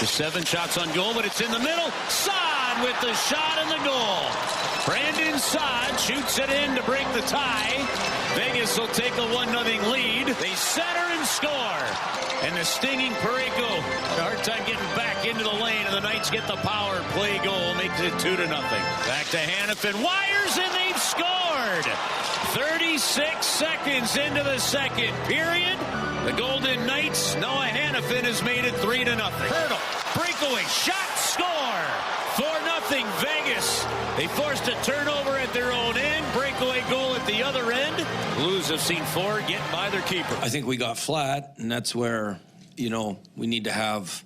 7 shots on goal, but it's in the middle. Saad with the shot and the goal. Brandon Saad shoots it in to break the tie. Vegas will take a 1-0 lead. They center and score. And the stinging Perico, a hard time getting back into the lane, and the Knights get the power play goal, makes it 2-0. Back to Hannafin, wires, and they've scored. 36 seconds into the second period. The Golden Knights, Noah Hannafin has made it 3-0. Hurdle, breakaway, shot, score. 4-0 Vegas. They forced a turnover at their own end. Breakaway goal at the other end. Blues have seen 4 get by their keeper. I think we got flat, and that's where, you know, we need to have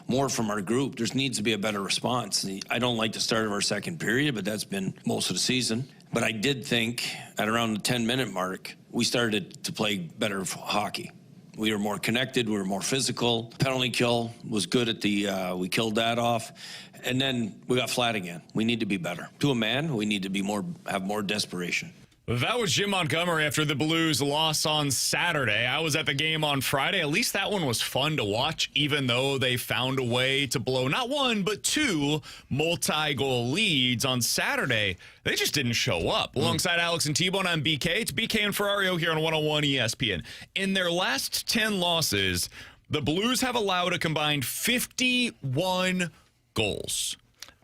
more from our group. There needs to be a better response. I don't like the start of our second period, but that's been most of the season. But I did think at around the 10-minute mark, we started to play better hockey. We were more connected. We were more physical. Penalty kill was good at the, we killed that off. And then we got flat again. We need to be better. To a man, we need to be more, have more desperation. That was Jim Montgomery after the Blues loss on Saturday. I was at the game on Friday. At least that one was fun to watch, even though they found a way to blow not 1, but 2 multi-goal leads on Saturday. They just didn't show up. Alongside Alex and T-Bone, I'm BK. It's BK and Ferrario here on 101 ESPN. In their last 10 losses, the Blues have allowed a combined 51 goals.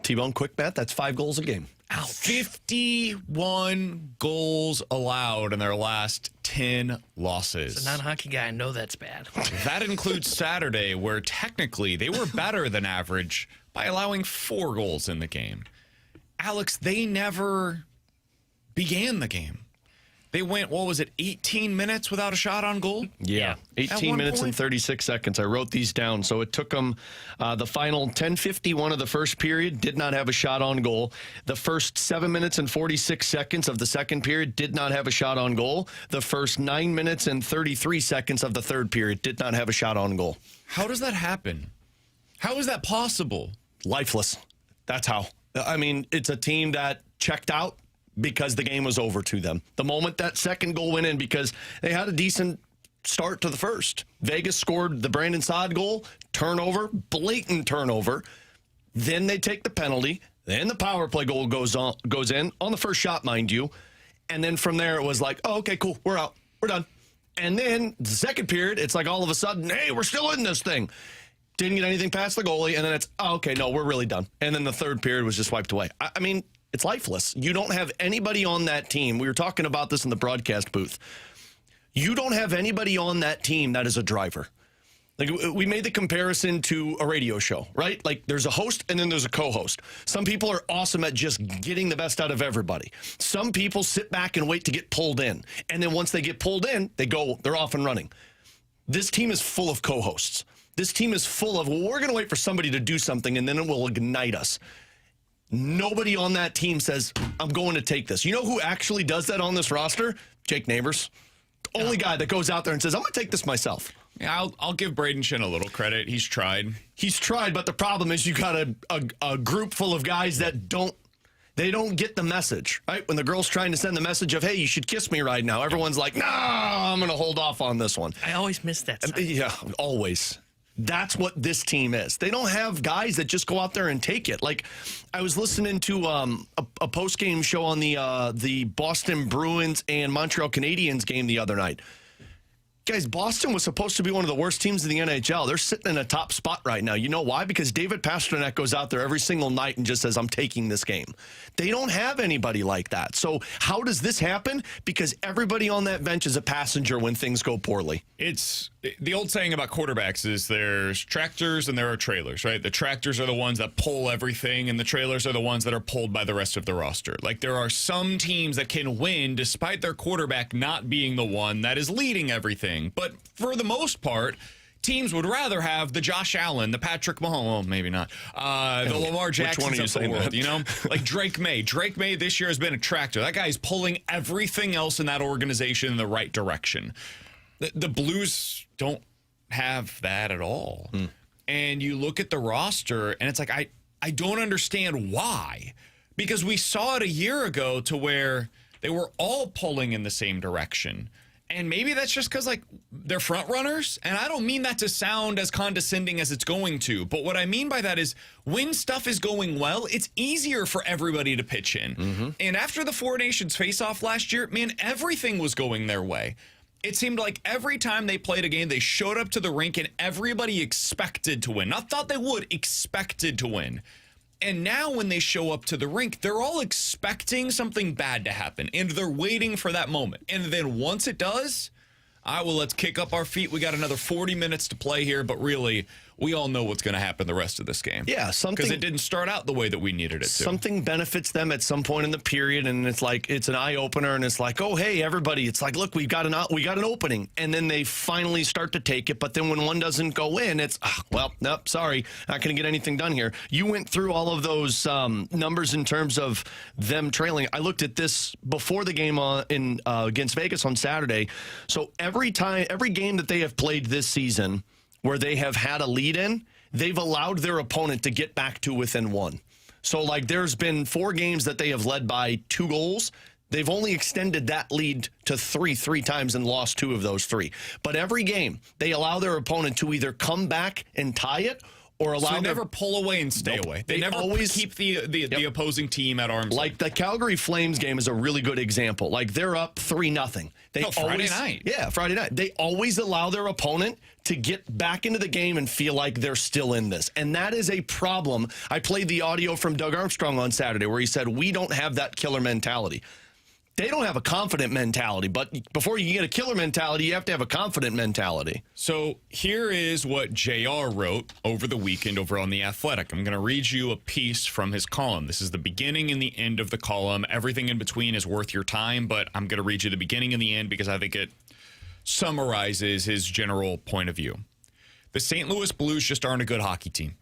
T-Bone, quick bet, that's 5 goals a game. Ouch. 51 goals allowed in their last 10 losses. As a non-hockey guy, I know that's bad. That includes Saturday, where technically they were better than average by allowing 4 goals in the game. Alex, they never began the game. They went, what was it, 18 minutes without a shot on goal? Yeah, 18 minutes and 36 seconds. I wrote these down. So it took them the final 10:51 of the first period, did not have a shot on goal. The first 7 minutes and 46 seconds of the second period did not have a shot on goal. The first 9 minutes and 33 seconds of the third period did not have a shot on goal. How does that happen? How is that possible? Lifeless. That's how. I mean, it's a team that checked out because the game was over to them. The moment that second goal went in, because they had a decent start to the first. Vegas scored the Brandon Saad goal, turnover, blatant turnover. Then they take the penalty. Then the power play goal goes in on the first shot, mind you. And then from there, it was like, oh, okay, cool, we're out, we're done. And then the second period, it's like all of a sudden, hey, we're still in this thing. Didn't get anything past the goalie, and then it's, oh, okay, no, we're really done. And then the third period was just wiped away. I mean, it's lifeless. You don't have anybody on that team. We were talking about this in the broadcast booth. You don't have anybody on that team that is a driver. Like, we made the comparison to a radio show, right? Like, there's a host and then there's a co-host. Some people are awesome at just getting the best out of everybody. Some people sit back and wait to get pulled in. And then once they get pulled in, they're off and running. This team is full of co-hosts. This team is full of, well, we're going to wait for somebody to do something and then it will ignite us. Nobody on that team says, I'm going to take this. You know who actually does that on this roster? Jake Neighbors. Only guy that goes out there and says, I'm going to take this myself. Yeah, I'll give Braden Shin a little credit. He's tried. He's tried, but the problem is you got a group full of guys that don't get the message, right? When the girl's trying to send the message of, hey, you should kiss me right now, everyone's like, no, I'm going to hold off on this one. I always miss that sign. Yeah, always. That's what this team is. They don't have guys that just go out there and take it. Like, I was listening to a post-game show on the Boston Bruins and Montreal Canadiens game the other night. Guys, Boston was supposed to be one of the worst teams in the NHL. They're sitting in a top spot right now. You know why? Because David Pastrnak goes out there every single night and just says, I'm taking this game. They don't have anybody like that. So how does this happen? Because everybody on that bench is a passenger when things go poorly. It's the old saying about quarterbacks is there's tractors and there are trailers, right? The tractors are the ones that pull everything, and the trailers are the ones that are pulled by the rest of the roster. Like, there are some teams that can win despite their quarterback not being the one that is leading everything. But for the most part, teams would rather have the Josh Allen, the Patrick Mahomes, well, maybe not, the Lamar Jacksons of the world, you know? Like Drake May. Drake May this year has been a tractor. That guy's pulling everything else in that organization in the right direction. The Blues don't have that at all. And you look at the roster, and it's like, I don't understand why. Because we saw it a year ago to where they were all pulling in the same direction. And maybe that's just because, like, they're front runners. And I don't mean that to sound as condescending as it's going to. But what I mean by that is when stuff is going well, it's easier for everybody to pitch in. And after the Four Nations face-off last year, man, everything was going their way. It seemed like every time they played a game, they showed up to the rink and everybody expected to win. Not thought they would, expected to win. And now when they show up to the rink, they're all expecting something bad to happen. And they're waiting for that moment. And then once it does, well, let's kick up our feet. We got another 40 minutes to play here. But really, we all know what's going to happen the rest of this game. Yeah, something. Because it didn't start out the way that we needed it to. Something benefits them at some point in the period, and it's like it's an eye opener, and it's like, oh hey everybody, it's like look we got an opening, and then they finally start to take it. But then when one doesn't go in, it's well, nope, sorry, not going to get anything done here. You went through all of those numbers in terms of them trailing. I looked at this before the game against Vegas on Saturday. So every game that they have played this season where they have had a lead in, they've allowed their opponent to get back to within one. So, like, there's been 4 games that they have led by 2 goals. They've only extended that lead to 3 times and lost 2 of those 3. But every game, they allow their opponent to either come back and tie it or allow so they never pull away and stay away. They never always keep the opposing team at arm's length. Like the Calgary Flames game is a really good example. Like they're up 3-0. Friday night. Yeah, Friday night. They always allow their opponent to get back into the game and feel like they're still in this. And that is a problem. I played the audio from Doug Armstrong on Saturday where he said, we don't have that killer mentality. They don't have a confident mentality, but before you get a killer mentality, you have to have a confident mentality. So here is what JR wrote over the weekend over on The Athletic. I'm going to read you a piece from his column. This is the beginning and the end of the column. Everything in between is worth your time, but I'm going to read you the beginning and the end because I think it summarizes his general point of view. The St. Louis Blues just aren't a good hockey team.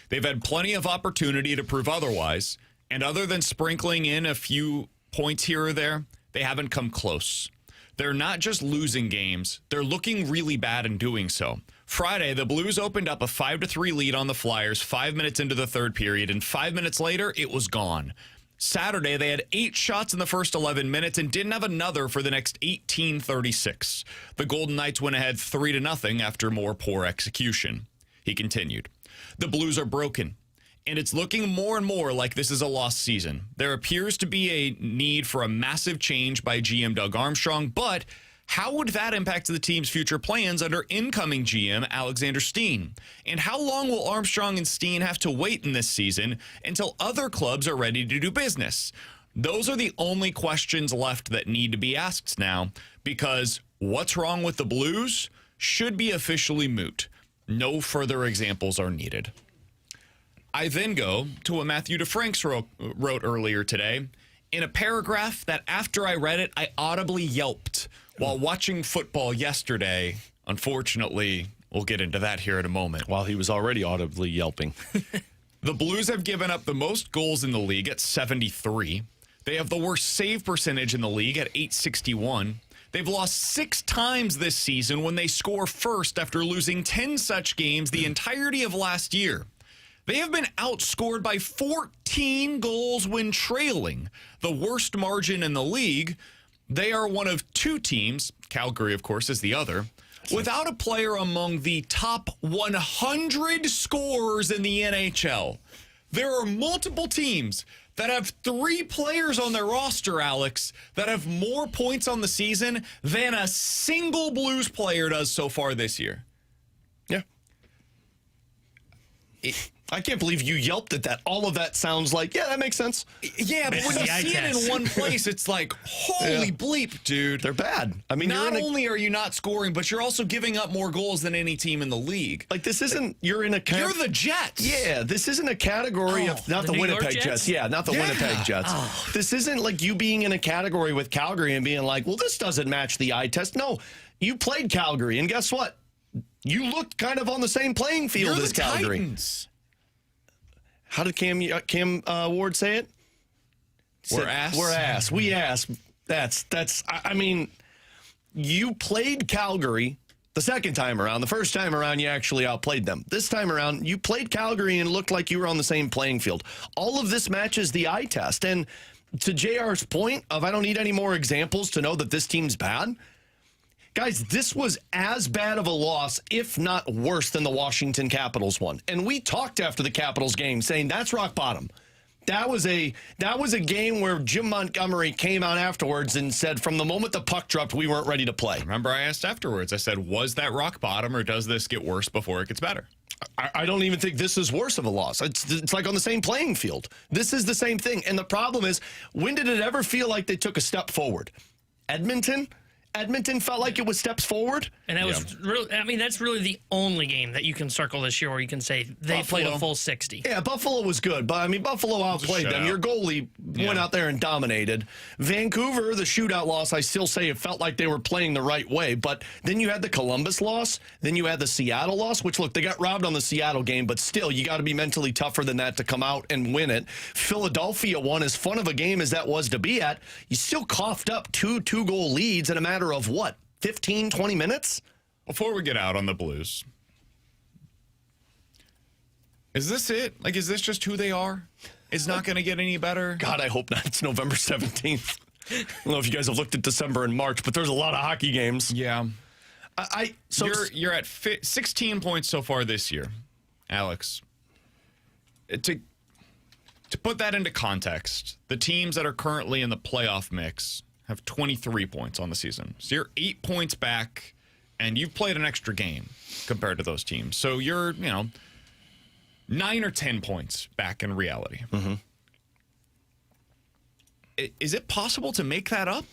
They've had plenty of opportunity to prove otherwise, and other than sprinkling in a few points here or there, they haven't come close. They're not just losing games, they're looking really bad in doing so. Friday, the Blues opened up a 5-3 lead on the Flyers 5 minutes into the third period, and 5 minutes later, it was gone. Saturday, they had 8 shots in the first 11 minutes and didn't have another for the next 18:36. The Golden Knights went ahead 3-0 after more poor execution. He continued, the Blues are broken. And it's looking more and more like this is a lost season. There appears to be a need for a massive change by GM Doug Armstrong, but how would that impact the team's future plans under incoming GM Alexander Steen? And how long will Armstrong and Steen have to wait in this season until other clubs are ready to do business? Those are the only questions left that need to be asked now, because what's wrong with the Blues should be officially moot. No further examples are needed. I then go to what Matthew DeFranks wrote earlier today in a paragraph that after I read it, I audibly yelped while watching football yesterday. Unfortunately, we'll get into that here in a moment. While he was already audibly yelping. The Blues have given up the most goals in the league at 73. They have the worst save percentage in the league at .861. They've lost 6 times this season when they score first after losing 10 such games the entirety of last year. They have been outscored by 14 goals when trailing, the worst margin in the league. They are one of 2 teams, Calgary, of course, is the other, without a player among the top 100 scorers in the NHL. There are multiple teams that have 3 players on their roster, Alex, that have more points on the season than a single Blues player does so far this year. Yeah. I can't believe you yelped at that. All of that sounds like, yeah, that makes sense. Yeah, but when you see it in one place, it's like, holy bleep, dude. They're bad. I mean, not only are you not scoring, but you're also giving up more goals than any team in the league. Like, this isn't, you're the Jets. Yeah, this isn't a category of, not the Winnipeg Jets. Yeah, not the Winnipeg Jets. This isn't like you being in a category with Calgary and being like, well, this doesn't match the eye test. No, you played Calgary, and guess what? You looked kind of on the same playing field as Calgary. Titans. How did Cam Ward say it? We're ass. We're ass. We ass. I mean, you played Calgary the second time around. The first time around, you actually outplayed them. This time around, you played Calgary and looked like you were on the same playing field. All of this matches the eye test. And to JR's point of I don't need any more examples to know that this team's bad, Guys, this was as bad of a loss, if not worse, than the Washington Capitals one. And we talked after the Capitals game saying that's rock bottom. That was a game where Jim Montgomery came out afterwards and said, from the moment the puck dropped, we weren't ready to play. Remember, I asked afterwards, I said, was that rock bottom or does this get worse before it gets better? I don't even think this is worse of a loss. It's like on the same playing field. This is the same thing. And the problem is, when did it ever feel like they took a step forward? Edmonton felt like it was steps forward. And that was really, I mean, that's really the only game that you can circle this year where you can say they played a full 60. Yeah, Buffalo was good, but I mean, Buffalo outplayed them. Your goalie went out there and dominated. Vancouver, the shootout loss, I still say it felt like they were playing the right way, but then you had the Columbus loss, then you had the Seattle loss, which, look, they got robbed on the Seattle game, but still, you got to be mentally tougher than that to come out and win it. Philadelphia won, as fun of a game as that was to be at, you still coughed up two-goal leads in a matter of what, 15, 20 minutes? Before we get out on the Blues, is this it? Like, is this just who they are? It's not going to get any better? God, I hope not. It's November 17th. I don't know if you guys have looked at December and March, but there's a lot of hockey games. Yeah. So you're at 16 points so far this year, Alex. To put that into context, the teams that are currently in the playoff mix have 23 points on the season. So you're 8 points back, and you've played an extra game compared to those teams. So you're, 9 or 10 points back in reality. Mm-hmm. Is it possible to make that up?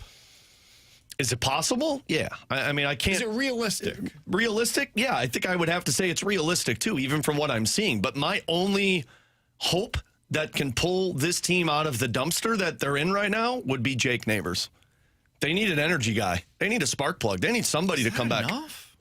Is it possible? Yeah. I mean, I can't. Is it realistic? Realistic? Yeah, I think I would have to say it's realistic, too, even from what I'm seeing. But my only hope that can pull this team out of the dumpster that they're in right now would be Jake Neighbors. They need an energy guy. They need a spark plug. They need somebody to come back. Enough?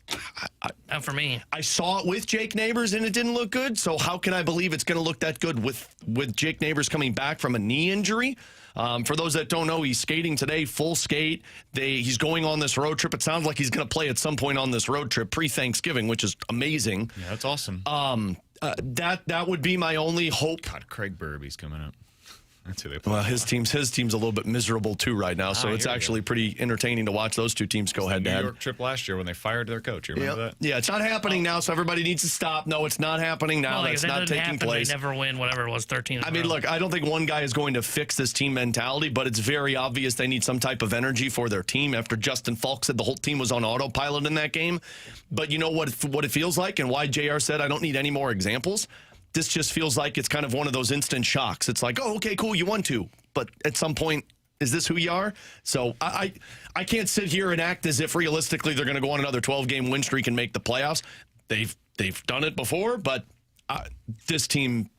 Not for me. I saw it with Jake Neighbors, and it didn't look good. So how can I believe it's going to look that good with Jake Neighbors coming back from a knee injury? For those that don't know, he's skating today, full skate. He's going on this road trip. It sounds like he's going to play at some point on this road trip pre-Thanksgiving, which is amazing. Yeah, that's awesome. That would be my only hope. God, Craig Berby's coming up. That's who they play. Well, his team's a little bit miserable too right now, so it's actually pretty entertaining to watch those two teams go head to head. New York trip last year when they fired their coach. You remember that? Yeah, it's not happening now, so everybody needs to stop. No, it's not happening now. Well, That's not taking place. They never win whatever it was, 13. I mean, look, I don't think one guy is going to fix this team mentality, but it's very obvious they need some type of energy for their team. After Justin Falk said the whole team was on autopilot in that game, but you know what it feels like, and why JR said I don't need any more examples. This just feels like it's kind of one of those instant shocks. It's like, oh, okay, cool, you won two. But at some point, is this who you are? So I can't sit here and act as if realistically they're going to go on another 12-game win streak and make the playoffs. They've done it before, but this team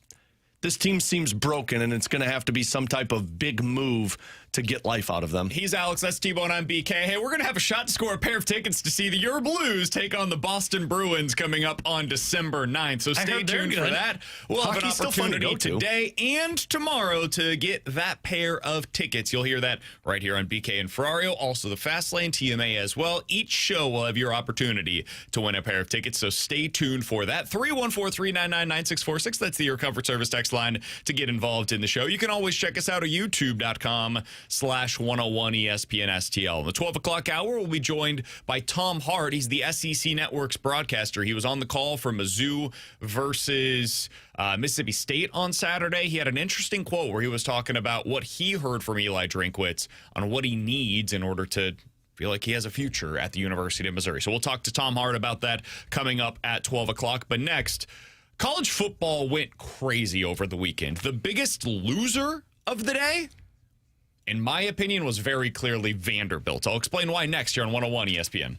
seems broken, and it's going to have to be some type of big move to get life out of them. He's Alex, that's T-Bone, I'm BK. Hey, we're going to have a shot to score a pair of tickets to see the Your Blues take on the Boston Bruins coming up on December 9th. So stay tuned for that. We'll have an opportunity today and tomorrow to get that pair of tickets. You'll hear that right here on BK and Ferrario. Also the Fastlane TMA as well. Each show will have your opportunity to win a pair of tickets, so stay tuned for that. 314-399-9646. That's the Your Comfort Service text line to get involved in the show. You can always check us out at youtube.com/101ESPN STL. In the 12 o'clock hour, we'll be joined by Tom Hart. He's the SEC Network's broadcaster. He was on the call for Mizzou versus Mississippi State on Saturday. He had an interesting quote where he was talking about what he heard from Eli Drinkwitz on what he needs in order to feel like he has a future at the University of Missouri. So we'll talk to Tom Hart about that coming up at 12 o'clock. But next, college football went crazy over the weekend. The biggest loser of the day, in my opinion, was very clearly Vanderbilt. I'll explain why next here on 101 ESPN.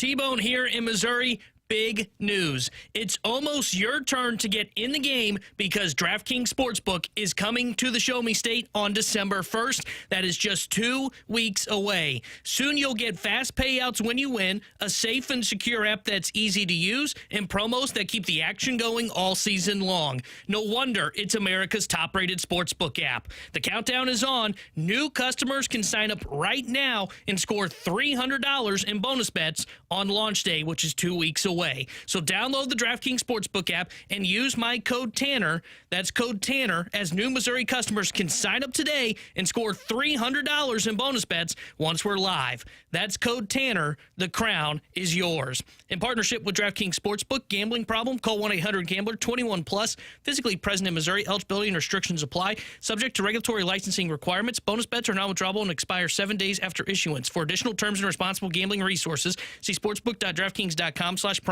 T-Bone here in Missouri. Big news. It's almost your turn to get in the game because DraftKings Sportsbook is coming to the Show Me State on December 1st. That is just 2 weeks away. Soon you'll get fast payouts when you win, a safe and secure app that's easy to use, and promos that keep the action going all season long. No wonder it's America's top-rated sportsbook app. The countdown is on. New customers can sign up right now and score $300 in bonus bets on launch day, which is 2 weeks away. So download the DraftKings Sportsbook app and use my code Tanner. That's code Tanner, as new Missouri customers can sign up today and score $300 in bonus bets once we're live. That's code Tanner. The crown is yours. In partnership with DraftKings Sportsbook, gambling problem? Call 1-800-GAMBLER, 21 plus, physically present in Missouri. Eligibility and restrictions apply. Subject to regulatory licensing requirements. Bonus bets are non-withdrawable and expire 7 days after issuance. For additional terms and responsible gambling resources, see sportsbook.draftkings.com/promos.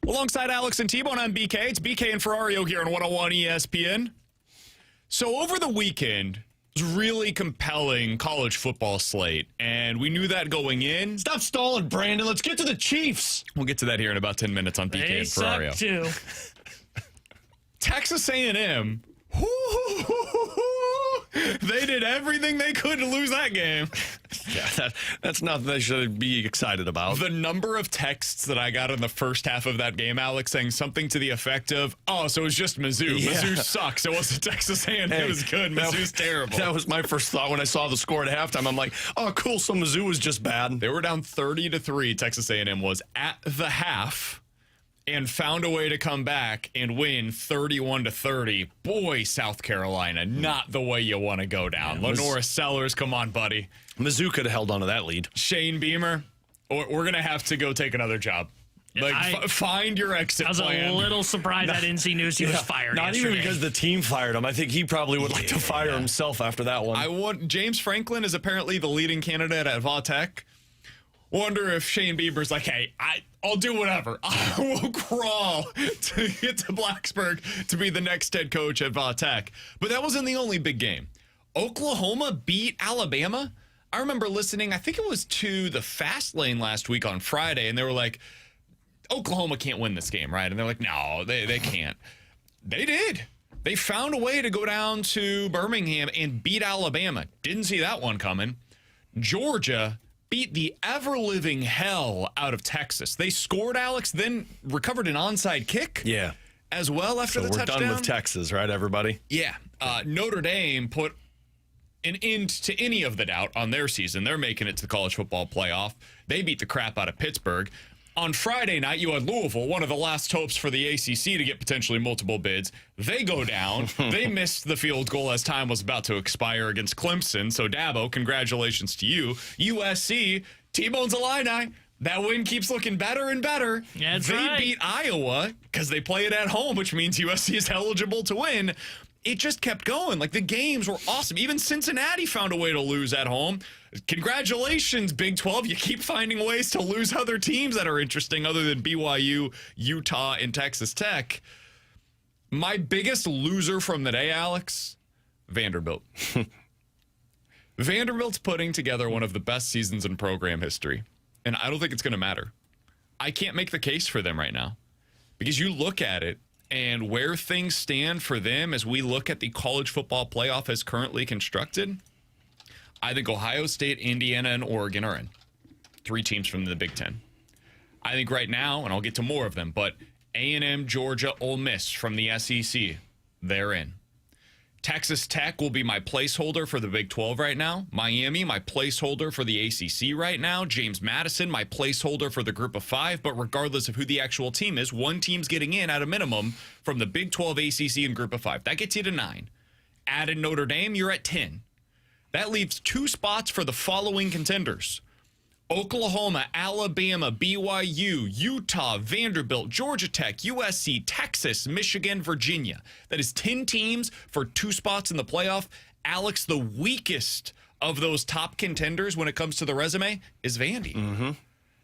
Alongside Alex and T-Bone, I'm BK. It's BK and Ferrario here on 101 ESPN. So over the weekend, it was really compelling college football slate, and we knew that going in. Stop stalling, Brandon. Let's get to the Chiefs. We'll get to that here in about 10 minutes on BK and Ferrario. Too. Texas A&M, they did everything they could to lose that game. Yeah, that's nothing they should be excited about. The number of texts that I got in the first half of that game, Alex, saying something to the effect of, oh, so it was just Mizzou. Yeah. Mizzou sucks. It wasn't Texas A&M. It was good. Mizzou's terrible. That was my first thought when I saw the score at halftime. I'm like, oh, cool, so Mizzou was just bad. They were down 30-3, Texas A&M was, at the half, and found a way to come back and win 31-30. Boy, South Carolina, not the way you want to go down. Yeah, Lenora Sellers, come on, buddy. Mizzou could have held on to that lead. Shane Beamer, we're going to have to go take another job. Like, find your exit plan. I was a little surprised I didn't see news he was fired Not yesterday. even because the team fired him. I think he probably would like to fire himself after that one. James Franklin is apparently the leading candidate at Va Tech. Wonder if Shane Bieber's like, hey, I'll do whatever. I will crawl to get to Blacksburg to be the next head coach at Va Tech. But that wasn't the only big game. Oklahoma beat Alabama. I remember listening, I think it was to the Fast Lane last week on Friday, and they were like, Oklahoma can't win this game, right? And they're like, no, they can't. They did. They found a way to go down to Birmingham and beat Alabama. Didn't see that one coming. Georgia beat the ever-living hell out of Texas. They scored, Alex, then recovered an onside kick. Yeah. As well after the touchdown. We're done with Texas, right, everybody? Yeah. Notre Dame put an end to any of the doubt on their season. They're making it to the college football playoff. They beat the crap out of Pittsburgh. On Friday night, you had Louisville, one of the last hopes for the ACC to get potentially multiple bids. They go down. They missed the field goal as time was about to expire against Clemson. So, Dabo, congratulations to you. USC, T-Bones Illini. That win keeps looking better and better. That's they right. beat Iowa because they play it at home, which means USC is eligible to win. It just kept going. Like, the games were awesome. Even Cincinnati found a way to lose at home. Congratulations, Big 12. You keep finding ways to lose other teams that are interesting other than BYU, Utah, and Texas Tech. My biggest loser from the day, Alex, Vanderbilt. Vanderbilt's putting together one of the best seasons in program history, and I don't think it's going to matter. I can't make the case for them right now because you look at it, and where things stand for them as we look at the college football playoff as currently constructed, I think Ohio State, Indiana, and Oregon are in. 3 teams from the Big Ten. I think right now, and I'll get to more of them, but A&M, Georgia, Ole Miss from the SEC, they're in. Texas Tech will be my placeholder for the Big 12 right now. Miami, my placeholder for the ACC right now. James Madison, my placeholder for the Group of 5. But regardless of who the actual team is, one team's getting in at a minimum from the Big 12, ACC, and Group of 5. That gets you to 9. Add in Notre Dame, you're at 10. That leaves 2 spots for the following contenders: Oklahoma, Alabama, BYU, Utah, Vanderbilt, Georgia Tech, USC, Texas, Michigan, Virginia. That is 10 teams for 2 spots in the playoff. Alex, the weakest of those top contenders when it comes to the resume is Vandy. Mm-hmm.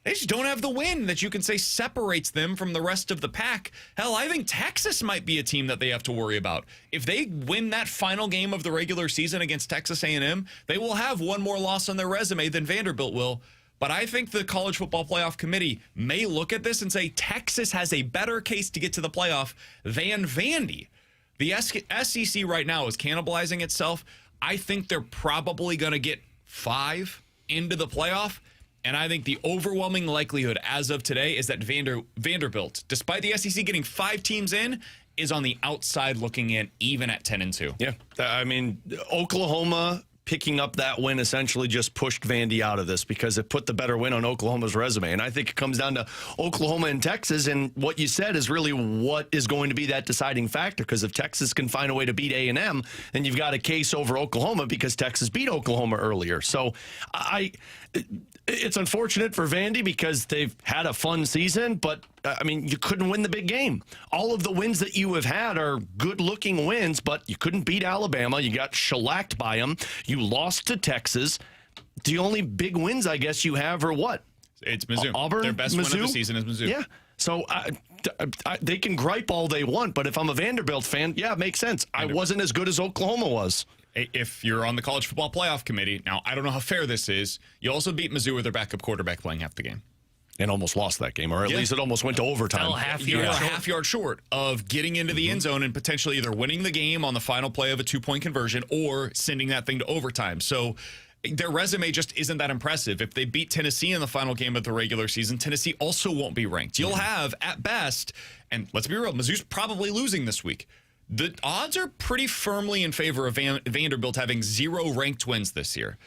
They just don't have the win that you can say separates them from the rest of the pack. Hell, I think Texas might be a team that they have to worry about. If they win that final game of the regular season against Texas A&M, they will have one more loss on their resume than Vanderbilt will. But I think the College Football Playoff Committee may look at this and say Texas has a better case to get to the playoff than Vandy. The SEC right now is cannibalizing itself. I think they're probably going to get 5 into the playoff. And I think the overwhelming likelihood as of today is that Vanderbilt, despite the SEC getting 5 teams in, is on the outside looking in, even at 10-2. Yeah, I mean, Oklahoma picking up that win essentially just pushed Vandy out of this because it put the better win on Oklahoma's resume. And I think it comes down to Oklahoma and Texas, and what you said is really what is going to be that deciding factor, because if Texas can find a way to beat A&M, then you've got a case over Oklahoma because Texas beat Oklahoma earlier. So it's unfortunate for Vandy because they've had a fun season, but I mean, you couldn't win the big game. All of the wins that you have had are good-looking wins, but you couldn't beat Alabama. You got shellacked by them. You lost to Texas. The only big wins, I guess, you have are what? It's Mizzou. Auburn, their best Mizzou? win of the season is Mizzou. Yeah. So they can gripe all they want, but if I'm a Vanderbilt fan, yeah, it makes sense. I wasn't as good as Oklahoma was. If you're on the College Football Playoff Committee, now I don't know how fair this is, you also beat Mizzou with their backup quarterback playing half the game. And almost lost that game, or at least it almost went to overtime. Fell half You're yard a short. half yard short of getting into the end zone and potentially either winning the game on the final play of a 2-point conversion or sending that thing to overtime. So their resume just isn't that impressive. If they beat Tennessee in the final game of the regular season, Tennessee also won't be ranked. You'll have, at best, and let's be real, Mizzou's probably losing this week. The odds are pretty firmly in favor of Vanderbilt having 0 ranked wins this year.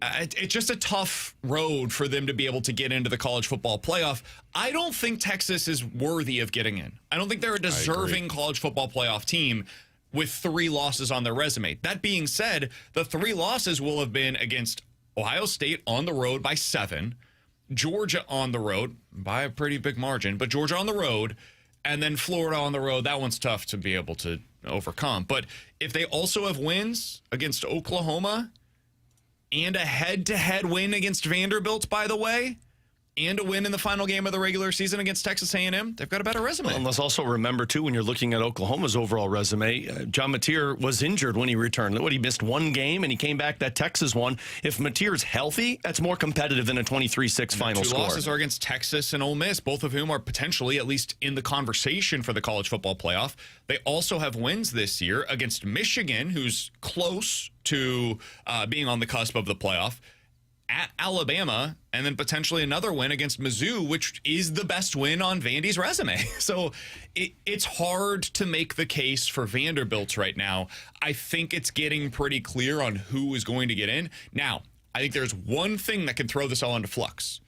It's just a tough road for them to be able to get into the college football playoff. I don't think Texas is worthy of getting in. I don't think they're a deserving college football playoff team with 3 losses on their resume. That being said, the 3 losses will have been against Ohio State on the road by 7, Georgia on the road by a pretty big margin, but Georgia on the road, and then Florida on the road. That one's tough to be able to overcome. But if they also have wins against Oklahoma and a head-to-head win against Vanderbilt, by the way, and a win in the final game of the regular season against Texas A&M, they've got a better resume. Well, and let's also remember, too, when you're looking at Oklahoma's overall resume, John Mateer was injured when he returned. He missed 1 game, and he came back that Texas one. If Mateer's healthy, that's more competitive than a 23-6 final score. 2 losses are against Texas and Ole Miss, both of whom are potentially at least in the conversation for the college football playoff. They also have wins this year against Michigan, who's close to being on the cusp of the playoff, at Alabama, and then potentially another win against Mizzou, which is the best win on Vandy's resume. So it's hard to make the case for Vanderbilt right now. I think it's getting pretty clear on who is going to get in. Now, I think there's one thing that can throw this all into flux.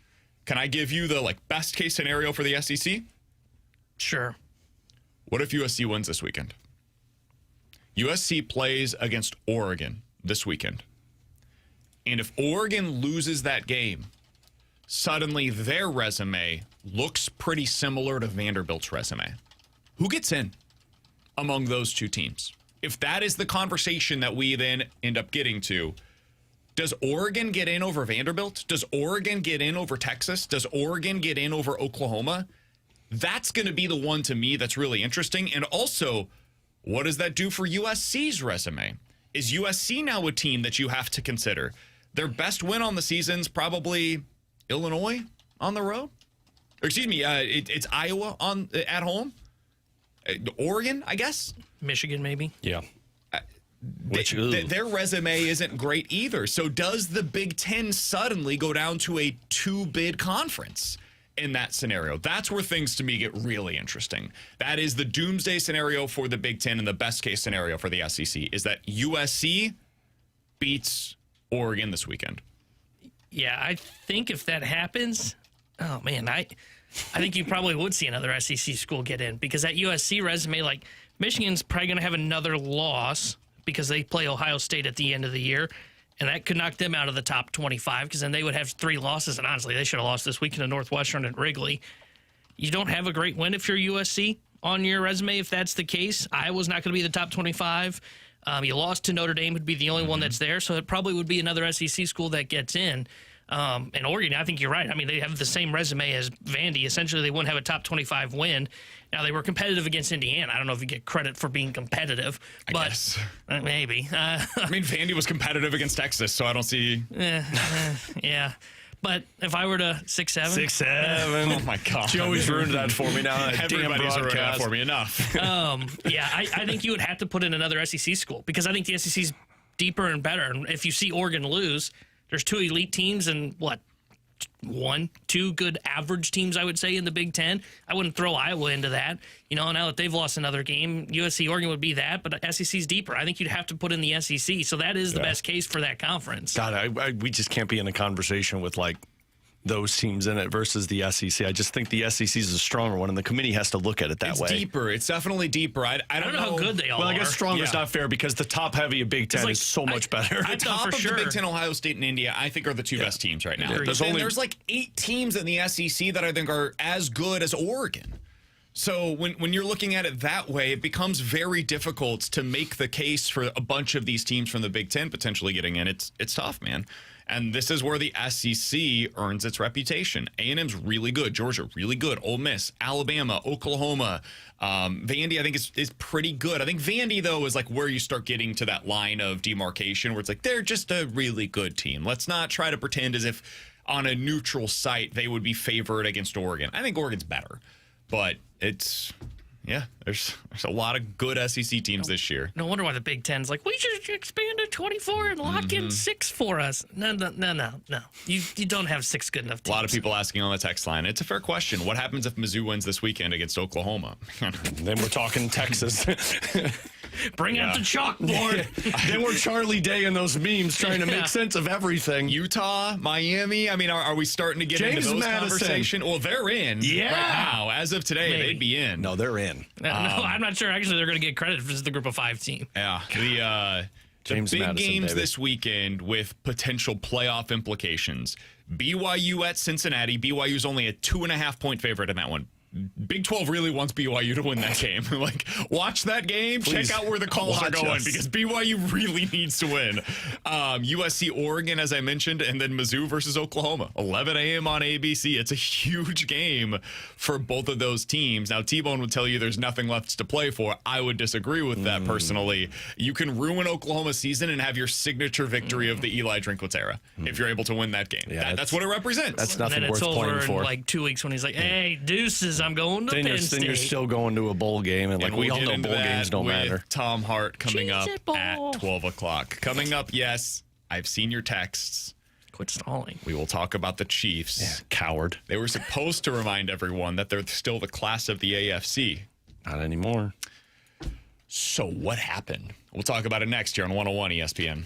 Can I give you the best case scenario for the SEC? Sure. What if USC wins this weekend? USC plays against Oregon this weekend. And if Oregon loses that game, suddenly their resume looks pretty similar to Vanderbilt's resume. Who gets in among those two teams? If that is the conversation that we then end up getting to, does Oregon get in over Vanderbilt? Does Oregon get in over Texas? Does Oregon get in over Oklahoma? That's going to be the one to me that's really interesting. And also, what does that do for USC's resume? Is USC now a team that you have to consider? Their best win on the season's probably Illinois on the road. Or excuse me, it's Iowa at home. Oregon, I guess. Michigan, maybe. Yeah. Their resume isn't great either. So does the Big Ten suddenly go down to a 2-bid conference in that scenario? That's where things to me get really interesting. That is the doomsday scenario for the Big Ten, and the best case scenario for the SEC is that USC beats Oregon this weekend. Yeah, I think if that happens, oh man, I think you probably would see another SEC school get in, because that USC resume, Michigan's probably going to have another loss because they play Ohio State at the end of the year, and that could knock them out of the top 25, because then they would have 3 losses, and honestly, they should have lost this weekend to Northwestern at Wrigley. You don't have a great win if you're USC on your resume if that's the case. Iowa's not going to be the top 25. You lost to Notre Dame, would be the only one that's there, so it probably would be another SEC school that gets in. And Oregon, I think you're right. I mean, they have the same resume as Vandy. Essentially, they wouldn't have a top 25 win. Now, they were competitive against Indiana. I don't know if you get credit for being competitive, but I guess. Maybe. I mean, Vandy was competitive against Texas, so I don't see. Yeah. But if I were to 6-7. 6-7. Oh, my God. Joey's ruined that for me now. Everybody's ruined that for me. Enough. Yeah, I think you would have to put in another SEC school, because I think the SEC's deeper and better. And if you see Oregon lose, there's 2 elite teams and 2 good average teams, I would say, in the Big Ten. I wouldn't throw Iowa into that. Now that they've lost another game, USC, Oregon would be that, but SEC's deeper. I think you'd have to put in the SEC. So that is the best case for that conference. God, we just can't be in a conversation with those teams in it versus the SEC. I just think the SEC is a stronger one, and the committee has to look at it that way. It's deeper. It's definitely deeper. I don't know how good they all are. Well, I guess stronger is not fair, because the top heavy of Big Ten is so much better. The top of the Big Ten, Ohio State and India, I think, are the 2 best teams right now. There's 8 teams in the SEC that I think are as good as Oregon. So when you're looking at it that way, it becomes very difficult to make the case for a bunch of these teams from the Big Ten potentially getting in. It's tough, man. And this is where the SEC earns its reputation. A&M's really good. Georgia, really good. Ole Miss, Alabama, Oklahoma. Vandy, I think, is pretty good. I think Vandy, though, is where you start getting to that line of demarcation where it's they're just a really good team. Let's not try to pretend as if on a neutral site they would be favored against Oregon. I think Oregon's better. But it's... Yeah, there's a lot of good SEC teams this year. No wonder why the Big Ten's we should expand to 24 and lock in 6 for us. No. You don't have 6 good enough teams. A lot of people asking on the text line. It's a fair question. What happens if Mizzou wins this weekend against Oklahoma? Then we're talking Texas. Bring out the chalkboard. Then we're Charlie Day and those memes trying to make sense of everything. Utah, Miami. I mean, are we starting to get into those conversations? Well, they're in right now. As of today, they'd be in. No, they're in. No, I'm not sure. Actually, they're going to get credit for the group of 5 team. Yeah. The big games this weekend with potential playoff implications. BYU at Cincinnati. BYU's only a 2.5-point favorite in that one. Big 12 really wants BYU to win that game. Watch that game. Please, check out where the calls are going because BYU really needs to win. USC, Oregon, as I mentioned, and then Mizzou versus Oklahoma. 11 a.m. on ABC. It's a huge game for both of those teams. Now, T-Bone would tell you there's nothing left to play for. I would disagree with that personally. You can ruin Oklahoma's season and have your signature victory of the Eli Drinkwitz era if you're able to win that game. Yeah, that's what it represents. That's nothing worth playing for. In 2 weeks when he's hey, deuces, I'm going to Penn State. Then you're still going to a bowl game, and we all know bowl games don't matter. Tom Hart coming up at 12 o'clock. Coming up, yes, I've seen your texts. Quit stalling. We will talk about the Chiefs. Yeah, coward. They were supposed to remind everyone that they're still the class of the AFC. Not anymore. So what happened? We'll talk about it next here on 101 ESPN.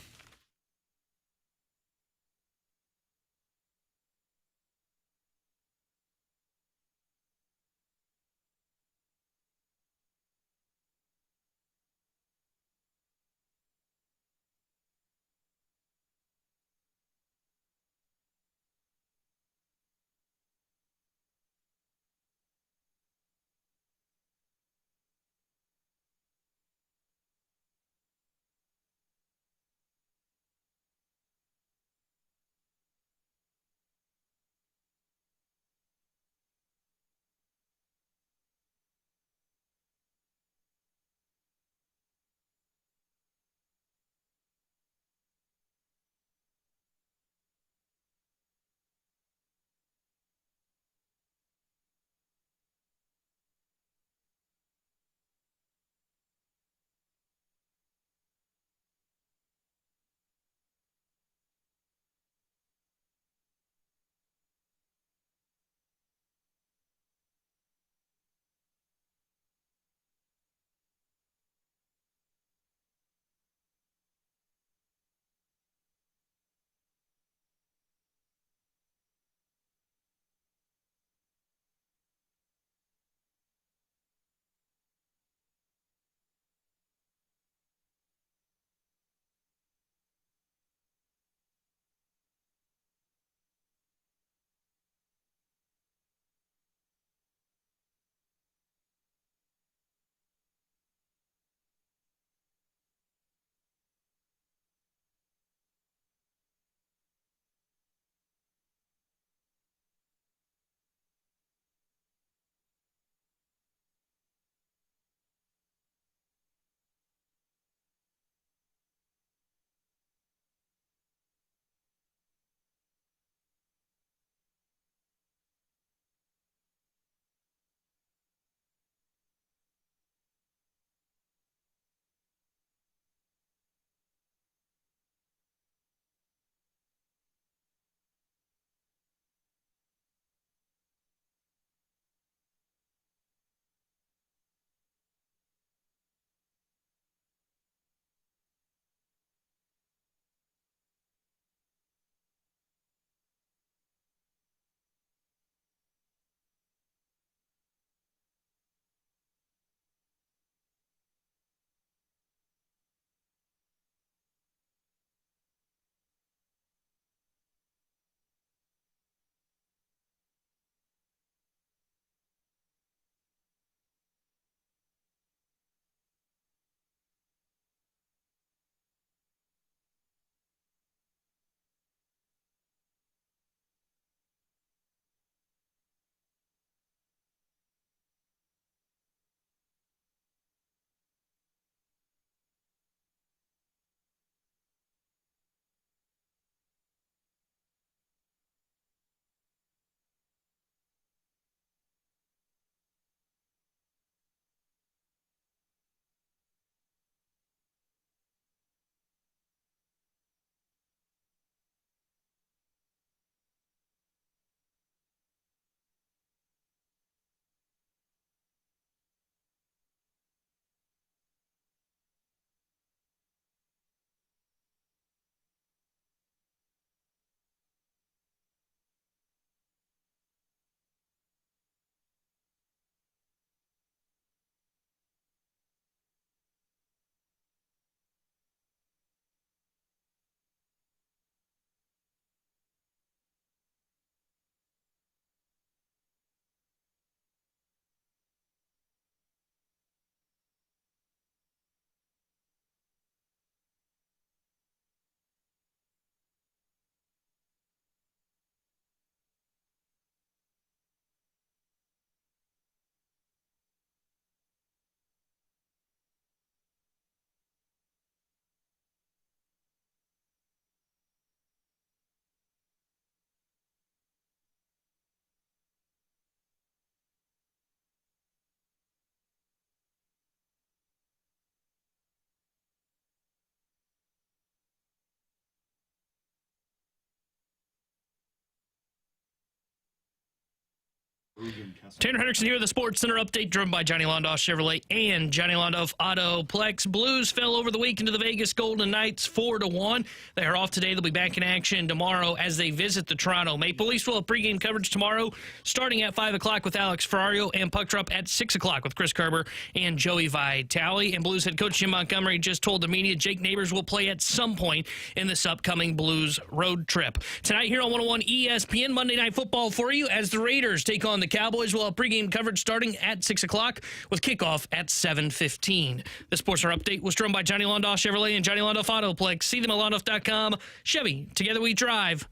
Tanner Henderson here with the Sports Center update, driven by Johnny Londoff Chevrolet and Johnny Londoff Autoplex. Blues fell over the weekend to the Vegas Golden Knights 4-1. They are off today. They'll be back in action tomorrow as they visit the Toronto Maple Leafs. Will have pregame coverage tomorrow, starting at 5 o'clock with Alex Ferrario, and puck drop at 6 o'clock with Chris Kerber and Joey Vitale. And Blues head coach Jim Montgomery just told the media Jake Neighbors will play at some point in this upcoming Blues road trip. Tonight here on 101 ESPN, Monday Night Football for you as the Raiders take on the Cowboys. Will have pregame coverage starting at 6 o'clock with kickoff at 7:15. The Sports Center update was driven by Johnny Londoff Chevrolet and Johnny Londoff Autoplex. See them at londoff.com. Chevy, together we drive.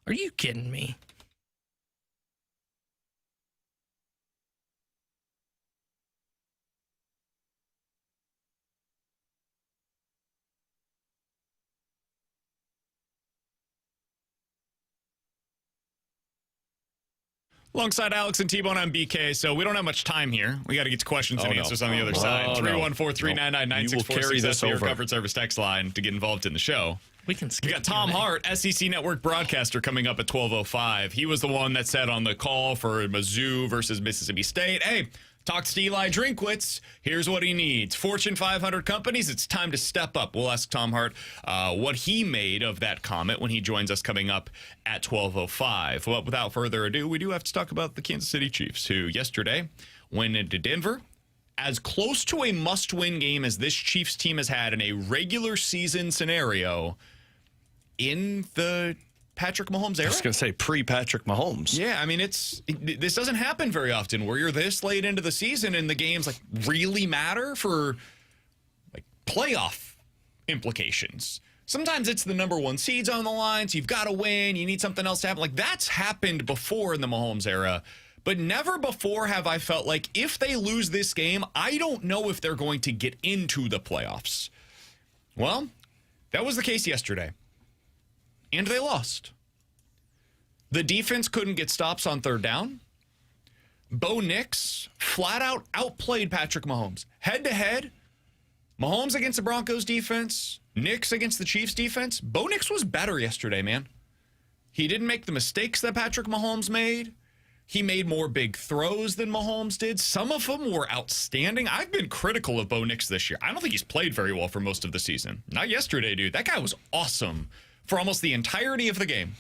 Are you kidding me? Alongside Alex and T-Bone, I'm BK, so we don't have much time here. We got to get to questions and answers on the other side. 314-399-9646. That's your covered service text line to get involved in the show. We got Tom Hart, SEC Network broadcaster, coming up at 12:05. He was the one that said on the call for Mizzou versus Mississippi State, hey, talk to Eli Drinkwitz. Here's what he needs. Fortune 500 companies, it's time to step up. We'll ask Tom Hart what he made of that comment when he joins us coming up at 12:05. Well, without further ado, we do have to talk about the Kansas City Chiefs, who yesterday went into Denver. As close to a must-win game as this Chiefs team has had in a regular season scenario in the Patrick Mahomes era? I was going to say pre-Patrick Mahomes. Yeah, I mean, this doesn't happen very often where you're this late into the season and the games like really matter for like playoff implications. Sometimes it's the number one seeds on the line, so you've got to win. You need something else to happen. Like that's happened before in the Mahomes era, but never before have I felt like if they lose this game, I don't know if they're going to get into the playoffs. Well, that was the case yesterday. And they lost. The defense couldn't get stops on third down. Bo Nix flat out outplayed Patrick Mahomes. Head to head, Mahomes against the Broncos defense, Nix against the Chiefs defense. Bo Nix was better yesterday, man. He didn't make the mistakes that Patrick Mahomes made. He made more big throws than Mahomes did. Some of them were outstanding. I've been critical of Bo Nix this year. I don't think he's played very well for most of the season. Not yesterday, dude. That guy was awesome for almost the entirety of the game.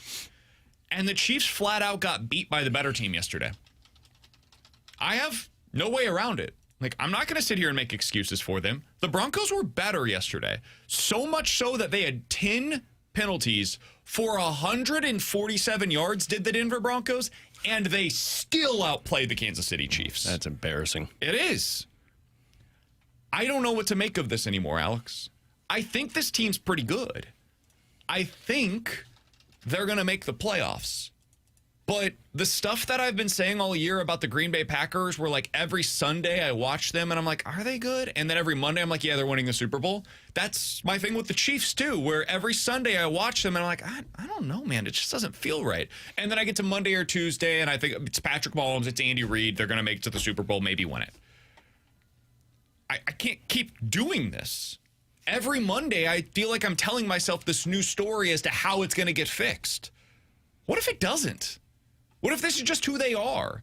And the Chiefs flat out got beat by the better team yesterday. I have no way around it. Like, I'm not going to sit here and make excuses for them. The Broncos were better yesterday. So much so that they had 10 penalties for 147 yards, did the Denver Broncos, and they still outplayed the Kansas City Chiefs. That's embarrassing. It is. I don't know what to make of this anymore, Alex. I think this team's pretty good. I think they're going to make the playoffs. But the stuff that I've been saying all year about the Green Bay Packers, where like every Sunday I watch them and I'm like, are they good? And then every Monday I'm like, yeah, they're winning the Super Bowl. That's my thing with the Chiefs too, where every Sunday I watch them and I'm like, I don't know, man. It just doesn't feel right. And then I get to Monday or Tuesday and I think it's Patrick Mahomes, it's Andy Reid. They're going to make it to the Super Bowl, maybe win it. I can't keep doing this. Every Monday, I feel like I'm telling myself this new story as to how it's going to get fixed. What if it doesn't? What if this is just who they are?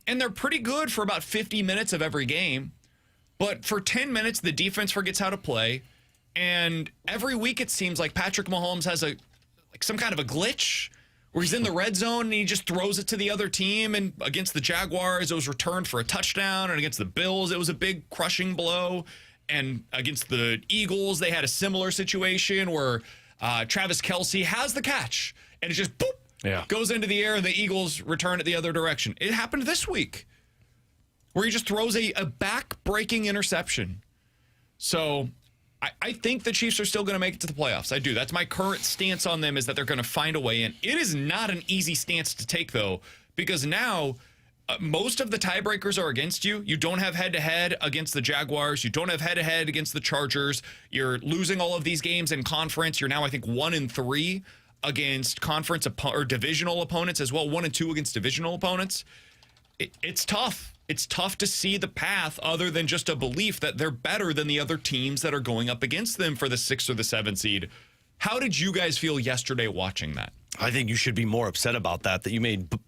And they're pretty good for about 50 minutes of every game. But for 10 minutes, the defense forgets how to play. And every week, it seems like Patrick Mahomes has some kind of a glitch where he's in the red zone and he just throws it to the other team. And against the Jaguars, it was returned for a touchdown. And against the Bills, it was a big crushing blow. And against the Eagles, they had a similar situation where Travis Kelce has the catch. And it just, boop, goes into the air, and the Eagles return it the other direction. It happened this week where he just throws a back-breaking interception. So I think the Chiefs are still going to make it to the playoffs. I do. That's my current stance on them, is that they're going to find a way in. It is not an easy stance to take, though, because now most of the tiebreakers are against you. You don't have head-to-head against the Jaguars. You don't have head-to-head against the Chargers. You're losing all of these games in conference. You're now, I think, 1-3 against conference or divisional opponents as well. 1-2 against divisional opponents. It's tough. It's tough to see the path other than just a belief that they're better than the other teams that are going up against them for the 6th or the 7th seed. How did you guys feel yesterday watching that? I think you should be more upset about that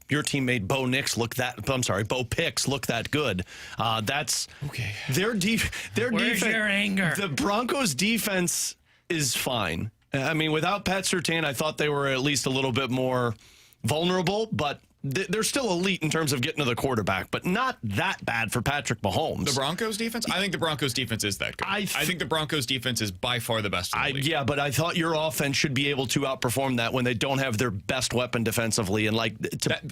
your team made Bo Picks look that good. That's okay. Their Where's defense. your anger? The Broncos' defense is fine. I mean, without Pat Surtain, I thought they were at least a little bit more vulnerable, but they're still elite in terms of getting to the quarterback, but not that bad for Patrick Mahomes. The Broncos defense? I think the Broncos defense is that good. I think the Broncos defense is by far the best in the league. Yeah, but I thought your offense should be able to outperform that when they don't have their best weapon defensively. And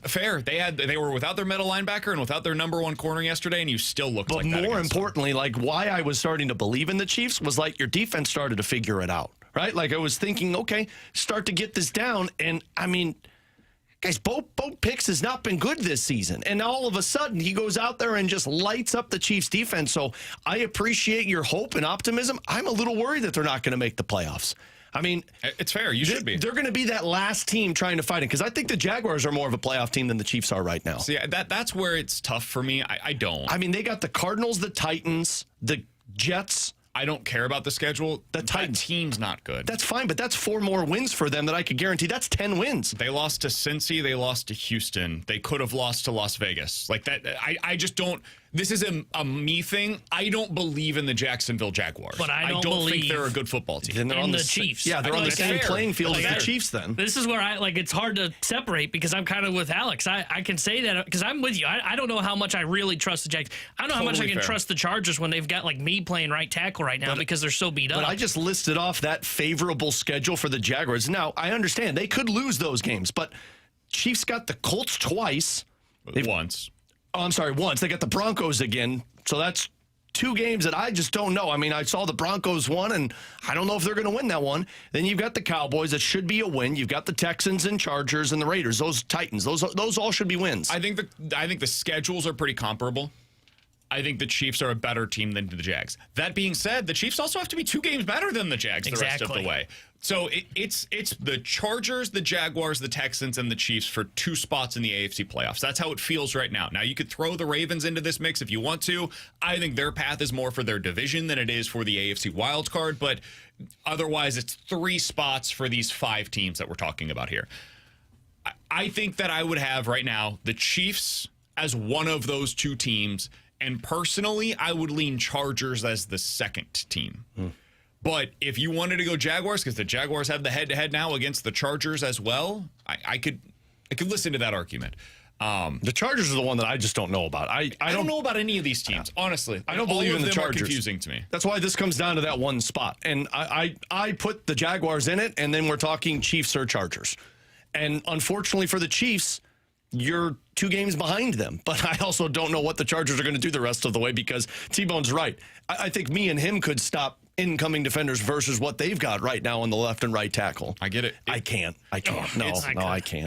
fair. They were without their middle linebacker and without their number one corner yesterday, and you still looked like that. But more importantly, why I was starting to believe in the Chiefs was your defense started to figure it out, right? I was thinking, okay, start to get this down. And I mean, guys, Beau Picks has not been good this season. And all of a sudden, he goes out there and just lights up the Chiefs' defense. So I appreciate your hope and optimism. I'm a little worried that they're not going to make the playoffs. I mean, it's fair. You should be. They're going to be that last team trying to fight it because I think the Jaguars are more of a playoff team than the Chiefs are right now. See, that's where it's tough for me. I don't. I mean, they got the Cardinals, the Titans, the Jets. I don't care about the schedule. The Titans. That team's not good. That's fine, but that's 4 more wins for them that I could guarantee. That's 10 wins. They lost to Cincy. They lost to Houston. They could have lost to Las Vegas. That. I just don't. This is a me thing. I don't believe in the Jacksonville Jaguars. But I don't think believe they're a good football team. Then they're on the Chiefs. Yeah, they're on the same playing field as the Chiefs then. This is where it's hard to separate because I'm kind of with Alex. I can say that because I'm with you. I don't know how much I really trust the Jags. I don't know how much I can trust the Chargers when they've got me playing right tackle right now because they're so beat up. But I just listed off that favorable schedule for the Jaguars. Now, I understand they could lose those games, but Chiefs got the Colts twice. Once. Oh, I'm sorry, once. They got the Broncos again. So that's 2 games that I just don't know. I mean, I saw the Broncos won, and I don't know if they're going to win that one. Then you've got the Cowboys. That should be a win. You've got the Texans and Chargers and the Raiders. Those Titans. Those all should be wins. I think the schedules are pretty comparable. I think the Chiefs are a better team than the Jags. That being said, the Chiefs also have to be 2 games better than the Jags the rest of the way. So it's the Chargers, the Jaguars, the Texans, and the Chiefs for 2 spots in the AFC playoffs. That's how it feels right now. Now, you could throw the Ravens into this mix if you want to. I think their path is more for their division than it is for the AFC wild card, but otherwise it's 3 spots for these 5 teams that we're talking about here. I think that I would have right now the Chiefs as one of those 2 teams, and personally, I would lean Chargers as the second team. But if you wanted to go Jaguars, because the Jaguars have the head-to-head now against the Chargers as well, I could listen to that argument. The Chargers are the one that I just don't know about. I don't know about any of these teams, honestly. I don't believe in the Chargers. Confusing to me. That's why this comes down to that one spot. And I put the Jaguars in it, and then we're talking Chiefs or Chargers. And unfortunately for the Chiefs, you're 2 games behind them. But I also don't know what the Chargers are going to do the rest of the way because T-Bone's right. I think me and him could stop incoming defenders versus what they've got right now on the left and right tackle. I get it. I can't. I can't.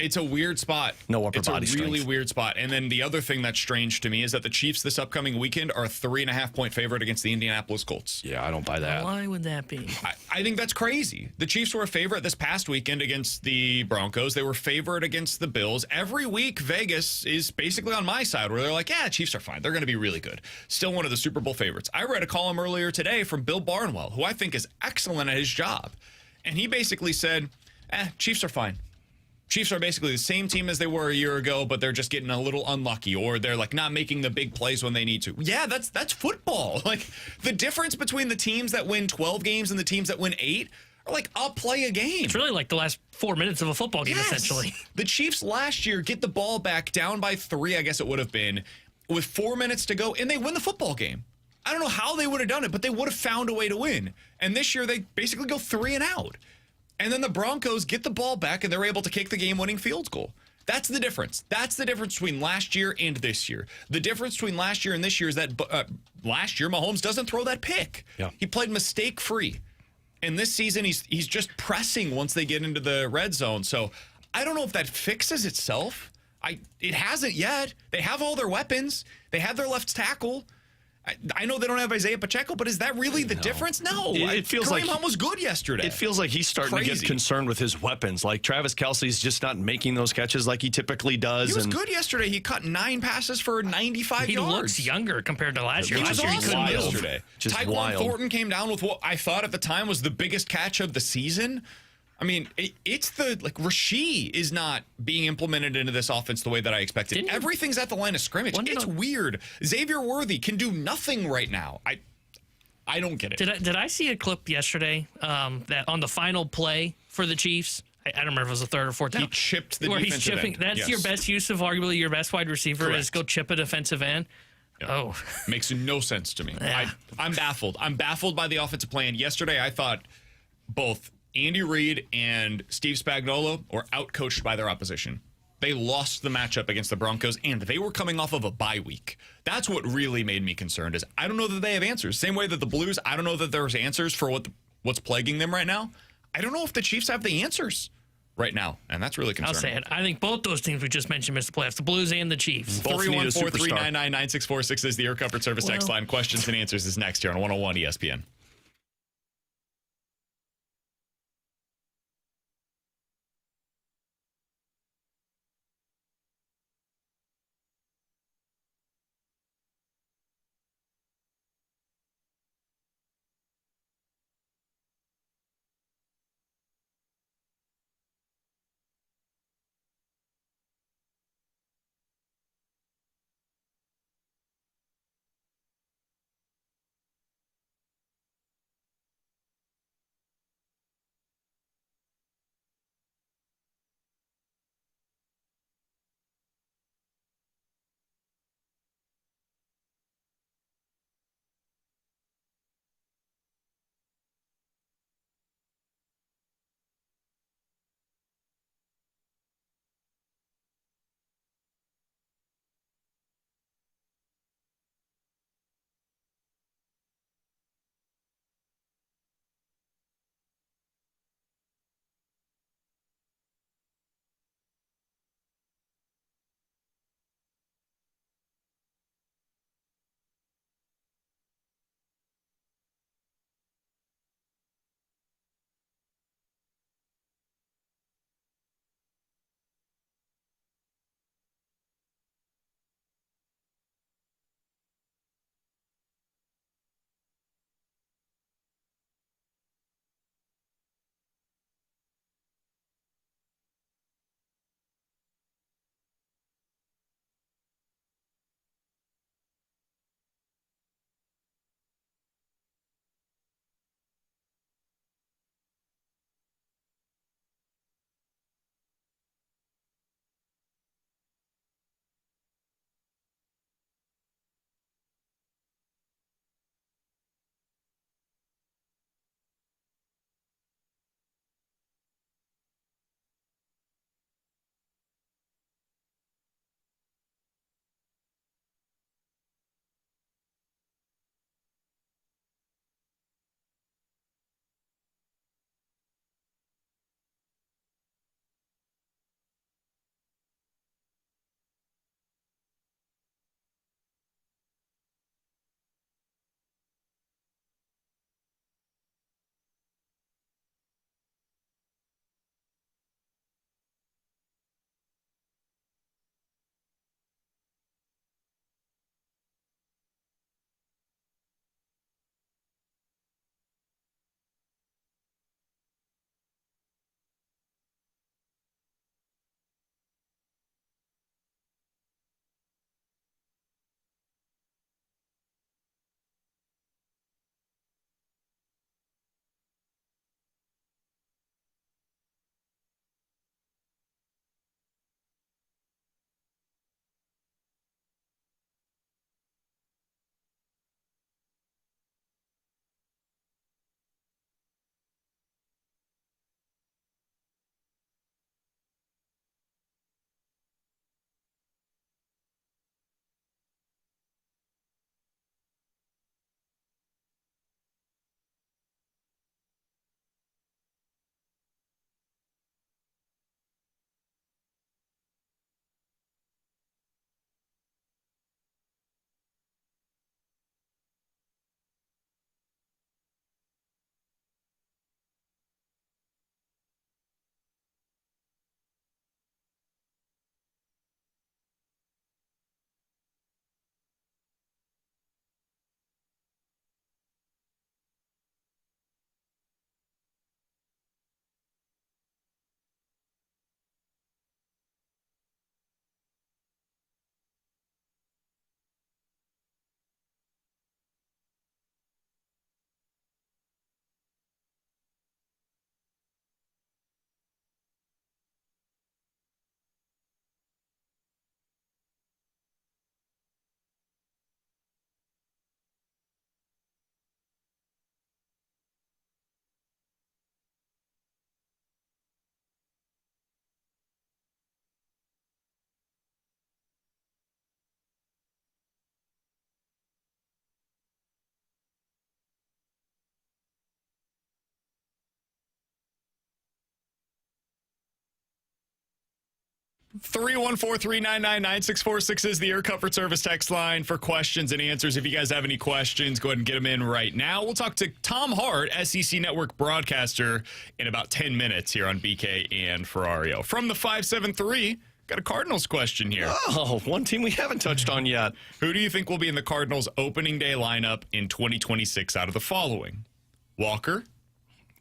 It's a weird spot. No upper body strength. It's a really weird spot. And then the other thing that's strange to me is that the Chiefs this upcoming weekend are a 3.5-point favorite against the Indianapolis Colts. Yeah, I don't buy that. Why would that be? I think that's crazy. The Chiefs were a favorite this past weekend against the Broncos. They were favored against the Bills. Every week, Vegas is basically on my side where they're like, yeah, Chiefs are fine. They're going to be really good. Still one of the Super Bowl favorites. I read a column earlier today from Bill Barnwell, who I think is excellent at his job. And he basically said, Chiefs are fine. Chiefs are basically the same team as they were a year ago, but they're just getting a little unlucky, or they're not making the big plays when they need to. Yeah, that's football. The difference between the teams that win 12 games and the teams that win 8 are I'll play a game. It's really the last 4 minutes of a football game, essentially. The Chiefs last year get the ball back down by 3, I guess it would have been, with 4 minutes to go, and they win the football game. I don't know how they would have done it, but they would have found a way to win. And this year, they basically go 3 and out. And then the Broncos get the ball back, and they're able to kick the game-winning field goal. That's the difference. That's the difference between last year and this year. The difference between last year and this year is that last year, Mahomes doesn't throw that pick. Yeah. He played mistake-free. And this season, he's just pressing once they get into the red zone. So I don't know if that fixes itself. It hasn't yet. They have all their weapons. They have their left tackle. I know they don't have Isaiah Pacheco, but is that really the difference? No. It feels Kareem Hunt was good yesterday. It feels like he's starting to get concerned with his weapons. Travis Kelce's just not making those catches like he typically does. He was good yesterday. He caught 9 passes for 95 yards. He looks younger compared to last year. He was awesome yesterday. Just Tyquan wild. Thornton came down with what I thought at the time was the biggest catch of the season. I mean, it's the Rasheed is not being implemented into this offense the way that I expected. Everything's at the line of scrimmage. It's weird. Xavier Worthy can do nothing right now. I don't get it. Did I see a clip yesterday that on the final play for the Chiefs? I don't remember if it was the third or fourth down. He chipped the where defensive he's chipping. end. That's your best use of arguably your best wide receiver. Correct. Is go chip a defensive end. Yep. Oh, makes no sense to me. Yeah. I'm baffled. I'm baffled by the offensive plan. Yesterday, I thought both Andy Reid and Steve Spagnuolo were outcoached by their opposition. They lost the matchup against the Broncos, and they were coming off of a bye week. That's what really made me concerned. Is I don't know that they have answers. Same way that the Blues, I don't know that there's answers for what's plaguing them right now. I don't know if the Chiefs have the answers right now, and that's really concerning. I'll say it. I think both those teams we just mentioned missed the playoffs, the Blues and the Chiefs. 314-399-9646 is the Air Comfort Service text line. Questions and answers is next here on 101 ESPN. 314-399-9646 is the Air Comfort Service text line for questions and answers. If you guys have any questions, go ahead and get them in right now. We'll talk to Tom Hart, SEC Network broadcaster, in about 10 minutes here on BK and Ferrario. From the 573, got a Cardinals question here. Oh, one team we haven't touched on yet. Who do you think will be in the Cardinals opening day lineup in 2026 out of the following? Walker?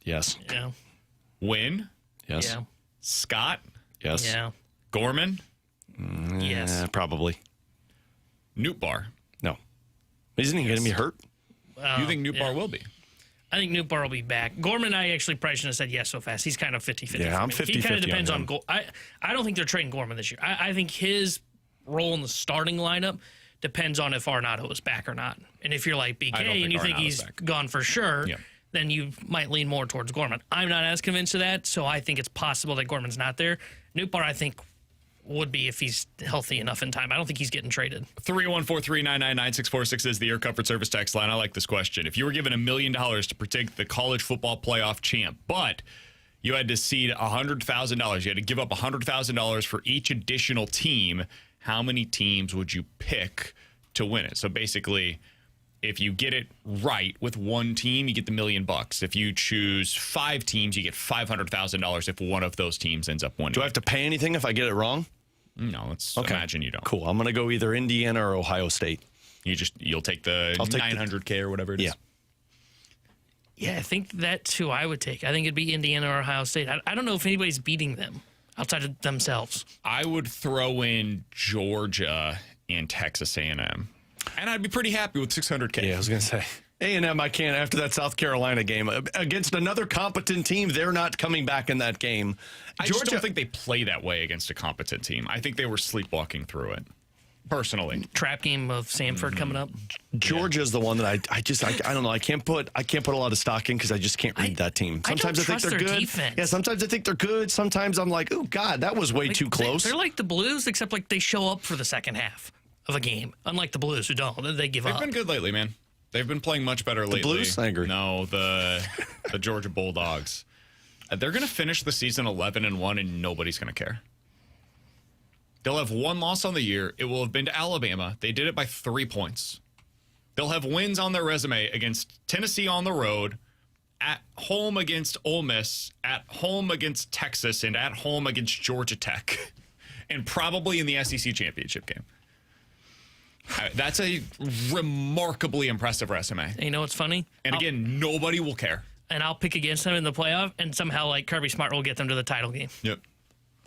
Yes. Yeah. Wynn? Yes. Yeah. Scott? Yes. Yeah. Gorman? Yes. Probably. Newtbar? No. Isn't he going to be hurt? You think Newtbar will be? I think Newtbar will be back. Gorman, I actually probably shouldn't have said yes so fast. He's kind of 50-50. Yeah, I'm 50-50 He kind of depends on on I don't think they're trading Gorman this year. I think his role in the starting lineup depends on if Arenado is back or not. And if you're like BK and you think he's gone for sure, then you might lean more towards Gorman. I'm not as convinced of that, so I think it's possible that Gorman's not there. Newtbar, I think, would be if he's healthy enough in time. I don't think he's getting traded. 314-399-9646 is the Air Comfort Service text line. I like this question. If you were given $1 million to predict the college football playoff champ, but you had to seed $100,000, you had to give up $100,000 for each additional team, how many teams would you pick to win it? So basically, if you get it right with one team, you get the $1 million. If you choose 5 teams, you get $500,000 if one of those teams ends up winning. Do I have to pay anything if I get it wrong? No, let's imagine you don't. Cool. I'm going to go either Indiana or Ohio State. You'll take the $900K or whatever it is. Yeah, I think that's who I would take. I think it'd be Indiana or Ohio State. I don't know if anybody's beating them outside of themselves. I would throw in Georgia and Texas A&M. And I'd be pretty happy with $600K. Yeah, I was going to say. A&M, I can't, after that South Carolina game, against another competent team, they're not coming back in that game. I just don't think they play that way against a competent team. I think they were sleepwalking through it, personally. Trap game of Samford coming up. Georgia's the one that I don't know. I can't put a lot of stock in because I just can't read that team. Sometimes I think they're good. Defense. Yeah, sometimes I think they're good. Sometimes I'm like, oh, God, that was way too close. They're like the Blues, except like they show up for the second half of a game, unlike the Blues who don't. They give up. They've been good lately, man. They've been playing much better lately. The Blues? I agree. No, the Georgia Bulldogs. They're going to finish the season 11-1, and nobody's going to care. They'll have one loss on the year. It will have been to Alabama. They did it by 3 points. They'll have wins on their resume against Tennessee on the road, at home against Ole Miss, at home against Texas, and at home against Georgia Tech, and probably in the SEC championship game. That's a remarkably impressive resume. And you know what's funny? And again, nobody will care. And I'll pick against them in the playoff, and somehow like Kirby Smart will get them to the title game. Yep.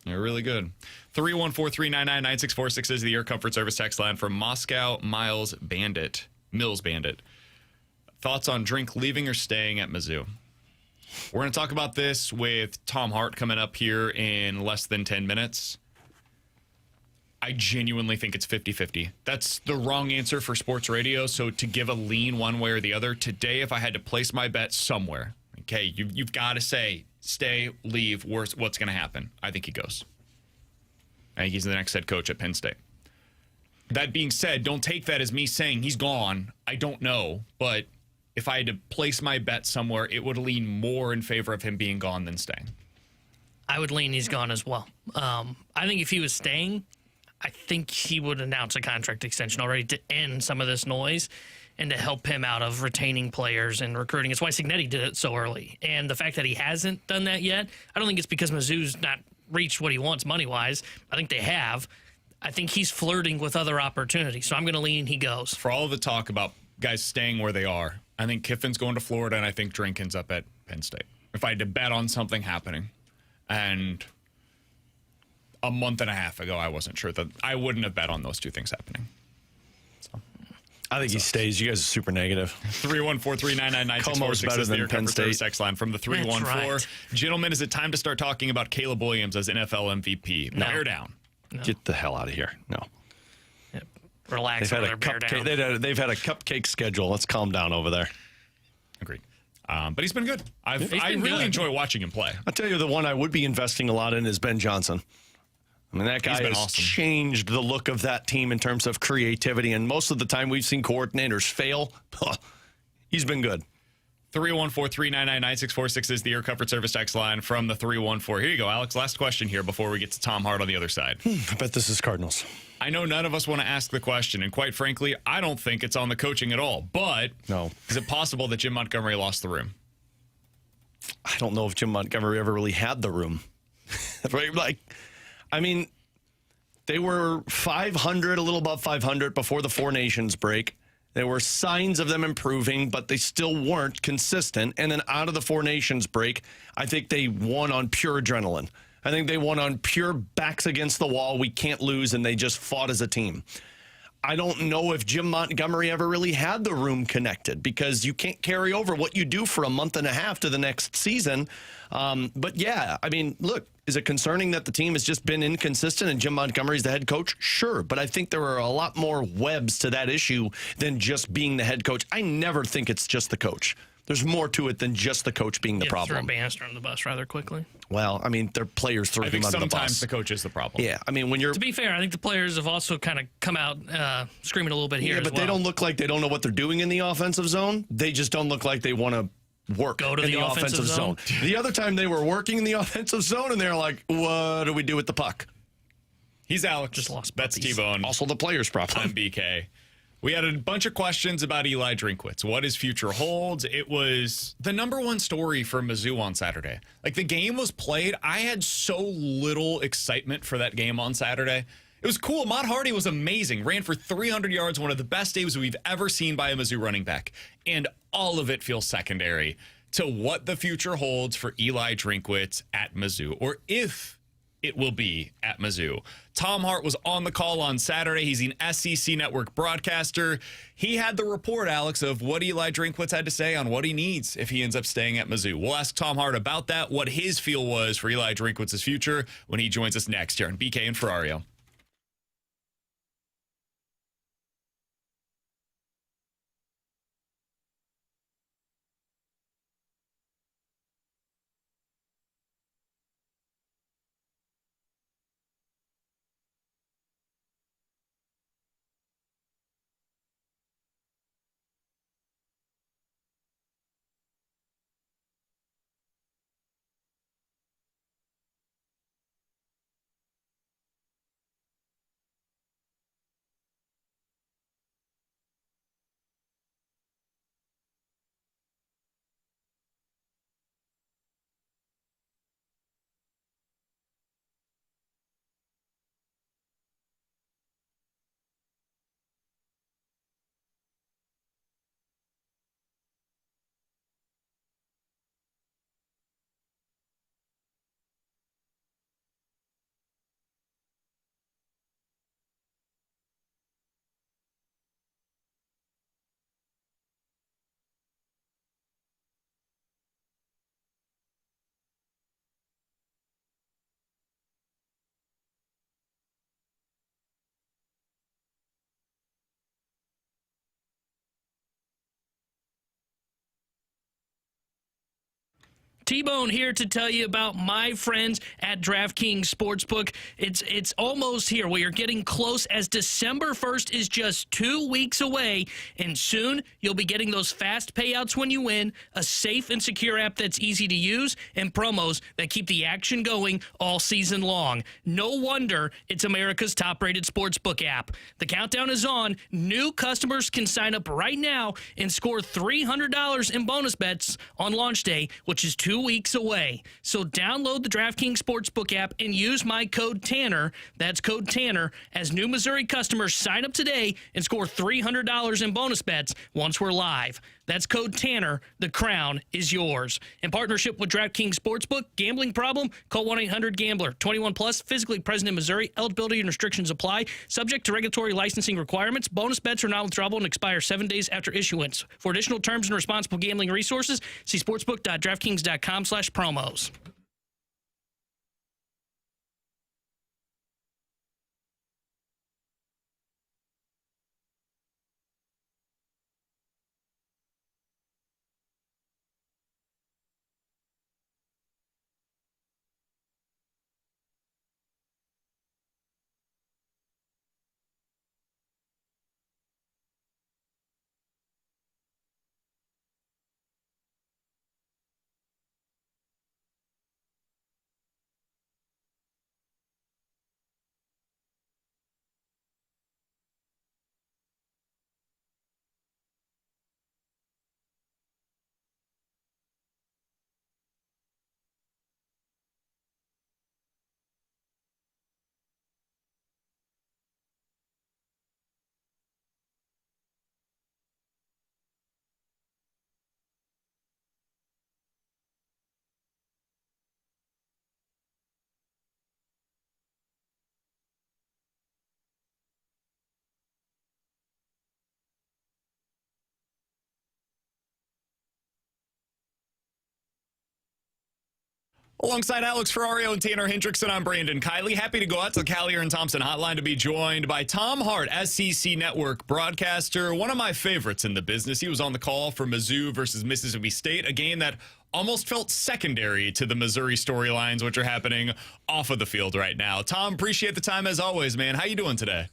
You're really good. 314-399-9646 is the Air Comfort Service text line from Moscow Mills Bandit. Thoughts on Drink leaving or staying at Mizzou? We're going to talk about this with Tom Hart coming up here in less than 10 minutes. I genuinely think it's 50-50. That's the wrong answer for sports radio, so to give a lean one way or the other, today if I had to place my bet somewhere, okay, you've got to say, stay, leave, what's going to happen? I think he goes. I think he's the next head coach at Penn State. That being said, don't take that as me saying he's gone. I don't know, but if I had to place my bet somewhere, it would lean more in favor of him being gone than staying. I would lean he's gone as well. I think if he was staying, I think he would announce a contract extension already to end some of this noise and to help him out of retaining players and recruiting. It's why Cignetti did it so early. And the fact that he hasn't done that yet, I don't think it's because Mizzou's not reached what he wants money-wise. I think they have. I think he's flirting with other opportunities. So I'm going to lean he goes. For all of the talk about guys staying where they are, I think Kiffin's going to Florida, and I think Drink ends up at Penn State. If I had to bet on something happening, and a month and a half ago, I wasn't sure that I wouldn't have bet on those two things happening. So I think he stays. You guys are super negative. 314-399-9646 is the Air Comfort Service text line from the 314. Right. Gentlemen, is it time to start talking about Caleb Williams as NFL MVP? No. Bear down. No. Get the hell out of here. No. Yep. Relax. They've had a cupcake schedule. Let's calm down over there. Agreed. But he's been good. I really enjoy watching him play. I'll tell you, the one I would be investing a lot in is Ben Johnson. I mean, that guy has awesome. changed the look of that team in terms of creativity. And most of the time we've seen coordinators fail. He's been good. 314-399-9646 is the Air Comfort Service text line from the 314. Here you go, Alex. Last question here before we get to Tom Hart on the other side. I bet this is Cardinals. I know none of us want to ask the question, and quite frankly, I don't think it's on the coaching at all. But no, is it possible that Jim Montgomery lost the room? I don't know if Jim Montgomery ever really had the room. Right? Like, I mean, they were 500, a little above 500 before the Four Nations break. There were signs of them improving, but they still weren't consistent. And then out of the Four Nations break, I think they won on pure adrenaline. I think they won on pure backs against the wall. We can't lose, and they just fought as a team. I don't know if Jim Montgomery ever really had the room connected, because you can't carry over what you do for a month and a half to the next season. But yeah, I mean, look, is it concerning that the team has just been inconsistent and Jim Montgomery's the head coach? Sure, but I think there are a lot more webs to that issue than just being the head coach. I never think it's just the coach. There's more to it than just the coach being the problem. Throw Bannister on the bus rather quickly. Well, I mean, their players threw him under the bus. Sometimes the coach is the problem. Yeah, I mean, when you're... To be fair, I think the players have also kind of come out screaming a little bit here but they don't look like they don't know what they're doing in the offensive zone. They just don't look like they want to work in the offensive zone. The other time they were working in the offensive zone, and they're like, what do we do with the puck? He's Alex. Just lost That's puppies. T-Bone. Also the players' problem. I'm BK. We had a bunch of questions about Eli Drinkwitz. What his future holds. It was the number one story for Mizzou on Saturday. Like, the game was played. I had so little excitement for that game on Saturday. It was cool. Ahmad Hardy was amazing. Ran for 300 yards, one of the best days we've ever seen by a Mizzou running back. And all of it feels secondary to what the future holds for Eli Drinkwitz at Mizzou, or if it will be at Mizzou. Tom Hart was on the call on Saturday. He's an SEC network broadcaster. He had the report, Alex, of what Eli Drinkwitz had to say on what he needs if he ends up staying at Mizzou. We'll ask Tom Hart about that, what his feel was for Eli Drinkwitz's future when he joins us next here on BK and Ferrario. T-Bone here to tell you about my friends at DraftKings Sportsbook. It's almost here. We are getting close, as December 1st is just 2 weeks away, and soon you'll be getting those fast payouts when you win, a safe and secure app that's easy to use, and promos that keep the action going all season long. No wonder it's America's top-rated sportsbook app. The countdown is on. New customers can sign up right now and score $300 in bonus bets on launch day, which is 2 weeks away. So download the DraftKings Sportsbook app and use my code Tanner. That's code Tanner as new Missouri customers sign up today and score $300 in bonus bets once we're live. That's code Tanner. The crown is yours. In partnership with DraftKings Sportsbook, gambling problem? Call 1-800-GAMBLER. 21 plus, physically present in Missouri. Eligibility and restrictions apply. Subject to regulatory licensing requirements. Bonus bets are not withdrawable and expire 7 days after issuance. For additional terms and responsible gambling resources, see sportsbook.draftkings.com/promos. Alongside Alex Ferrario and Tanner Hendrickson, I'm Brandon Kiley. Happy to go out to the Callier and Thompson hotline to be joined by Tom Hart, SEC Network broadcaster, one of my favorites in the business. He was on the call for Mizzou versus Mississippi State, a game that almost felt secondary to the Missouri storylines, which are happening off of the field right now. Tom, appreciate the time as always, man. How you doing today?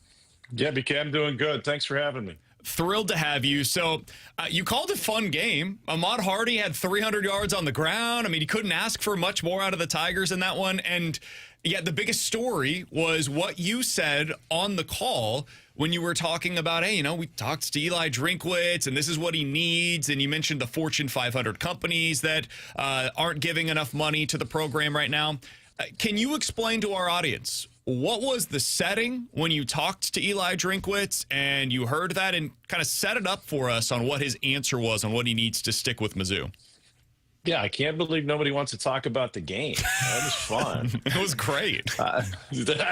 Yeah, BK, I'm doing good. Thanks for having me. Thrilled to have you. So you called a fun game. Ahmad Hardy had 300 yards on the ground. I mean, he couldn't ask for much more out of the Tigers in that one. And yet the biggest story was what you said on the call when you were talking about, hey, we talked to Eli Drinkwitz and this is what he needs. And you mentioned the Fortune 500 companies that aren't giving enough money to the program right now. Can you explain to our audience, what was the setting when you talked to Eli Drinkwitz and you heard that, and kind of set it up for us on what his answer was on what he needs to stick with Mizzou? Yeah, I can't believe nobody wants to talk about the game. That was fun. It was great. I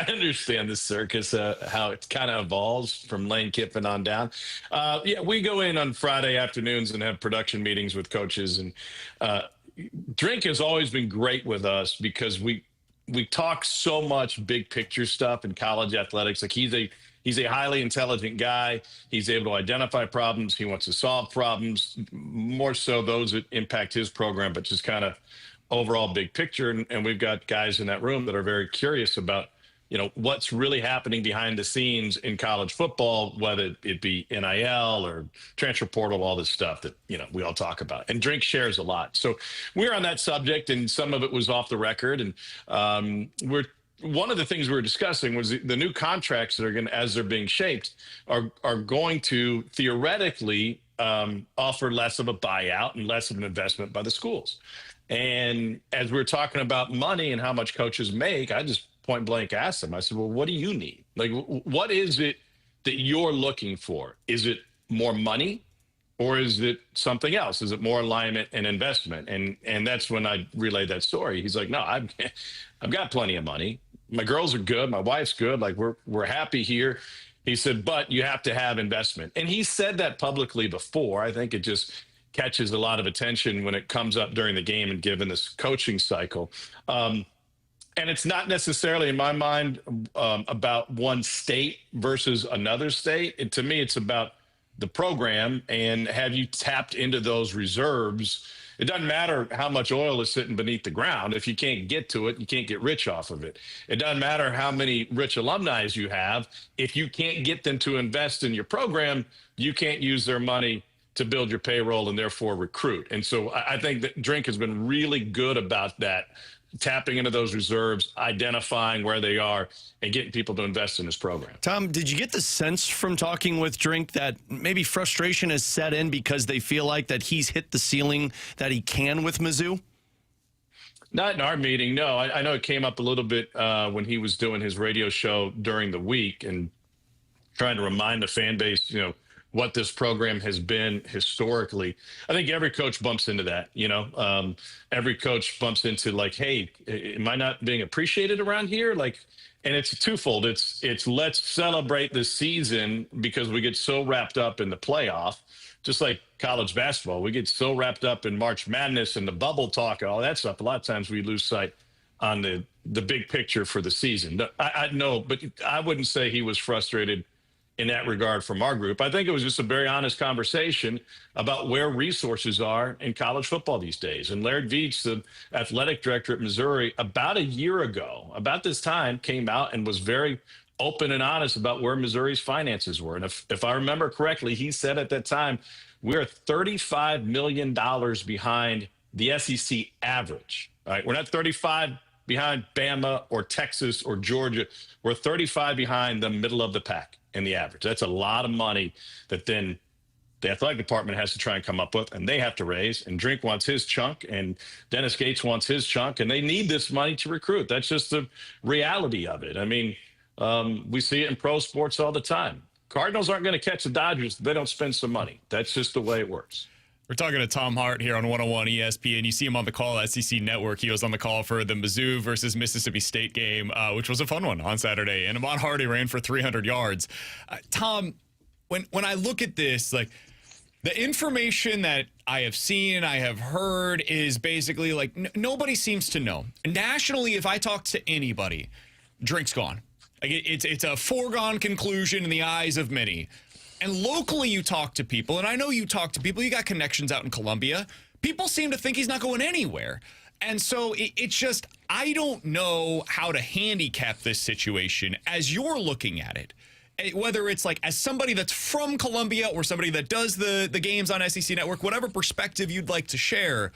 understand the circus, how it kind of evolves from Lane Kiffin on down. Yeah, we go in on Friday afternoons and have production meetings with coaches. And Drink has always been great with us because we talk so much big picture stuff in college athletics. Like he's a highly intelligent guy. He's able to identify problems. He wants to solve problems, more so those that impact his program, but just kind of overall big picture. And we've got guys in that room that are very curious about, what's really happening behind the scenes in college football, whether it be NIL or transfer portal, all this stuff that, we all talk about. And Drink shares a lot. So we're on that subject, and some of it was off the record. And one of the things we were discussing was the new contracts that are going to, as they're being shaped, are going to theoretically offer less of a buyout and less of an investment by the schools. And as we're talking about money and how much coaches make, I just point blank asked them, I said, well, what do you need? Like, what is it that you're looking for? Is it more money, or is it something else? Is it more alignment and investment? And that's when I relayed that story. He's like, no, I've got plenty of money. My girls are good. My wife's good. Like we're happy here. He said, but you have to have investment. And he said that publicly before. I think it just catches a lot of attention when it comes up during the game and given this coaching cycle. And it's not necessarily, in my mind, about one state versus another state. To me, it's about the program, and have you tapped into those reserves? It doesn't matter how much oil is sitting beneath the ground. If you can't get to it, you can't get rich off of it. It doesn't matter how many rich alumni you have. If you can't get them to invest in your program, you can't use their money to build your payroll and therefore recruit. And so I think that Drink has been really good about that, tapping into those reserves, identifying where they are, and getting people to invest in his program. Tom, did you get the sense from talking with Drink that maybe frustration has set in because they feel like that he's hit the ceiling that he can with Mizzou? Not in our meeting, no. I know it came up a little bit when he was doing his radio show during the week and trying to remind the fan base, what this program has been historically. I think every coach bumps into that, every coach bumps into like, hey, am I not being appreciated around here? Like, and it's twofold. It's let's celebrate this season because we get so wrapped up in the playoff, just like college basketball. We get so wrapped up in March Madness and the bubble talk and all that stuff. A lot of times we lose sight on the big picture for the season. I know, but I wouldn't say he was frustrated in that regard from our group. I think it was just a very honest conversation about where resources are in college football these days. And Laird Veach, the athletic director at Missouri, about a year ago, about this time, came out and was very open and honest about where Missouri's finances were. And if I remember correctly, he said at that time, we're $35 million behind the SEC average. All right, we're not 35 behind Bama or Texas or Georgia. We're 35 behind the middle of the pack in the average. That's a lot of money that then the athletic department has to try and come up with, and they have to raise. And Drink wants his chunk, and Dennis Gates wants his chunk, and they need this money to recruit. That's just the reality of it. I mean, we see it in pro sports all the time. Cardinals aren't going to catch the Dodgers if they don't spend some money. That's just the way it works. We're talking to Tom Hart here on 101 ESPN. You see him on the call, SEC Network. He was on the call for the Mizzou versus Mississippi State game, which was a fun one on Saturday. And Ahmad Hardy ran for 300 yards. Tom, when I look at this, like, The information that I have seen, I have heard, is basically like nobody seems to know. Nationally, if I talk to anybody, drink's gone. Like it's a foregone conclusion in the eyes of many. And locally, you talk to people, and I know you talk to people. You got connections out in Columbia. People seem to think he's not going anywhere. And so it's just, I don't know how to handicap this situation as you're looking at it. Whether it's like as somebody that's from Columbia or somebody that does the games on SEC Network, whatever perspective you'd like to share,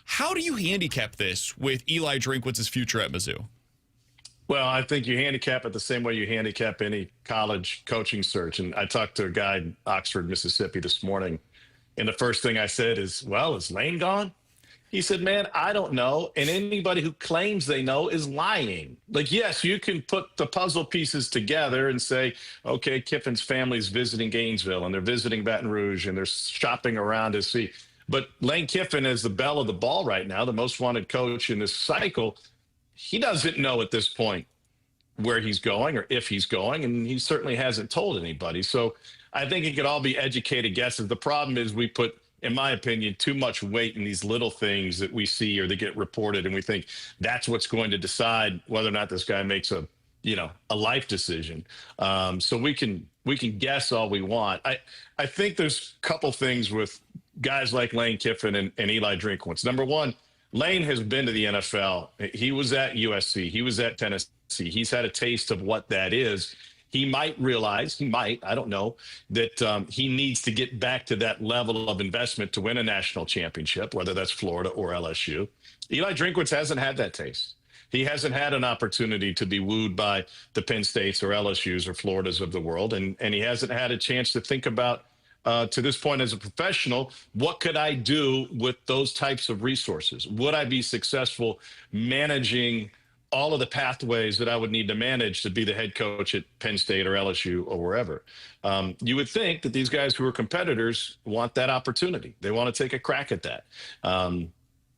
how do you handicap this with Eli Drinkwitz's future at Mizzou? Well, I think you handicap it the same way you handicap any college coaching search. And I talked to a guy in Oxford, Mississippi this morning, and the first thing I said is, well, is Lane gone? He said, man, I don't know. And anybody who claims they know is lying. Like, yes, you can put the puzzle pieces together and say, okay, Kiffin's family's visiting Gainesville and they're visiting Baton Rouge and they're shopping around to see. But Lane Kiffin is the belle of the ball right now, the most wanted coach in this cycle. He doesn't know at this point where he's going or if he's going, and he certainly hasn't told anybody. So I think it could all be educated guesses. The problem is we put, in my opinion, too much weight in these little things that we see or that get reported, and we think that's what's going to decide whether or not this guy makes a life decision. So we can guess all we want. I think there's a couple things with guys like Lane Kiffin and Eli Drinkwitz. Number one, Lane has been to the NFL. He was at USC. He was at Tennessee. He's had a taste of what that is. He might realize, I don't know, that he needs to get back to that level of investment to win a national championship, whether that's Florida or LSU. Eli Drinkwitz hasn't had that taste. He hasn't had an opportunity to be wooed by the Penn States or LSUs or Floridas of the world, and he hasn't had a chance to think about, to this point as a professional, what could I do with those types of resources? Would I be successful managing all of the pathways that I would need to manage to be the head coach at Penn State or LSU or wherever? You would think that these guys who are competitors want that opportunity. They want to take a crack at that.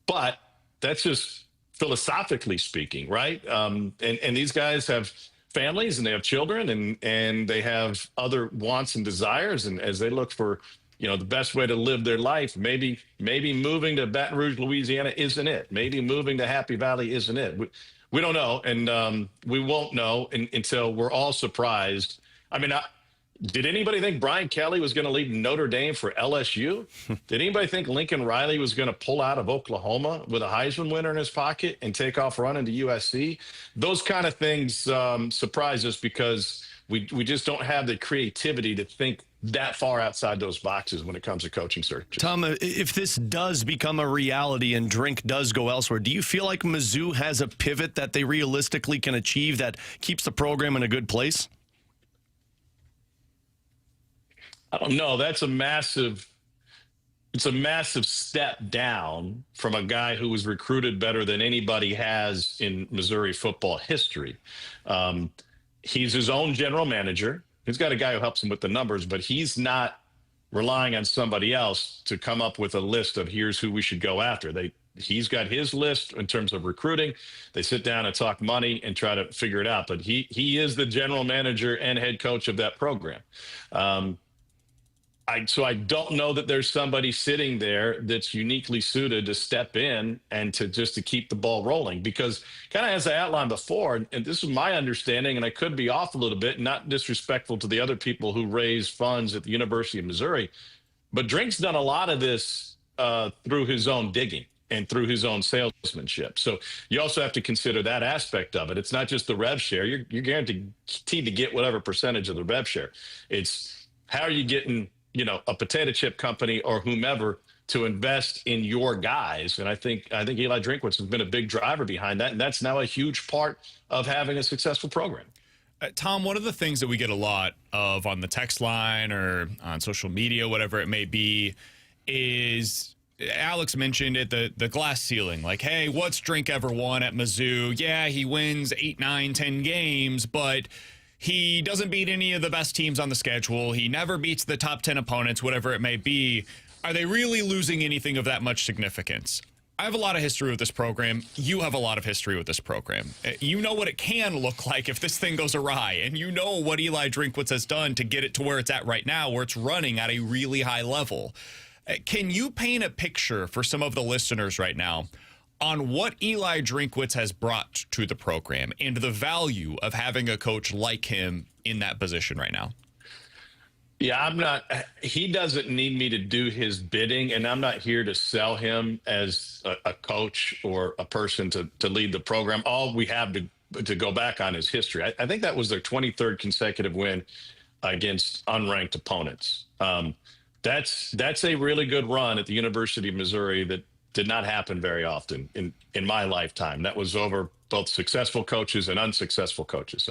But that's just philosophically speaking, right? And these guys have families and they have children and they have other wants and desires. And as they look for, the best way to live their life, maybe moving to Baton Rouge, Louisiana isn't it. Maybe moving to Happy Valley isn't it. We don't know, and we won't know until we're all surprised. I mean, did anybody think Brian Kelly was going to leave Notre Dame for LSU? Did anybody think Lincoln Riley was going to pull out of Oklahoma with a Heisman winner in his pocket and take off running to USC? Those kind of things surprise us because we just don't have the creativity to think that far outside those boxes when it comes to coaching searches. Tom, if this does become a reality and Drink does go elsewhere, do you feel like Mizzou has a pivot that they realistically can achieve that keeps the program in a good place? I don't know. It's a massive step down from a guy who was recruited better than anybody has in Missouri football history. He's his own general manager. He's got a guy who helps him with the numbers, but he's not relying on somebody else to come up with a list of here's who we should go after. He's got his list in terms of recruiting. They sit down and talk money and try to figure it out. But he is the general manager and head coach of that program. So I don't know that there's somebody sitting there that's uniquely suited to step in and to keep the ball rolling, because kind of as I outlined before, and this is my understanding, and I could be off a little bit, not disrespectful to the other people who raise funds at the University of Missouri, but Drink's done a lot of this through his own digging and through his own salesmanship. So you also have to consider that aspect of it. It's not just the rev share. You're guaranteed to get whatever percentage of the rev share. It's how are you getting a potato chip company or whomever to invest in your guys. And I think Eli Drinkwitz has been a big driver behind that. And that's now a huge part of having a successful program. Tom, one of the things that we get a lot of on the text line or on social media, whatever it may be, is Alex mentioned it, the glass ceiling. Like, hey, what's Drink ever won at Mizzou? Yeah, he wins 8, 9, 10 games, but he doesn't beat any of the best teams on the schedule. He never beats the top 10 opponents, whatever it may be. Are they really losing anything of that much significance? I have a lot of history with this program. You have a lot of history with this program. You know what it can look like if this thing goes awry, and you know what Eli Drinkwitz has done to get it to where it's at right now, where it's running at a really high level. Can you paint a picture for some of the listeners right now on what Eli Drinkwitz has brought to the program and the value of having a coach like him in that position right now? Yeah, he doesn't need me to do his bidding, and I'm not here to sell him as a coach or a person to lead the program. All we have to go back on is history. I think that was their 23rd consecutive win against unranked opponents. That's a really good run at the University of Missouri that did not happen very often in my lifetime. That was over both successful coaches and unsuccessful coaches.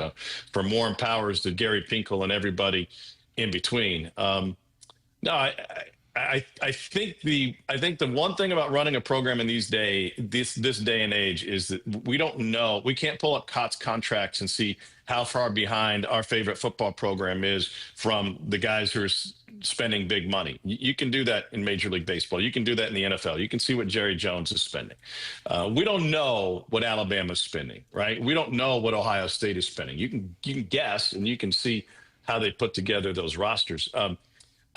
From Warren Powers to Gary Pinkel and everybody in between. No, I think the one thing about running a program in this day and age is that we don't know. We can't pull up COTS contracts and see how far behind our favorite football program is from the guys who are spending big money. You can do that in Major League Baseball. You can do that in the NFL. You can see what Jerry Jones is spending. We don't know what Alabama's spending, right? We don't know what Ohio State is spending. You can guess, and you can see how they put together those rosters.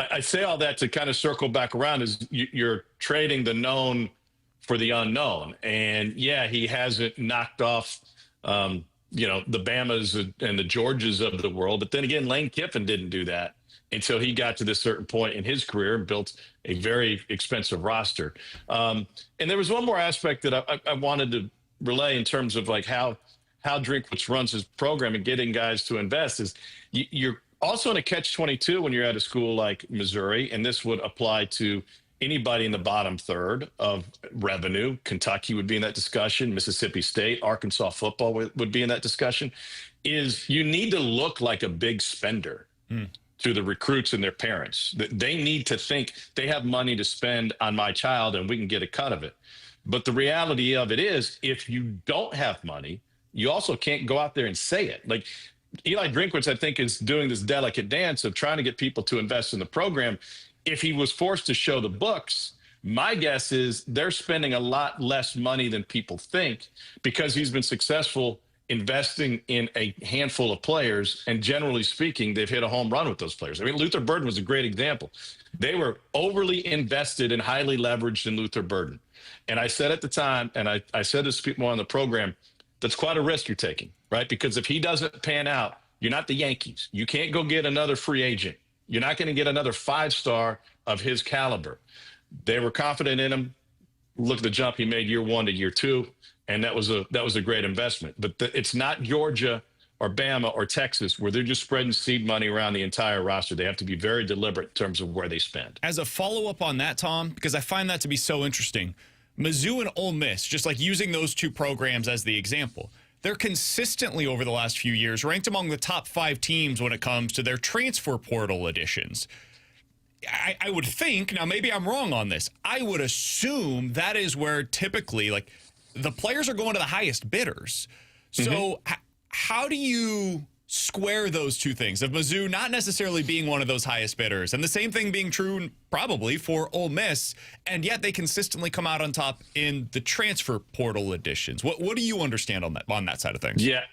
I say all that to kind of circle back around is you're trading the known for the unknown. And yeah, he hasn't knocked off, the Bamas and the Georgias of the world. But then again, Lane Kiffin didn't do that until he got to this certain point in his career and built a very expensive roster. And there was one more aspect that I wanted to relay in terms of like how Drinkwitz runs his program and getting guys to invest is you're also in a catch-22 when you're at a school like Missouri, and this would apply to anybody in the bottom third of revenue. Kentucky would be in that discussion. Mississippi State, Arkansas football would be in that discussion, is you need to look like a big spender to the recruits and their parents. They need to think they have money to spend on my child and we can get a cut of it. But the reality of it is if you don't have money, you also can't go out there and say it. Like Eli Drinkwitz, I think, is doing this delicate dance of trying to get people to invest in the program. If he was forced to show the books, my guess is they're spending a lot less money than people think because he's been successful investing in a handful of players. And generally speaking, they've hit a home run with those players. I mean, Luther Burden was a great example. They were overly invested and highly leveraged in Luther Burden. And I said at the time, and I said this to people on the program, that's quite a risk you're taking, right? Because if he doesn't pan out, you're not the Yankees. You can't go get another free agent. You're not going to get another 5-star of his caliber. They were confident in him. Look at the jump he made year 1 to year 2, and that was a great investment. But it's not Georgia or Bama or Texas where they're just spreading seed money around the entire roster. They have to be very deliberate in terms of where they spend. As a follow-up on that, Tom, because I find that to be so interesting, Mizzou and Ole Miss, just like using those two programs as the example, they're consistently over the last few years ranked among the top 5 teams when it comes to their transfer portal additions. I would think, now maybe I'm wrong on this, I would assume that is where typically like the players are going to the highest bidders. So how do you square those two things of Mizzou not necessarily being one of those highest bidders and the same thing being true probably for Ole Miss, and yet they consistently come out on top in the transfer portal additions? What do you understand on that side of things? Yeah,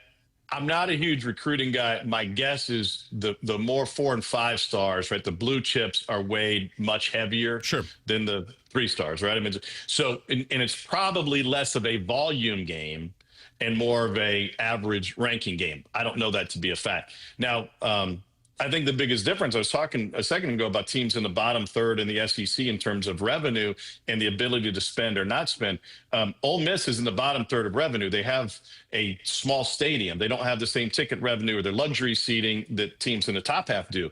I'm not a huge recruiting guy. My guess is the more 4 and 5 stars, right? The blue chips are weighed much heavier than the 3 stars, right? I mean, so and it's probably less of a volume game and more of a average ranking game. I don't know that to be a fact. Now, I think the biggest difference, I was talking a second ago about teams in the bottom third in the SEC in terms of revenue and the ability to spend or not spend. Ole Miss is in the bottom third of revenue. They have a small stadium. They don't have the same ticket revenue or the luxury seating that teams in the top half do.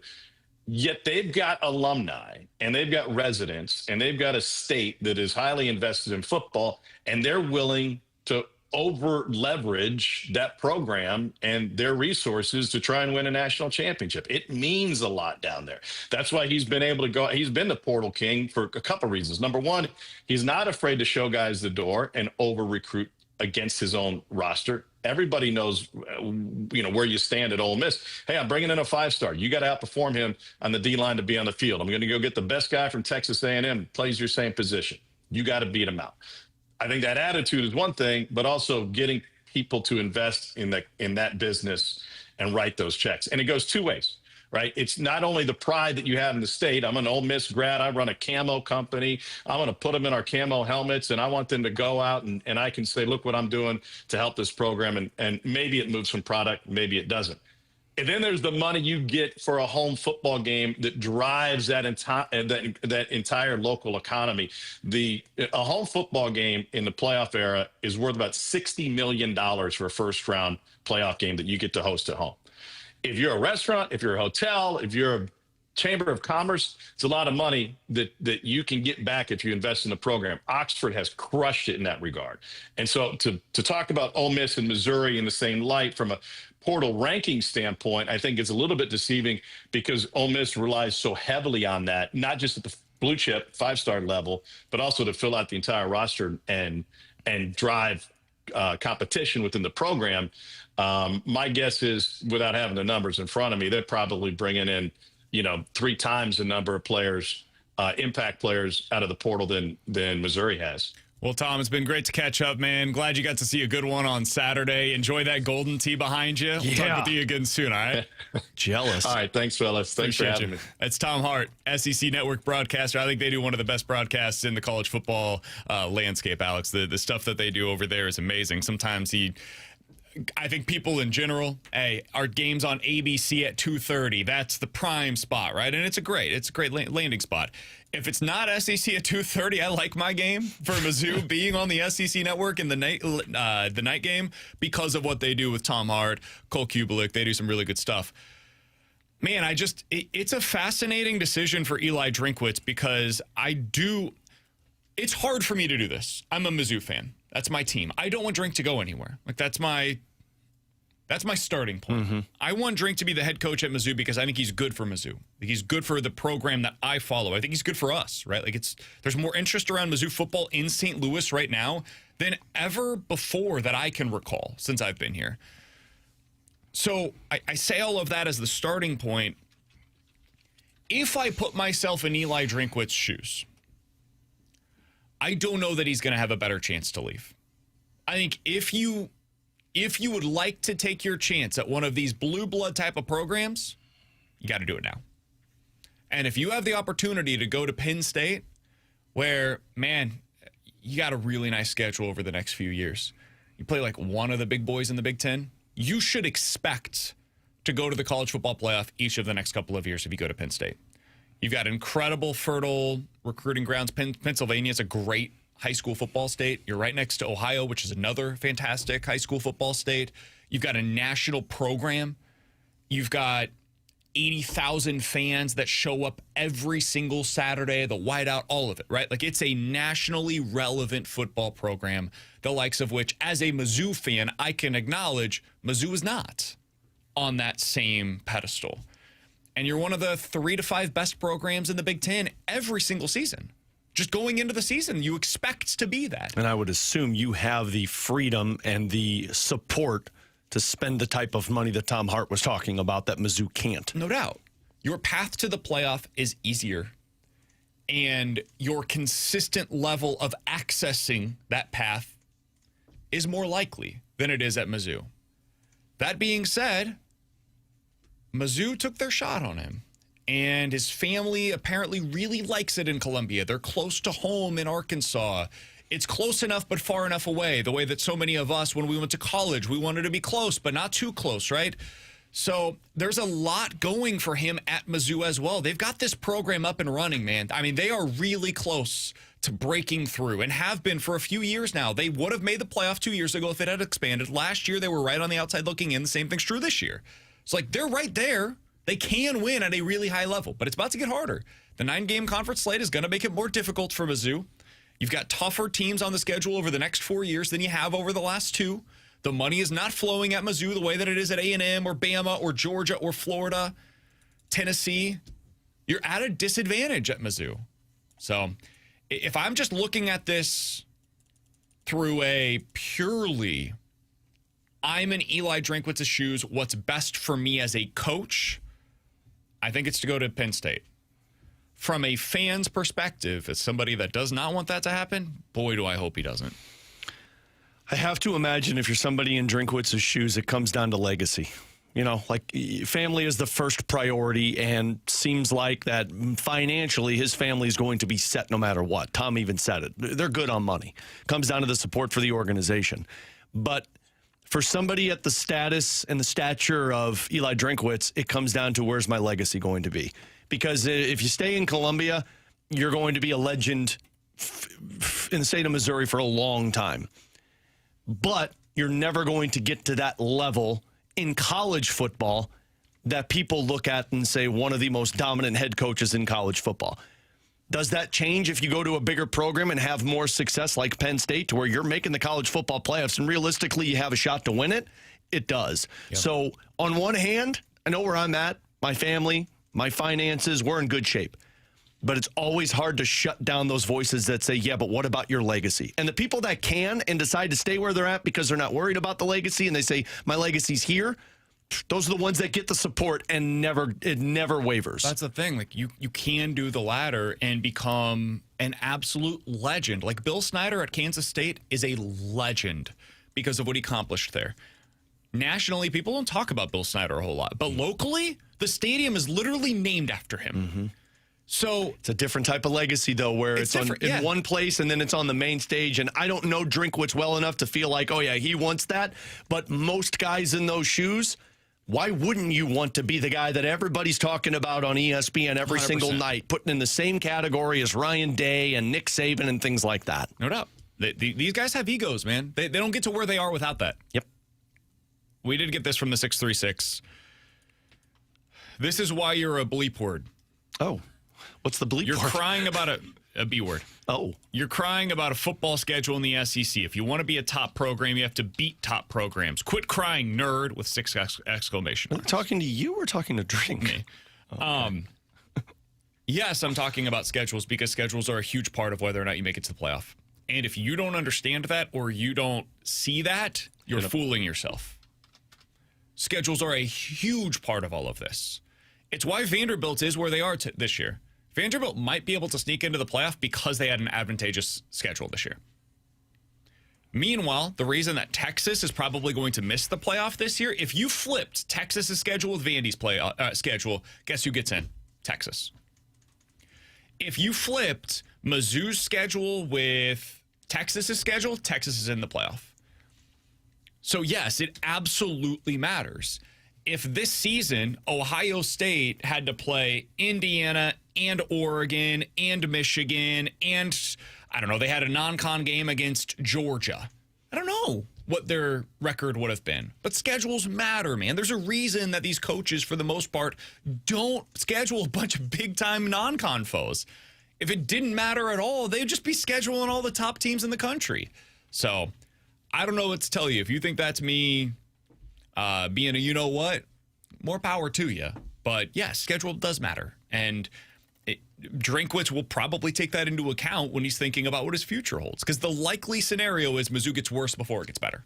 Yet they've got alumni and they've got residents and they've got a state that is highly invested in football, and they're willing to over leverage that program and their resources to try and win a national championship. It means a lot down there. That's why he's been able to go. He's been the portal king for a couple of reasons. Number one, he's not afraid to show guys the door and over recruit against his own roster. Everybody knows, where you stand at Ole Miss. Hey, I'm bringing in a 5-star. You got to outperform him on the D-line to be on the field. I'm going to go get the best guy from Texas A&M, plays your same position. You got to beat him out. I think that attitude is one thing, but also getting people to invest in that business and write those checks. And it goes two ways, right? It's not only the pride that you have in the state. I'm an Ole Miss grad. I run a camo company. I'm going to put them in our camo helmets, and I want them to go out and I can say, look what I'm doing to help this program. And maybe it moves from product, maybe it doesn't. And then there's the money you get for a home football game that drives that entire local economy. A home football game in the playoff era is worth about $60 million for a first-round playoff game that you get to host at home. If you're a restaurant, if you're a hotel, if you're a Chamber of Commerce, it's a lot of money that you can get back if you invest in the program. Oxford has crushed it in that regard. And so to talk about Ole Miss and Missouri in the same light from a portal ranking standpoint, I think it's a little bit deceiving because Ole Miss relies so heavily on that, not just at the blue chip 5-star level, but also to fill out the entire roster and drive competition within the program. My guess is, without having the numbers in front of me, they're probably bringing in 3 times the number of players, impact players out of the portal than Missouri has. Well, Tom, it's been great to catch up, man. Glad you got to see a good one on Saturday. Enjoy that golden tee behind you. We'll talk with you again soon, all right? Jealous. All right, thanks, fellas. Thanks for having me. That's Tom Hart, SEC Network broadcaster. I think they do one of the best broadcasts in the college football landscape, Alex. The stuff that they do over there is amazing. Sometimes I think people in general, our game's on ABC at 2:30. That's the prime spot, right? And it's a great landing spot. If it's not SEC at 2:30, I like my game for Mizzou being on the SEC Network in the night game because of what they do with Tom Hart, Cole Kubelik. They do some really good stuff. Man, it's a fascinating decision for Eli Drinkwitz because it's hard for me to do this. I'm a Mizzou fan. That's my team. I don't want Drink to go anywhere. Like that's my starting point. Mm-hmm. I want Drink to be the head coach at Mizzou because I think he's good for Mizzou. He's good for the program that I follow. I think he's good for us, right? Like there's more interest around Mizzou football in St. Louis right now than ever before that I can recall since I've been here. So I say all of that as the starting point. If I put myself in Eli Drinkwitz's shoes, I don't know that he's going to have a better chance to leave. I think if you would like to take your chance at one of these blue blood type of programs, you got to do it now. And if you have the opportunity to go to Penn State, where, man, you got a really nice schedule over the next few years. You play like one of the big boys in the Big Ten. You should expect to go to the college football playoff each of the next couple of years if you go to Penn State. You've got incredible, fertile recruiting grounds. Pennsylvania is a great high school football state. You're right next to Ohio, which is another fantastic high school football state. You've got a national program. You've got 80,000 fans that show up every single Saturday, the whiteout, all of it, right? Like it's a nationally relevant football program, the likes of which, as a Mizzou fan, I can acknowledge Mizzou is not on that same pedestal. And you're one of the 3 to 5 best programs in the Big Ten every single season. Just going into the season, you expect to be that. And I would assume you have the freedom and the support to spend the type of money that Tom Hart was talking about that Mizzou can't. No doubt. Your path to the playoff is easier. And your consistent level of accessing that path is more likely than it is at Mizzou. That being said, Mizzou took their shot on him, and his family apparently really likes it in Columbia. They're close to home in Arkansas. It's close enough but far enough away, the way that so many of us, when we went to college, we wanted to be close but not too close, right? So there's a lot going for him at Mizzou as well. They've got this program up and running, man. I mean, they are really close to breaking through and have been for a few years now. They would have made the playoff 2 years ago if it had expanded. Last year, they were right on the outside looking in. The same thing's true this year. It's like they're right there. They can win at a really high level, but it's about to get harder. The 9-game conference slate is going to make it more difficult for Mizzou. You've got tougher teams on the schedule over the next 4 years than you have over the last 2. The money is not flowing at Mizzou the way that it is at A&M or Bama or Georgia or Florida, Tennessee. You're at a disadvantage at Mizzou. So if I'm just looking at this through a purely I'm in Eli Drinkwitz's shoes, what's best for me as a coach, I think it's to go to Penn State. from a fan's perspective, as somebody that does not want that to happen, boy, do I hope he doesn't. I have to imagine if you're somebody in Drinkwitz's shoes, it comes down to legacy. You know, like family is the first priority, and seems like that financially his family is going to be set no matter what. Tom even said it. They're good on money. Comes down to the support for the organization. But for somebody at the status and the stature of Eli Drinkwitz, it comes down to where's my legacy going to be? Because if you stay in Columbia, you're going to be a legend in the state of Missouri for a long time. But you're never going to get to that level in college football that people look at and say one of the most dominant head coaches in college football. Does that change if you go to a bigger program and have more success like Penn State, to where you're making the college football playoffs and realistically you have a shot to win it? It does. Yep. So on one hand, I know where I'm at, my family, my finances, we're in good shape. But it's always hard to shut down those voices that say, yeah, but what about your legacy? And the people that can and decide to stay where they're at because they're not worried about the legacy and they say, my legacy's here, those are the ones that get the support and it never wavers. That's the thing. Like you can do the latter and become an absolute legend. Like Bill Snyder at Kansas State is a legend because of what he accomplished there. Nationally, people don't talk about Bill Snyder a whole lot. But locally, the stadium is literally named after him. Mm-hmm. So it's a different type of legacy, though, where it's in one place and then it's on the main stage. And I don't know Drinkwitz well enough to feel like, oh, yeah, he wants that. But most guys in those shoes, why wouldn't you want to be the guy that everybody's talking about on ESPN every 100%. Single night, putting in the same category as Ryan Day and Nick Saban and things like that? No doubt. These guys have egos, man. They don't get to where they are without that. Yep. We did get this from the 636. This is why you're a bleep word. Oh. What's the bleep word? You're crying about a B word. Oh. You're crying about a football schedule in the SEC. If you want to be a top program, you have to beat top programs. Quit crying, nerd, with 6 exclamation marks. Are we talking to you or talking to Drink? Me. Okay. Yes, I'm talking about schedules because schedules are a huge part of whether or not you make it to the playoff. And if you don't understand that or you don't see that, you're fooling yourself. Schedules are a huge part of all of this. It's why Vanderbilt is where they are this year. Vanderbilt might be able to sneak into the playoff because they had an advantageous schedule this year. Meanwhile, the reason that Texas is probably going to miss the playoff this year, if you flipped Texas's schedule with Vandy's schedule, guess who gets in? Texas. If you flipped Mizzou's schedule with Texas's schedule, Texas is in the playoff. So yes, it absolutely matters. If this season Ohio State had to play Indiana and Oregon and Michigan and, I don't know, they had a non-con game against Georgia, I don't know what their record would have been. But schedules matter, man. There's a reason that these coaches, for the most part, don't schedule a bunch of big-time non-con foes. If it didn't matter at all, they'd just be scheduling all the top teams in the country. So I don't know what to tell you. If you think that's me being a you-know-what, more power to you. But, yeah, schedule does matter. And Drinkwitz will probably take that into account when he's thinking about what his future holds. Because the likely scenario is Mizzou gets worse before it gets better.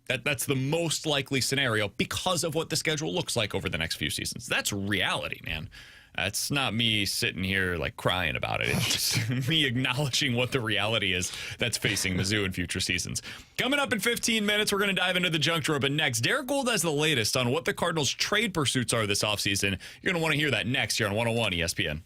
That's the most likely scenario because of what the schedule looks like over the next few seasons. That's reality, man. That's not me sitting here like crying about it. It's just me acknowledging what the reality is that's facing Mizzou in future seasons. Coming up in 15 minutes, we're going to dive into the junk drawer. But next, Derrick Goold has the latest on what the Cardinals' trade pursuits are this offseason. You're going to want to hear that next here on 101 ESPN.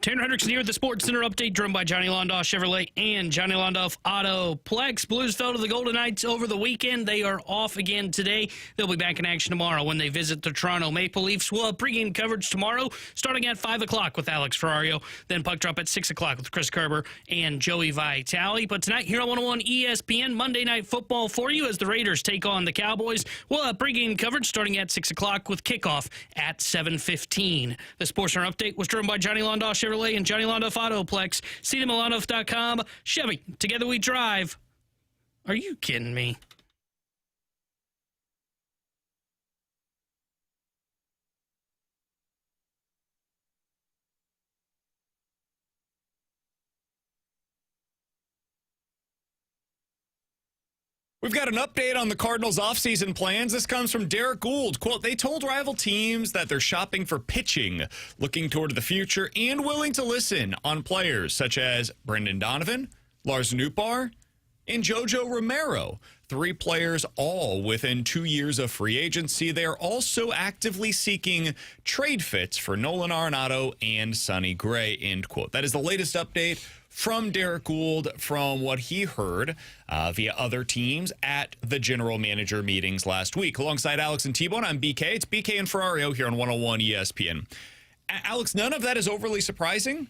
Tanner Hendrickson here with the Sports Center update, driven by Johnny Londoff Chevrolet and Johnny Londoff Autoplex. Blues fell to the Golden Knights over the weekend. They are off again today. They'll be back in action tomorrow when they visit the Toronto Maple Leafs. We'll have pregame coverage tomorrow, starting at 5 o'clock with Alex Ferrario. Then puck drop at 6 o'clock with Chris Kerber and Joey Vitale. But tonight here on 101 ESPN, Monday Night Football for you as the Raiders take on the Cowboys. We'll have pregame coverage starting at 6 o'clock with kickoff at 7:15. The Sports Center update was driven by Johnny Londoff Chevrolet and Johnny Londoff Autoplex. See them at londoff.com. Chevy, together we drive. Are you kidding me? We've got an update on the Cardinals' offseason plans. This comes from Derrick Goold. Quote, they told rival teams that they're shopping for pitching, looking toward the future, and willing to listen on players such as Brendan Donovan, Lars Nootbaar, and Jojo Romero. 3 players all within 2 years of free agency. They are also actively seeking trade fits for Nolan Arenado and Sonny Gray, end quote. That is the latest update from Derrick Goold from what he heard via other teams at the general manager meetings last week. Alongside Alex and T-Bone, I'm BK. It's BK and Ferrario here on 101 ESPN. Alex, none of that is overly surprising.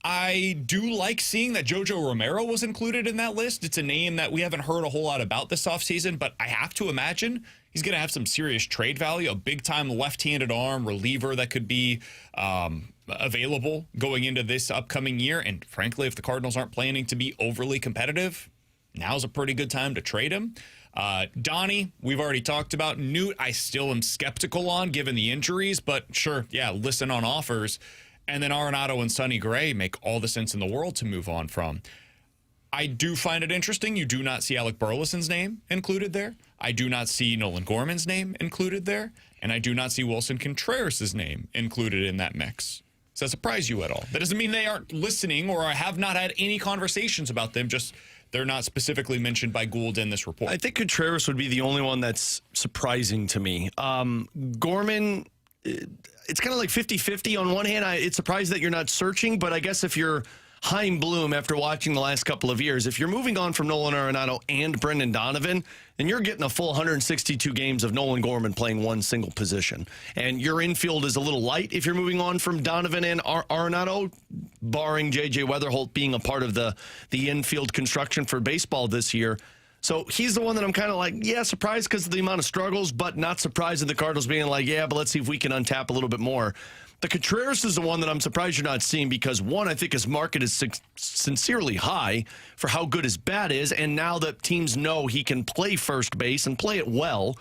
I do like seeing that Jojo Romero was included in that list. It's a name that we haven't heard a whole lot about this offseason, but I have to imagine he's going to have some serious trade value, a big-time left-handed arm reliever that could be available going into this upcoming year. And frankly, if the Cardinals aren't planning to be overly competitive, now's a pretty good time to trade him. Donnie, we've already talked about. Newt, I still am skeptical on given the injuries, but sure, yeah, listen on offers. And then Arenado and Sonny Gray make all the sense in the world to move on from. I do find it interesting. You do not see Alec Burleson's name included there. I do not see Nolan Gorman's name included there. And I do not see Wilson Contreras' name included in that mix. Does that surprise you at all? That doesn't mean they aren't listening or I have not had any conversations about them, just they're not specifically mentioned by Goold in this report. I think Contreras would be the only one that's surprising to me. Gorman, it's kind of like 50-50. On one hand, it's surprised that you're not searching, but I guess if you're Chaim Bloom after watching the last couple of years, if you're moving on from Nolan Arenado and Brendan Donovan, then you're getting a full 162 games of Nolan Gorman playing one single position. And your infield is a little light if you're moving on from Donovan and Arenado, barring J.J. Weatherholt being a part of the infield construction for baseball this year. So he's the one that I'm kind of like, yeah, surprised because of the amount of struggles, but not surprised at the Cardinals being like, yeah, but let's see if we can untap a little bit more. The Contreras is the one that I'm surprised you're not seeing because, one, I think his market is sincerely high for how good his bat is, and now that teams know he can play first base and play it well.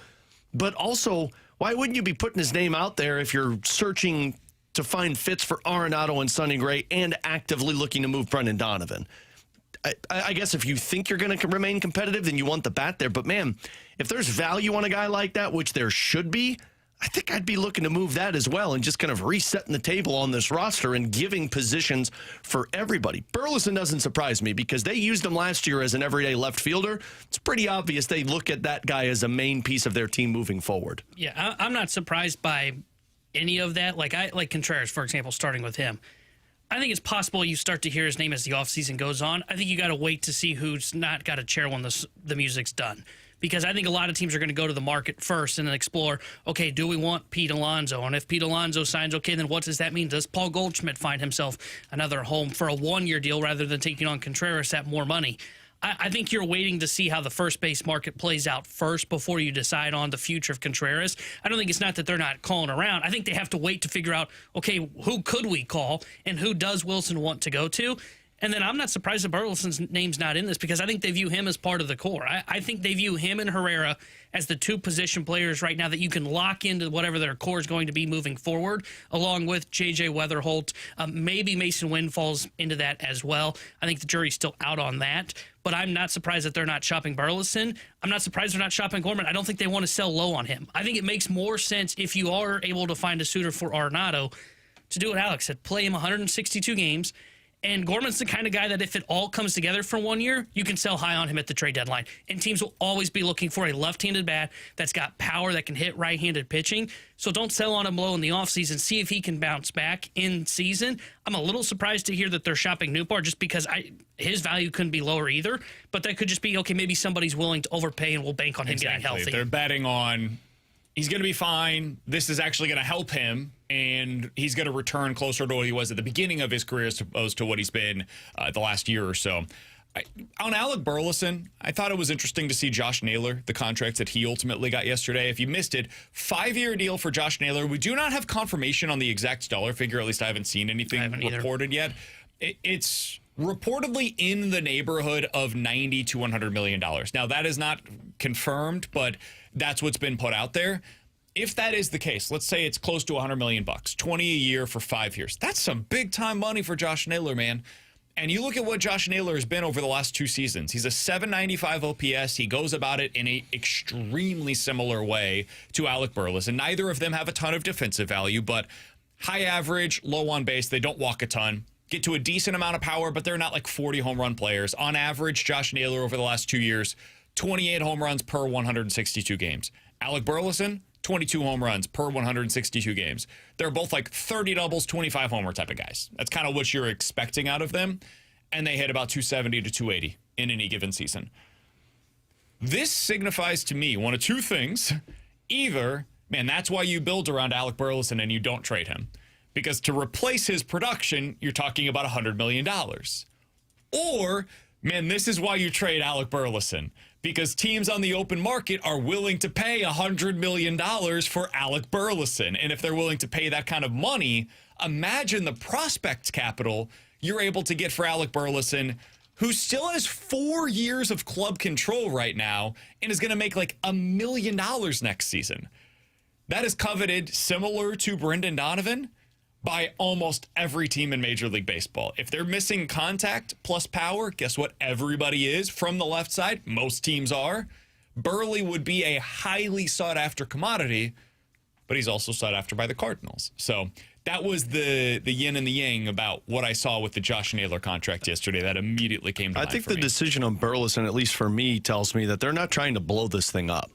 But also, why wouldn't you be putting his name out there if you're searching to find fits for Arenado and Sonny Gray and actively looking to move Brendan Donovan? I guess if you think you're going to remain competitive, then you want the bat there. But, man, if there's value on a guy like that, which there should be, I think I'd be looking to move that as well and just kind of resetting the table on this roster and giving positions for everybody. Burleson doesn't surprise me because they used him last year as an everyday left fielder. It's pretty obvious they look at that guy as a main piece of their team moving forward. Yeah, I'm not surprised by any of that. Like Contreras, for example, starting with him. I think it's possible you start to hear his name as the offseason goes on. I think you got to wait to see who's not got a chair when the music's done. Because I think a lot of teams are going to go to the market first and then explore, okay, do we want Pete Alonso? And if Pete Alonso signs, okay, then what does that mean? Does Paul Goldschmidt find himself another home for a one-year deal rather than taking on Contreras at more money? I think you're waiting to see how the first base market plays out first before you decide on the future of Contreras. I don't think it's not that they're not calling around. I think they have to wait to figure out, okay, who could we call and who does Wilson want to go to? And then I'm not surprised that Burleson's name's not in this because I think they view him as part of the core. I think they view him and Herrera as the two position players right now that you can lock into whatever their core is going to be moving forward, along with J.J. Weatherholt. Maybe Mason Wynn falls into that as well. I think the jury's still out on that. But I'm not surprised that they're not shopping Burleson. I'm not surprised they're not shopping Gorman. I don't think they want to sell low on him. I think it makes more sense if you are able to find a suitor for Arenado to do what Alex said, play him 162 games, And Gorman's the kind of guy that if it all comes together for 1 year, you can sell high on him at the trade deadline. And teams will always be looking for a left-handed bat that's got power, that can hit right-handed pitching. So don't sell on him low in the offseason. See if he can bounce back in season. I'm a little surprised to hear that they're shopping Newport just because his value couldn't be lower either. But that could just be, okay, maybe somebody's willing to overpay and we'll bank on him getting healthy. They're betting on he's going to be fine. This is actually going to help him, and he's going to return closer to what he was at the beginning of his career as opposed to what he's been the last year or so. On Alec Burleson, I thought it was interesting to see Josh Naylor, the contract that he ultimately got yesterday. If you missed it, 5-year deal for Josh Naylor. We do not have confirmation on the exact dollar figure. At least I haven't seen anything reported yet. It's reportedly in the neighborhood of $90 to $100 million. Now, that is not confirmed, but that's what's been put out there. If that is the case, let's say it's close to $100 million, 20 a year for 5 years. That's some big time money for Josh Naylor, man. And you look at what Josh Naylor has been over the last 2 seasons. He's a 795 OPS. He goes about it in an extremely similar way to Alec Burleson. Neither of them have a ton of defensive value, but high average, low on base. They don't walk a ton. Get to a decent amount of power, but they're not like 40 home run players. On average, Josh Naylor over the last 2 years, 28 home runs per 162 games. Alec Burleson, 22 home runs per 162 games. They're both like 30 doubles, 25 homer type of guys. That's kind of what you're expecting out of them. And they hit about 270 to 280 in any given season. This signifies to me one of two things. Either, man, that's why you build around Alec Burleson and you don't trade him. Because to replace his production, you're talking about $100 million. Or, man, this is why you trade Alec Burleson. Because teams on the open market are willing to pay $100 million for Alec Burleson. And if they're willing to pay that kind of money, imagine the prospect capital you're able to get for Alec Burleson, who still has 4 years of club control right now and is going to make like $1 million next season. That is coveted, similar to Brendan Donovan, by almost every team in Major League Baseball. If they're missing contact plus power, guess what everybody is from the left side? Most teams are. Burley would be a highly sought-after commodity, but he's also sought after by the Cardinals. So that was the yin and the yang about what I saw with the Josh Naylor contract yesterday. That immediately came to mind. I think the decision on Burleson, at least for me, tells me that they're not trying to blow this thing up.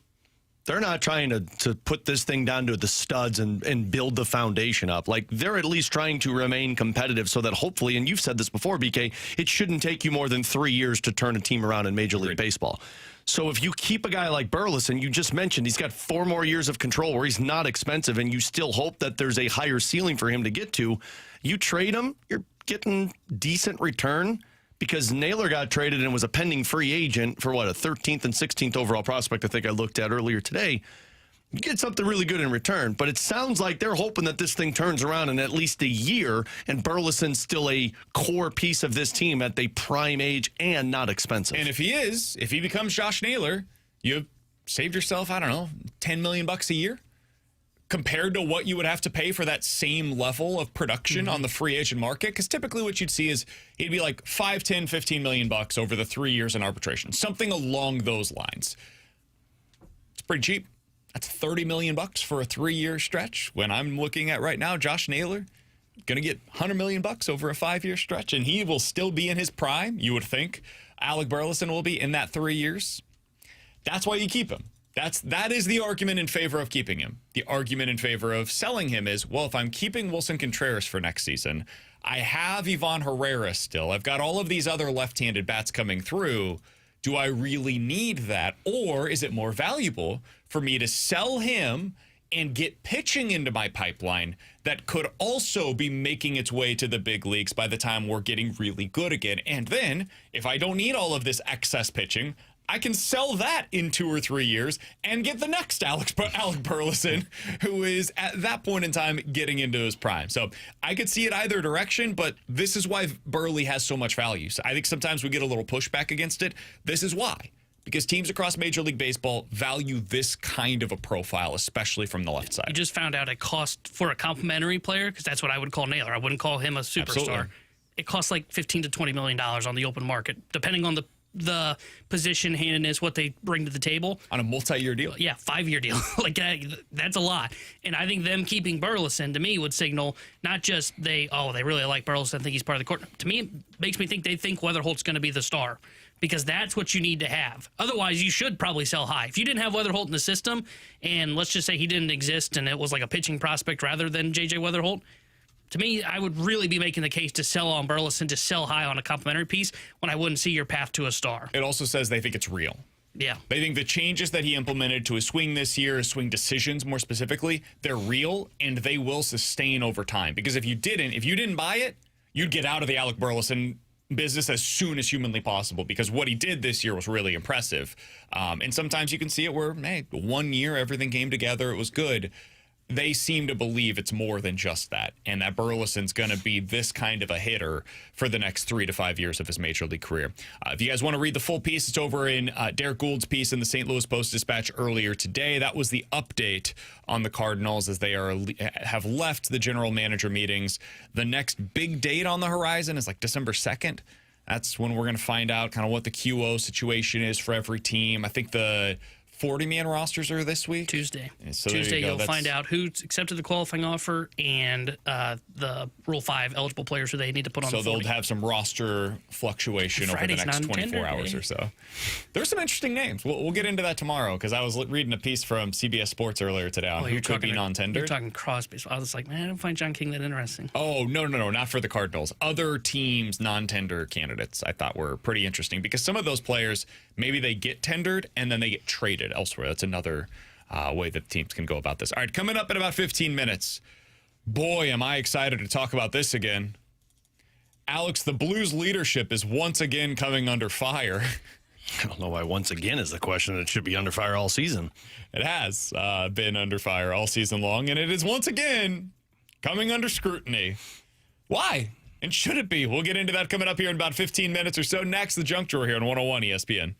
They're not trying to put this thing down to the studs and build the foundation up. Like, they're at least trying to remain competitive so that hopefully, and you've said this before, BK, it shouldn't take you more than 3 years to turn a team around in Major League Baseball. So if you keep a guy like Burleson, you just mentioned he's got 4 more years of control where he's not expensive, and you still hope that there's a higher ceiling for him to get to. You trade him, you're getting decent return. Because Naylor got traded and was a pending free agent for, what, a 13th and 16th overall prospect, I think I looked at earlier today. You get something really good in return. But it sounds like they're hoping that this thing turns around in at least a year, and Burleson's still a core piece of this team at the prime age and not expensive. And if he becomes Josh Naylor, you've saved yourself, I don't know, $10 million a year? Compared to what you would have to pay for that same level of production on the free agent market. Because typically what you'd see is it'd be like $5, $10, $15 million over the 3 years in arbitration. Something along those lines. It's pretty cheap. That's $30 million for a 3-year stretch. When I'm looking at right now, Josh Naylor going to get $100 million over a 5-year stretch, and he will still be in his prime, you would think. Alec Burleson will be in that 3 years. That's why you keep him. That is the argument in favor of keeping him. The argument in favor of selling him is, well, if I'm keeping Wilson Contreras for next season, I have Ivan Herrera still. I've got all of these other left-handed bats coming through. Do I really need that? Or is it more valuable for me to sell him and get pitching into my pipeline that could also be making its way to the big leagues by the time we're getting really good again? And then, if I don't need all of this excess pitching, I can sell that in 2 or 3 years and get the next Alec Burleson, who is at that point in time getting into his prime. So I could see it either direction, but this is why Burley has so much value. So I think sometimes we get a little pushback against it. This is why. Because teams across Major League Baseball value this kind of a profile, especially from the left side. You just found out a cost for a complimentary player, because that's what I would call Naylor. I wouldn't call him a superstar. Absolutely. It costs like $15 to $20 million on the open market, depending on the the position handedness, what they bring to the table. On a multi-year deal. Yeah, 5-year deal. Like that's a lot. And I think them keeping Burleson to me would signal not just they really like Burleson, think he's part of the court. To me, it makes me think they think Weatherholt's going to be the star, because that's what you need to have. Otherwise, you should probably sell high. If you didn't have Weatherholt in the system, and let's just say he didn't exist and it was like a pitching prospect rather than J.J. Weatherholt, to me, I would really be making the case to sell on Burleson, to sell high on a complimentary piece when I wouldn't see your path to a star. It also says they think it's real. Yeah. They think the changes that he implemented to his swing this year, his swing decisions more specifically, they're real and they will sustain over time. Because if you didn't buy it, you'd get out of the Alec Burleson business as soon as humanly possible, because what he did this year was really impressive. And sometimes you can see it where, hey, 1 year, everything came together, it was good. They seem to believe it's more than just that, and that Burleson's going to be this kind of a hitter for the next 3 to 5 years of his major league career. If you guys want to read the full piece, it's over in Derrick Gould's piece in the St. Louis Post-Dispatch earlier today. That was the update on the Cardinals as they have left the general manager meetings. The next big date on the horizon is like December 2nd. That's when we're going to find out kind of what the QO situation is for every team. I think the 40-man rosters are this week. Tuesday. So Tuesday, you'll find out who's accepted the qualifying offer and the Rule 5 eligible players who they need to put on the 40. So they'll have some roster fluctuation over the next 24 hours or so. There's some interesting names. We'll get into that tomorrow, because I was reading a piece from CBS Sports earlier today on who could be non-tendered. You're talking Crosby. So I was like, man, I don't find John King that interesting. Oh, no, not for the Cardinals. Other teams' non-tender candidates I thought were pretty interesting, because some of those players, maybe they get tendered and then they get traded elsewhere. That's another way that teams can go about this. All right, coming up in about 15 minutes. Boy, am I excited to talk about this again. Alex, the Blues leadership is once again coming under fire. I don't know why once again is the question. It should be under fire all season. It has been under fire all season long, and it is once again coming under scrutiny. Why? And should it be? We'll get into that coming up here in about 15 minutes or so. Next, the Junk Drawer here on 101 ESPN.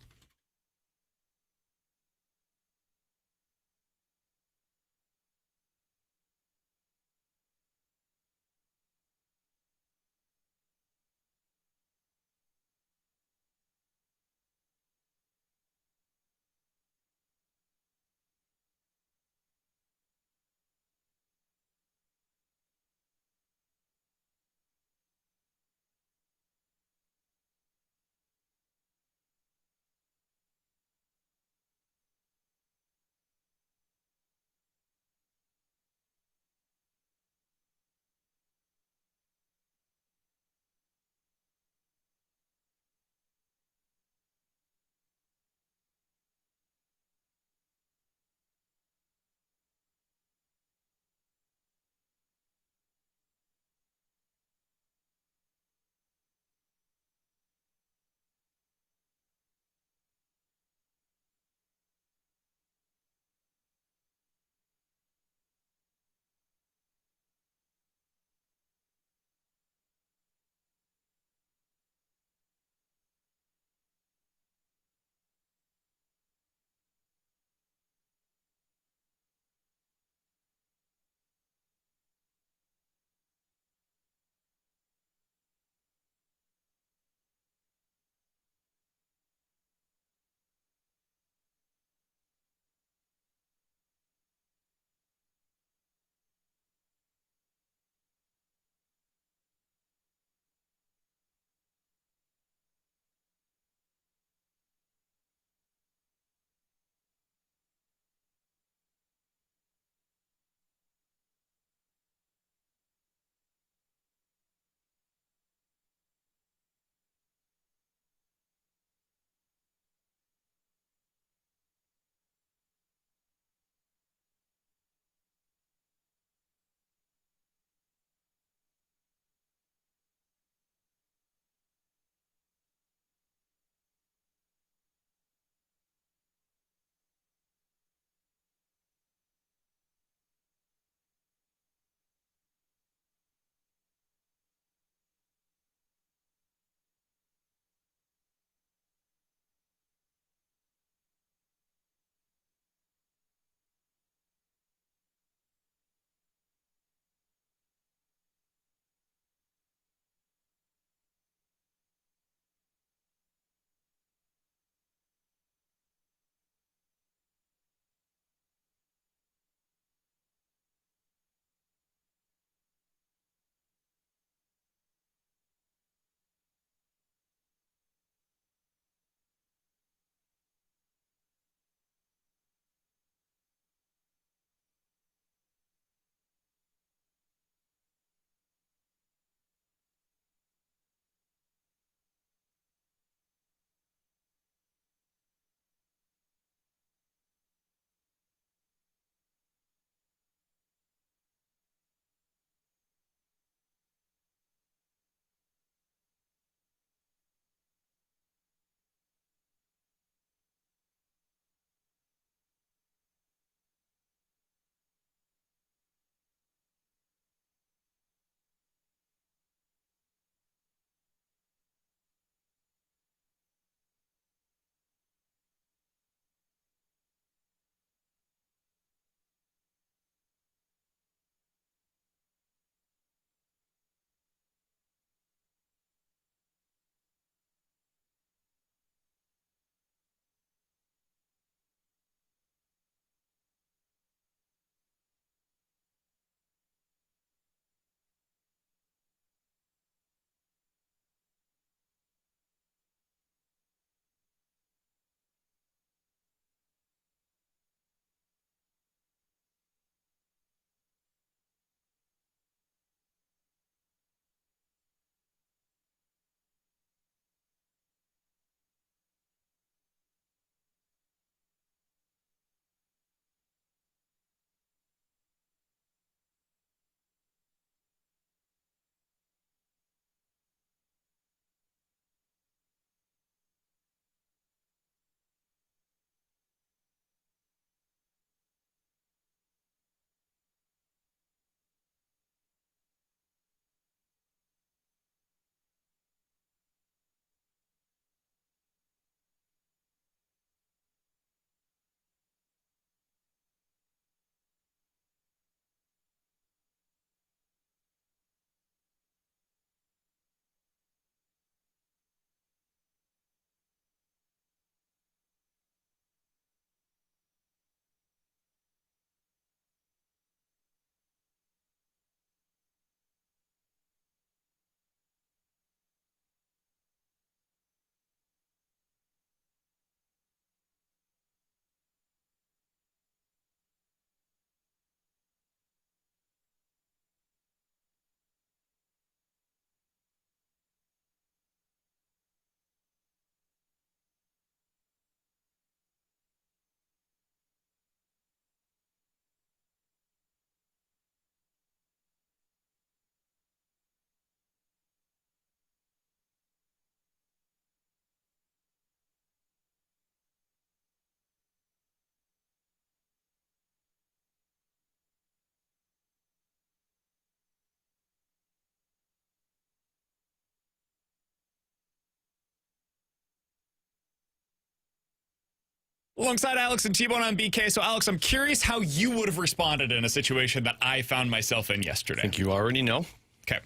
Alongside Alex and T-Bone on BK. So, Alex, I'm curious how you would have responded in a situation that I found myself in yesterday. I think you already know. Okay.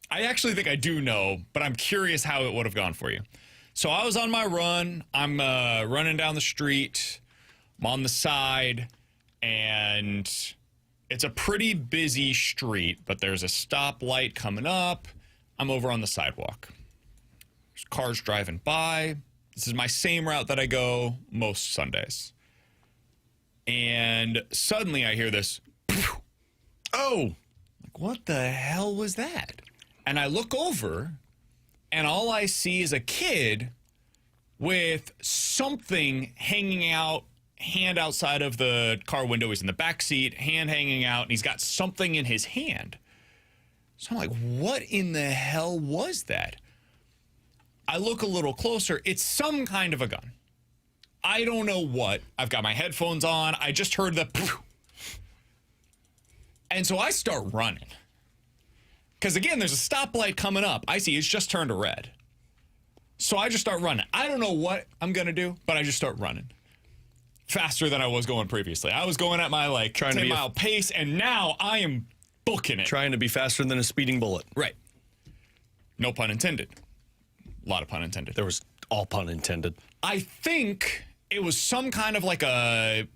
I actually think I do know, but I'm curious how it would have gone for you. So I was on my run. I'm running down the street. I'm on the side, and it's a pretty busy street, but there's a stoplight coming up. I'm over on the sidewalk. There's cars driving by. This is my same route that I go most Sundays. And suddenly I hear this, oh, like, what the hell was that? And I look over, and all I see is a kid with something hanging out, hand outside of the car window. He's in the back seat, hand hanging out, and he's got something in his hand. So I'm like, what in the hell was that? I look a little closer. It's some kind of a gun. I don't know what. I've got my headphones on. I just heard the poof. And so I start running. Because, again, there's a stoplight coming up. I see it's just turned to red. So I just start running. I don't know what I'm going to do, but I just start running. Faster than I was going previously. I was going at my, 10-mile pace, and now I am booking it. Trying to be faster than a speeding bullet. Right. No pun intended. A lot of pun intended. There was all pun intended. I think it was some kind of like a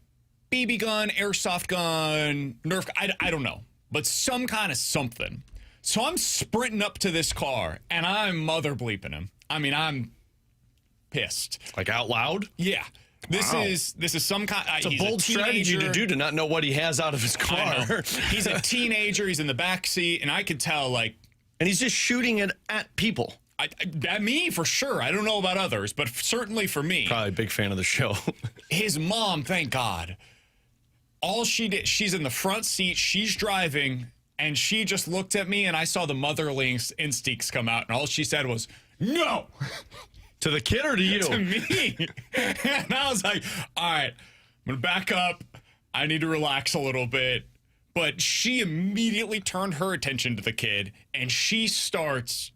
BB gun, airsoft gun, Nerf. I don't know. But some kind of something. So I'm sprinting up to this car, and I'm mother bleeping him. I mean, I'm pissed. Like out loud? Yeah. This Wow. is some kind. It's a bold strategy to do to not know what he has out of his car. He's a teenager. He's in the back seat, and I could tell, and he's just shooting it at people. At me, for sure. I don't know about others, but certainly for me. Probably a big fan of the show. His mom, thank God. All she did, she's in the front seat, she's driving, and she just looked at me, and I saw the motherly instincts come out, and all she said was, no! To the kid or to you? To me. And I was like, all right, I'm going to back up. I need to relax a little bit. But she immediately turned her attention to the kid, and she starts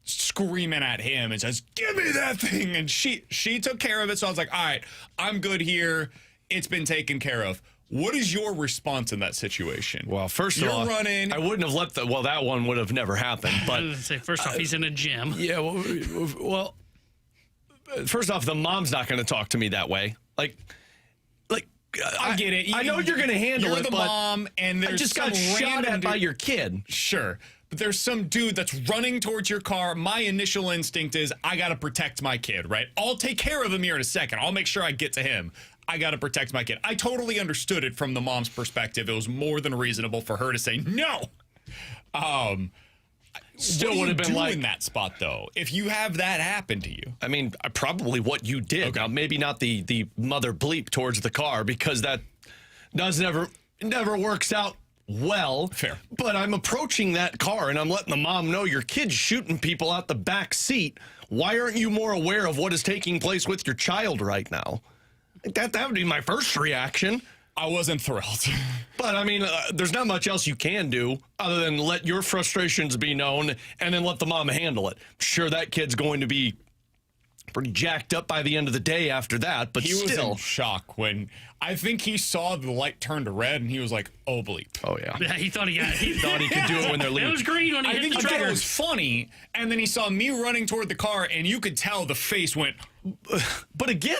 screaming at him and says, give me that thing. And she took care of it. So I was like, all right, I'm good here. It's been taken care of. What is your response in that situation? Well, first of all, running. I wouldn't have let that one would have never happened. But First off, he's in a gym. Yeah, well, first off, the mom's not going to talk to me that way. I get it. I know you're going to handle you're it, the but mom, and there's I just got shot at by your kid. Sure. But there's some dude that's running towards your car. My initial instinct is, I got to protect my kid, right? I'll take care of him here in a second. I'll make sure I get to him. I got to protect my kid. I totally understood it from the mom's perspective. It was more than reasonable for her to say no. Still would have been in that spot, though, if you have that happen to you. I mean, probably what you did. Okay. Now, maybe not the mother bleep towards the car, because that never works out well. Fair. But I'm approaching that car, and I'm letting the mom know your kid's shooting people out the back seat. Why aren't you more aware of what is taking place with your child right now? That would be my first reaction. I wasn't thrilled. But, I mean, there's not much else you can do other than let your frustrations be known and then let the mom handle it. I'm sure that kid's going to be pretty jacked up by the end of the day after that, but he still. was in shock when I think he saw the light turn to red, and he was like, oh, bleep. Oh, yeah. Yeah, he thought he thought he could do it when they're leaving. It was green when he hit the I thought trigger. it was funny, and then he saw me running toward the car, and you could tell the face went. But again,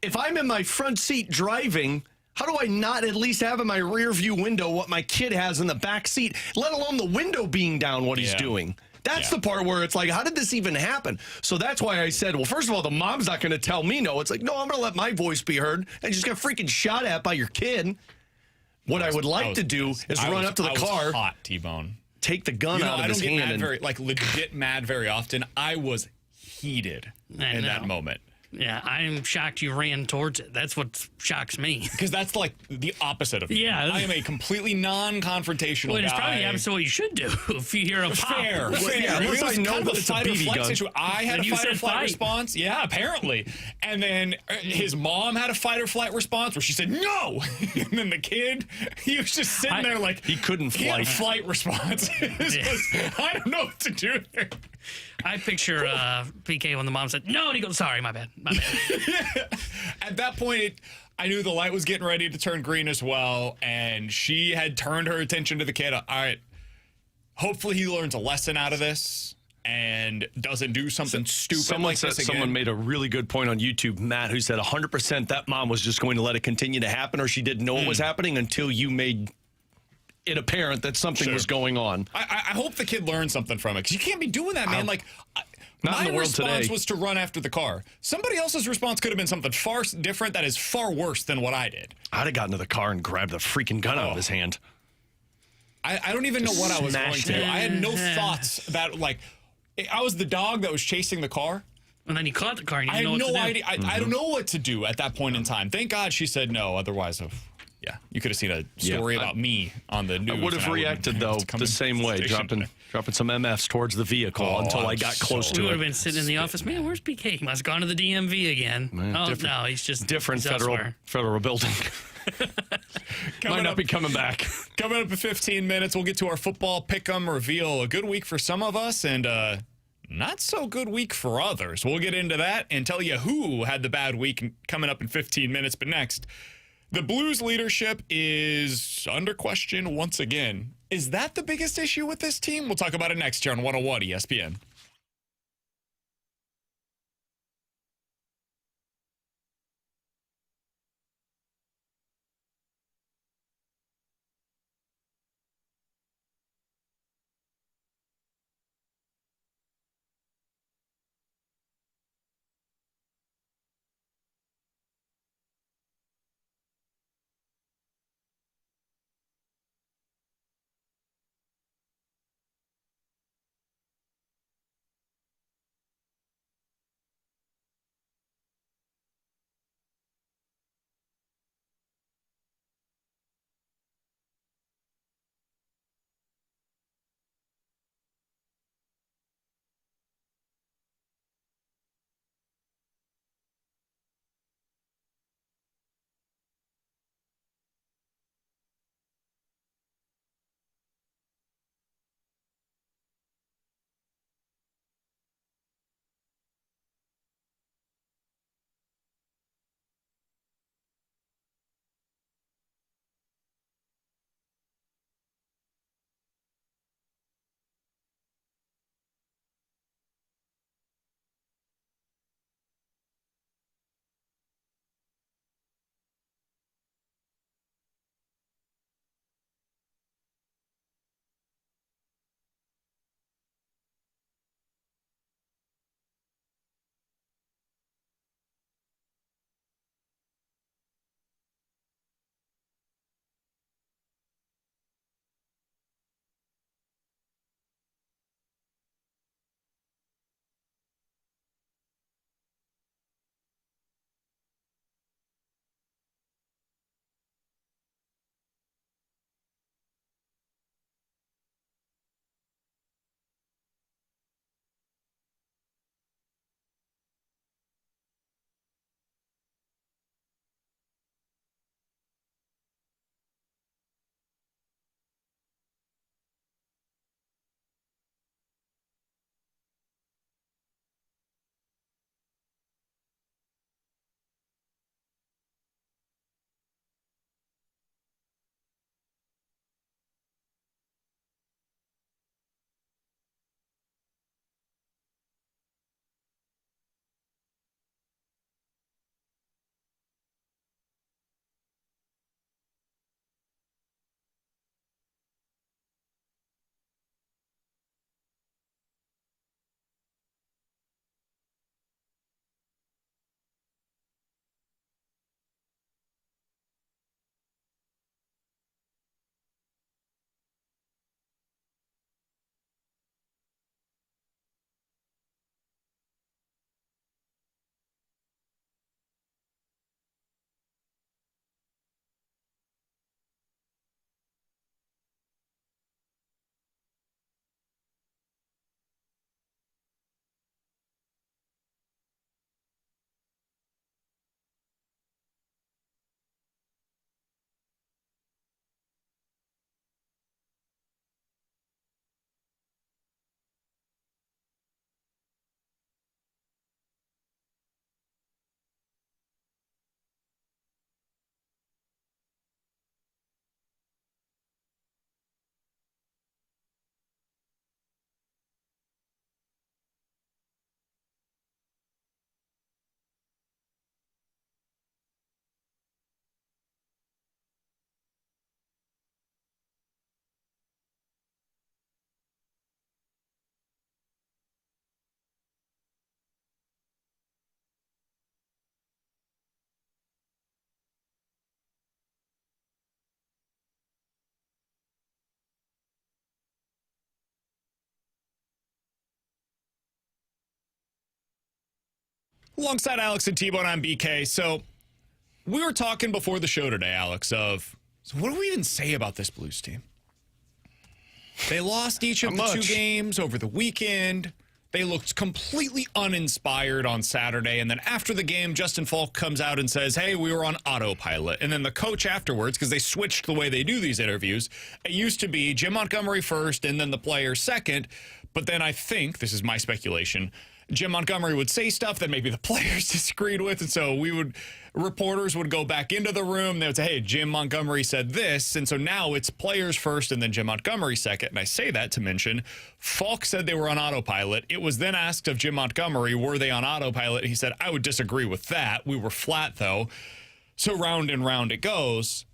if I'm in my front seat driving, how do I not at least have in my rear view window what my kid has in the back seat, let alone the window being down, what he's doing? That's the part where it's like, how did this even happen? So that's why I said, well, first of all, the mom's not going to tell me no. It's like, no, I'm going to let my voice be heard. And just got freaking shot at by your kid. What I would like to do is run up to the car. Was hot, T-Bone. Take the gun out of his hand. I don't get mad legit mad very often. I was heated in that moment. Yeah, I'm shocked you ran towards it. That's what shocks me. Because that's like the opposite of me. Yeah. I am a completely non-confrontational guy. It's probably happens to what you should do if you hear a pop. Fair. Yeah, It was I know kind that of a it's a fight or BB flight gun. situation. I had And a you fight or said flight fight. response. Yeah, apparently. And then his mom had a fight or flight response where she said, no. And then the kid, he was just sitting there like. He couldn't He had a flight. flight response. I don't know what to do there. I picture PK when the mom said, no, and he goes, sorry, my bad. At that point, I knew the light was getting ready to turn green as well, and she had turned her attention to the kid. All right, hopefully he learns a lesson out of this and doesn't do something stupid like this again. Someone made a really good point on YouTube, Matt, who said 100% that mom was just going to let it continue to happen, or she didn't know it was happening until you made it apparent that something was going on. I hope the kid learned something from it, because you can't be doing that, man. Not in the my world response today. was to run after the car. Somebody else's response could have been something far different that is far worse than what I did. I'd have gotten to the car and grabbed the freaking gun out of his hand. I don't even know what I was going Smash to. it. I had no thoughts that, I was the dog that was chasing the car. And then you caught the car and you I had didn't know what no to do. idea. I don't know what to do at that point in time. Thank God she said no. Otherwise, yeah, you could have seen a story about me on the news. I would have reacted, though, the same way, dropping some MFs towards the vehicle until I got close to it. We would have been sitting in the office. Man, where's PK? He must have gone to the DMV again. No, he's just different he's federal building. Might not be coming back. Coming up in 15 minutes, we'll get to our football pick'em reveal. A good week for some of us and not so good week for others. We'll get into that and tell you who had the bad week coming up in 15 minutes. But next, the Blues leadership is under question once again. Is that the biggest issue with this team? We'll talk about it next here on 101 ESPN. Alongside Alex and T-Bone, I'm BK. So we were talking before the show today, Alex, so what do we even say about this Blues team? They lost each of the 2 games over the weekend. They looked completely uninspired on Saturday. And then after the game, Justin Falk comes out and says, hey, we were on autopilot. And then the coach afterwards, because they switched the way they do these interviews, it used to be Jim Montgomery first and then the player second. But then I think, this is my speculation, Jim Montgomery would say stuff that maybe the players disagreed with. And so reporters would go back into the room. They would say, hey, Jim Montgomery said this. And so now it's players first and then Jim Montgomery second. And I say that to mention Falk said they were on autopilot. It was then asked of Jim Montgomery, were they on autopilot? He said, I would disagree with that. We were flat, though. So round and round it goes.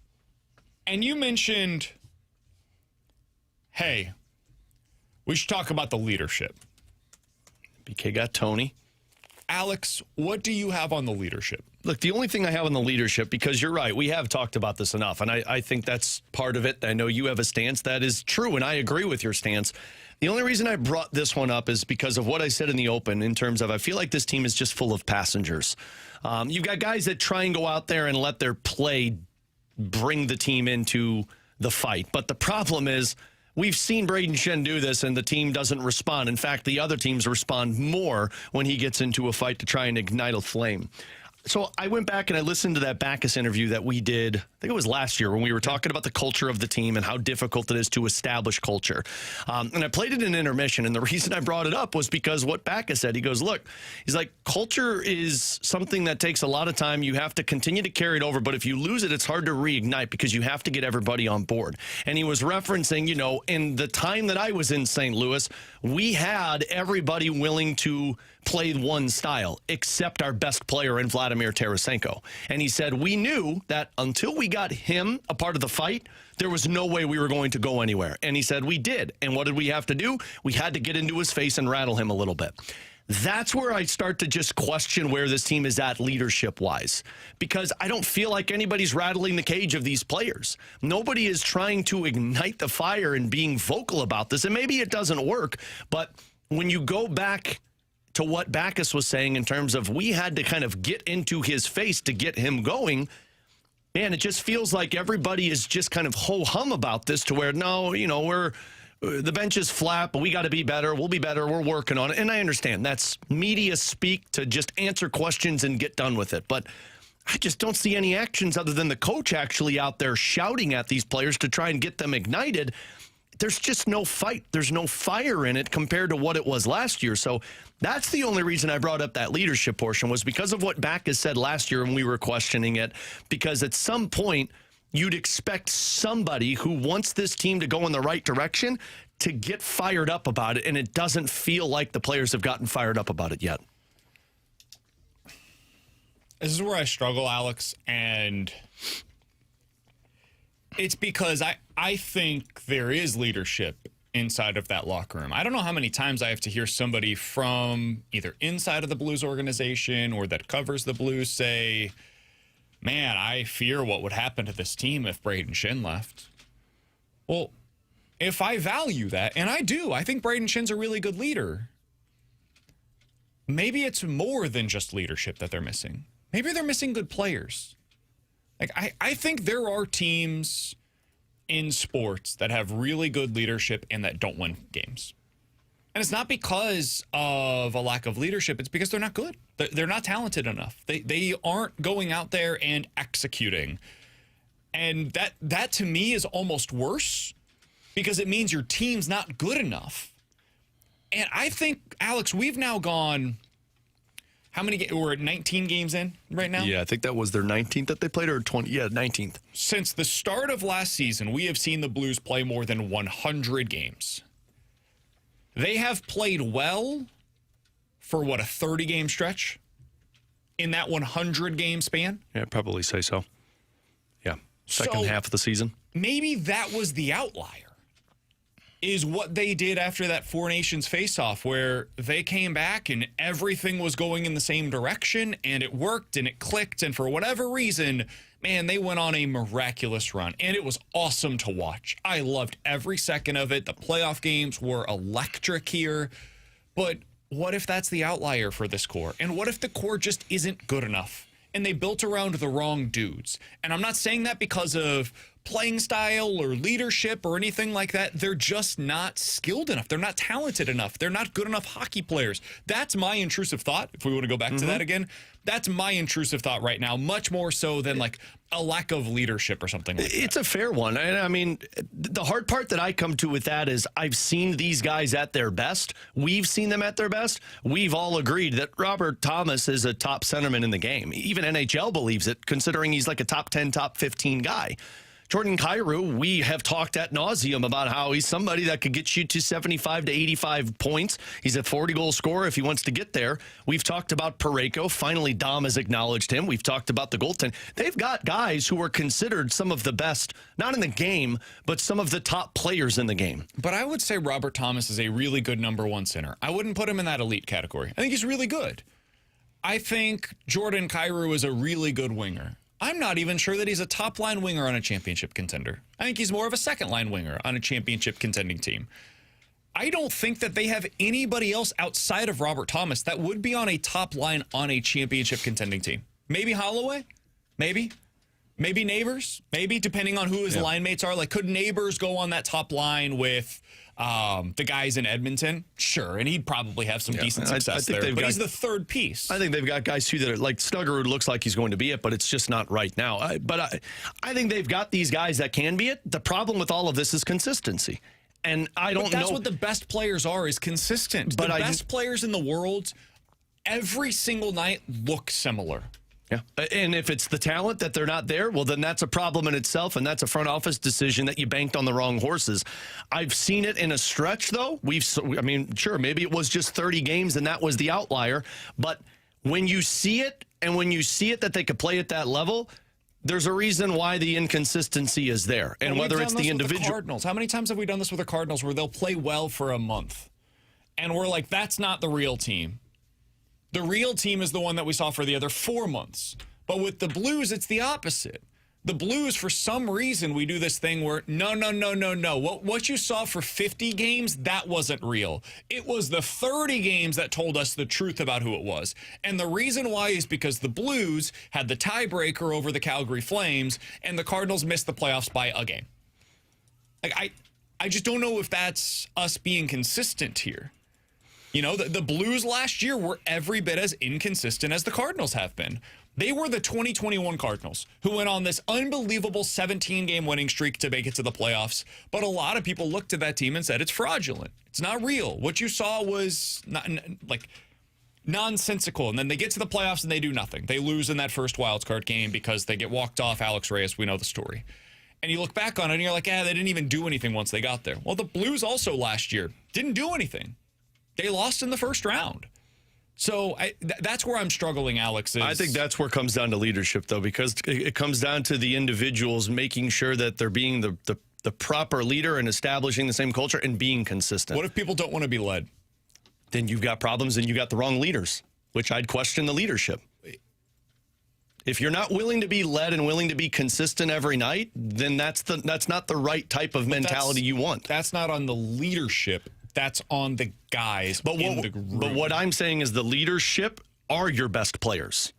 And you mentioned, hey, we should talk about the leadership. BK got Tony. Alex, what do you have on the leadership? Look, the only thing I have on the leadership, because you're right, we have talked about this enough, and I think that's part of it. I know you have a stance that is true, and I agree with your stance. The only reason I brought this one up is because of what I said in the open in terms of I feel like this team is just full of passengers. You've got guys that try and go out there and let their play bring the team into the fight. But the problem is we've seen Braden Shen do this, and the team doesn't respond. In fact, the other teams respond more when he gets into a fight to try and ignite a flame. So I went back and I listened to that Backus interview that we did, I think it was last year, when we were talking about the culture of the team and how difficult it is to establish culture. And I played it in intermission, and the reason I brought it up was because what Backus said. He goes, look, he's like, culture is something that takes a lot of time. You have to continue to carry it over, but if you lose it, it's hard to reignite because you have to get everybody on board. And he was referencing, in the time that I was in St. Louis, we had everybody willing to play one style, except our best player in Vladimir Tarasenko. And he said, we knew that until we got him a part of the fight, there was no way we were going to go anywhere. And he said, we did. And what did we have to do? We had to get into his face and rattle him a little bit. That's where I start to just question where this team is at leadership-wise, because I don't feel like anybody's rattling the cage of these players. Nobody is trying to ignite the fire and being vocal about this, and maybe it doesn't work, but when you go back to what Backus was saying in terms of we had to kind of get into his face to get him going, man, it just feels like everybody is just kind of ho-hum about this to where, no, the bench is flat, but we got to be better. We'll be better. We're working on it. And I understand that's media speak to just answer questions and get done with it. But I just don't see any actions other than the coach actually out there shouting at these players to try and get them ignited. There's just no fight. There's no fire in it compared to what it was last year. So that's the only reason I brought up that leadership portion, was because of what Backus said last year when we were questioning it. Because at some point, you'd expect somebody who wants this team to go in the right direction to get fired up about it, and it doesn't feel like the players have gotten fired up about it yet. This is where I struggle, Alex, and it's because I think there is leadership inside of that locker room. I don't know how many times I have to hear somebody from either inside of the Blues organization or that covers the Blues say, man, I fear what would happen to this team if Braden Shen left. Well, if I value that, and I do, I think Braden Shen's a really good leader. Maybe it's more than just leadership that they're missing. Maybe they're missing good players. Like, I think there are teams in sports that have really good leadership and that don't win games. And it's not because of a lack of leadership. It's because they're not good. They're not talented enough. They aren't going out there and executing. And that to me is almost worse because it means your team's not good enough. And I think, Alex, we've now gone, how many games? We're at 19 games in right now? Yeah, I think that was their 19th that they played, or 20. Yeah, 19th. Since the start of last season, we have seen the Blues play more than 100 games. They have played well for, what, a 30-game stretch in that 100-game span? Yeah, I'd probably say so. Yeah, second half of the season. Maybe that was the outlier, is what they did after that Four Nations face-off, where they came back and everything was going in the same direction, and it worked, and it clicked, and for whatever reason, man, they went on a miraculous run, and it was awesome to watch. I loved every second of it. The playoff games were electric here, but what if that's the outlier for this core? And what if the core just isn't good enough and they built around the wrong dudes? And I'm not saying that because of playing style or leadership or anything like that. They're just not skilled enough. They're not talented enough. They're not good enough hockey players. That's my intrusive thought. If we want to go back to that again, that's my intrusive thought right now, much more so than like a lack of leadership or something like that. It's a fair one. And I mean, the hard part that I come to with that is I've seen these guys at their best. We've seen them at their best. We've all agreed that Robert Thomas is a top centerman in the game. Even NHL believes it, considering he's like a top 10, top 15 guy. Jordan Kyrou, we have talked ad nauseum about how he's somebody that could get you to 75 to 85 points. He's a 40-goal scorer if he wants to get there. We've talked about Parayko. Finally, Dom has acknowledged him. We've talked about the goaltend. They've got guys who are considered some of the best, not in the game, but some of the top players in the game. But I would say Robert Thomas is a really good number one center. I wouldn't put him in that elite category. I think he's really good. I think Jordan Kyrou is a really good winger. I'm not even sure that he's a top-line winger on a championship contender. I think he's more of a second-line winger on a championship contending team. I don't think that they have anybody else outside of Robert Thomas that would be on a top line on a championship contending team. Maybe Holloway? Maybe. Maybe Neighbors? Maybe, depending on who his line mates are. Like, could Neighbors go on that top line with the guys in Edmonton? Sure, and he'd probably have some decent success there. But he's the third piece. I think they've got guys, too, that are like Snuggerud looks like he's going to be it, but it's just not right now. I think they've got these guys that can be it. The problem with all of this is consistency. And I don't know. That's what the best players are, is consistent. But the best players in the world, every single night, look similar. Yeah. And if it's the talent that they're not there, well, then that's a problem in itself, and that's a front office decision that you banked on the wrong horses. I've seen it in a stretch, though. Sure, maybe it was just 30 games, and that was the outlier. But when you see it, and when you see it that they could play at that level, there's a reason why the inconsistency is there. And whether it's the individual. The Cardinals. How many times have we done this with the Cardinals where they'll play well for a month, and we're like, that's not the real team. The real team is the one that we saw for the other 4 months. But with the Blues, it's the opposite. The Blues, for some reason, we do this thing where, no. What you saw for 50 games, that wasn't real. It was the 30 games that told us the truth about who it was. And the reason why is because the Blues had the tiebreaker over the Calgary Flames, and the Cardinals missed the playoffs by a game. Like, I just don't know if that's us being consistent here. You know, the Blues last year were every bit as inconsistent as the Cardinals have been. They were the 2021 Cardinals who went on this unbelievable 17-game winning streak to make it to the playoffs. But a lot of people looked at that team and said, it's fraudulent. It's not real. What you saw was nonsensical. And then they get to the playoffs and they do nothing. They lose in that first wildcard game because they get walked off. Alex Reyes, we know the story. And you look back on it and you're like, they didn't even do anything once they got there. Well, the Blues also last year didn't do anything. They lost in the first round. So that's where I'm struggling, Alex. I think that's where it comes down to leadership, though, because it comes down to the individuals making sure that they're being the proper leader and establishing the same culture and being consistent. What if people don't want to be led? Then you've got problems and you got the wrong leaders, which I'd question the leadership. If you're not willing to be led and willing to be consistent every night, then that's not the right type of mentality you want. That's not on the leadership. That's on the guys in the group. But what I'm saying is the leadership are your best players.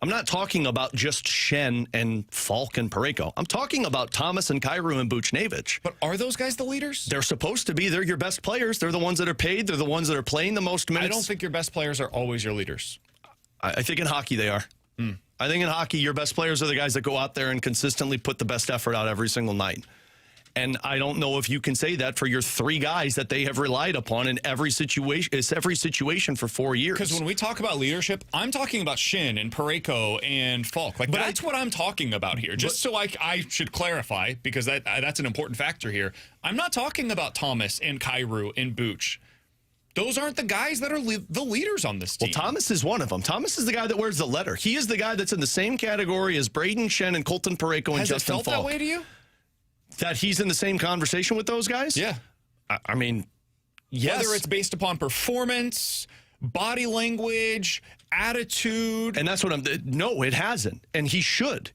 I'm not talking about just Shen and Falk and Parayko. I'm talking about Thomas and Kyrou and Buchnevich. But are those guys the leaders? They're supposed to be. They're your best players. They're the ones that are paid. They're the ones that are playing the most minutes. I don't think your best players are always your leaders. I think in hockey they are. I think in hockey your best players are the guys that go out there and consistently put the best effort out every single night. And I don't know if you can say that for your three guys that they have relied upon in every situation for 4 years. Because when we talk about leadership, I'm talking about Shin and Parayko and Falk. But that's what I'm talking about here. Just so I should clarify, because that's an important factor here. I'm not talking about Thomas and Kyrou and Buch. Those aren't the guys that are the leaders on this team. Well, Thomas is one of them. Thomas is the guy that wears the letter. He is the guy that's in the same category as Braden Shen and Colton Parayko and Justin Falk. Has it felt that way to you? That he's in the same conversation with those guys? Yeah. I mean, yes. Whether it's based upon performance, body language, attitude. And that's what no, it hasn't. And he should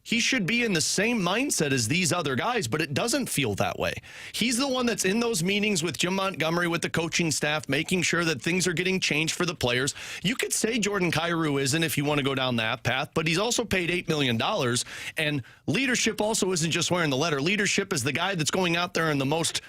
be in the same mindset as these other guys, but it doesn't feel that way. He's the one that's in those meetings with Jim Montgomery, with the coaching staff, making sure that things are getting changed for the players. You could say Jordan Kyrou isn't if you want to go down that path, but he's also paid $8 million. And leadership also isn't just wearing the letter. Leadership is the guy that's going out there in the most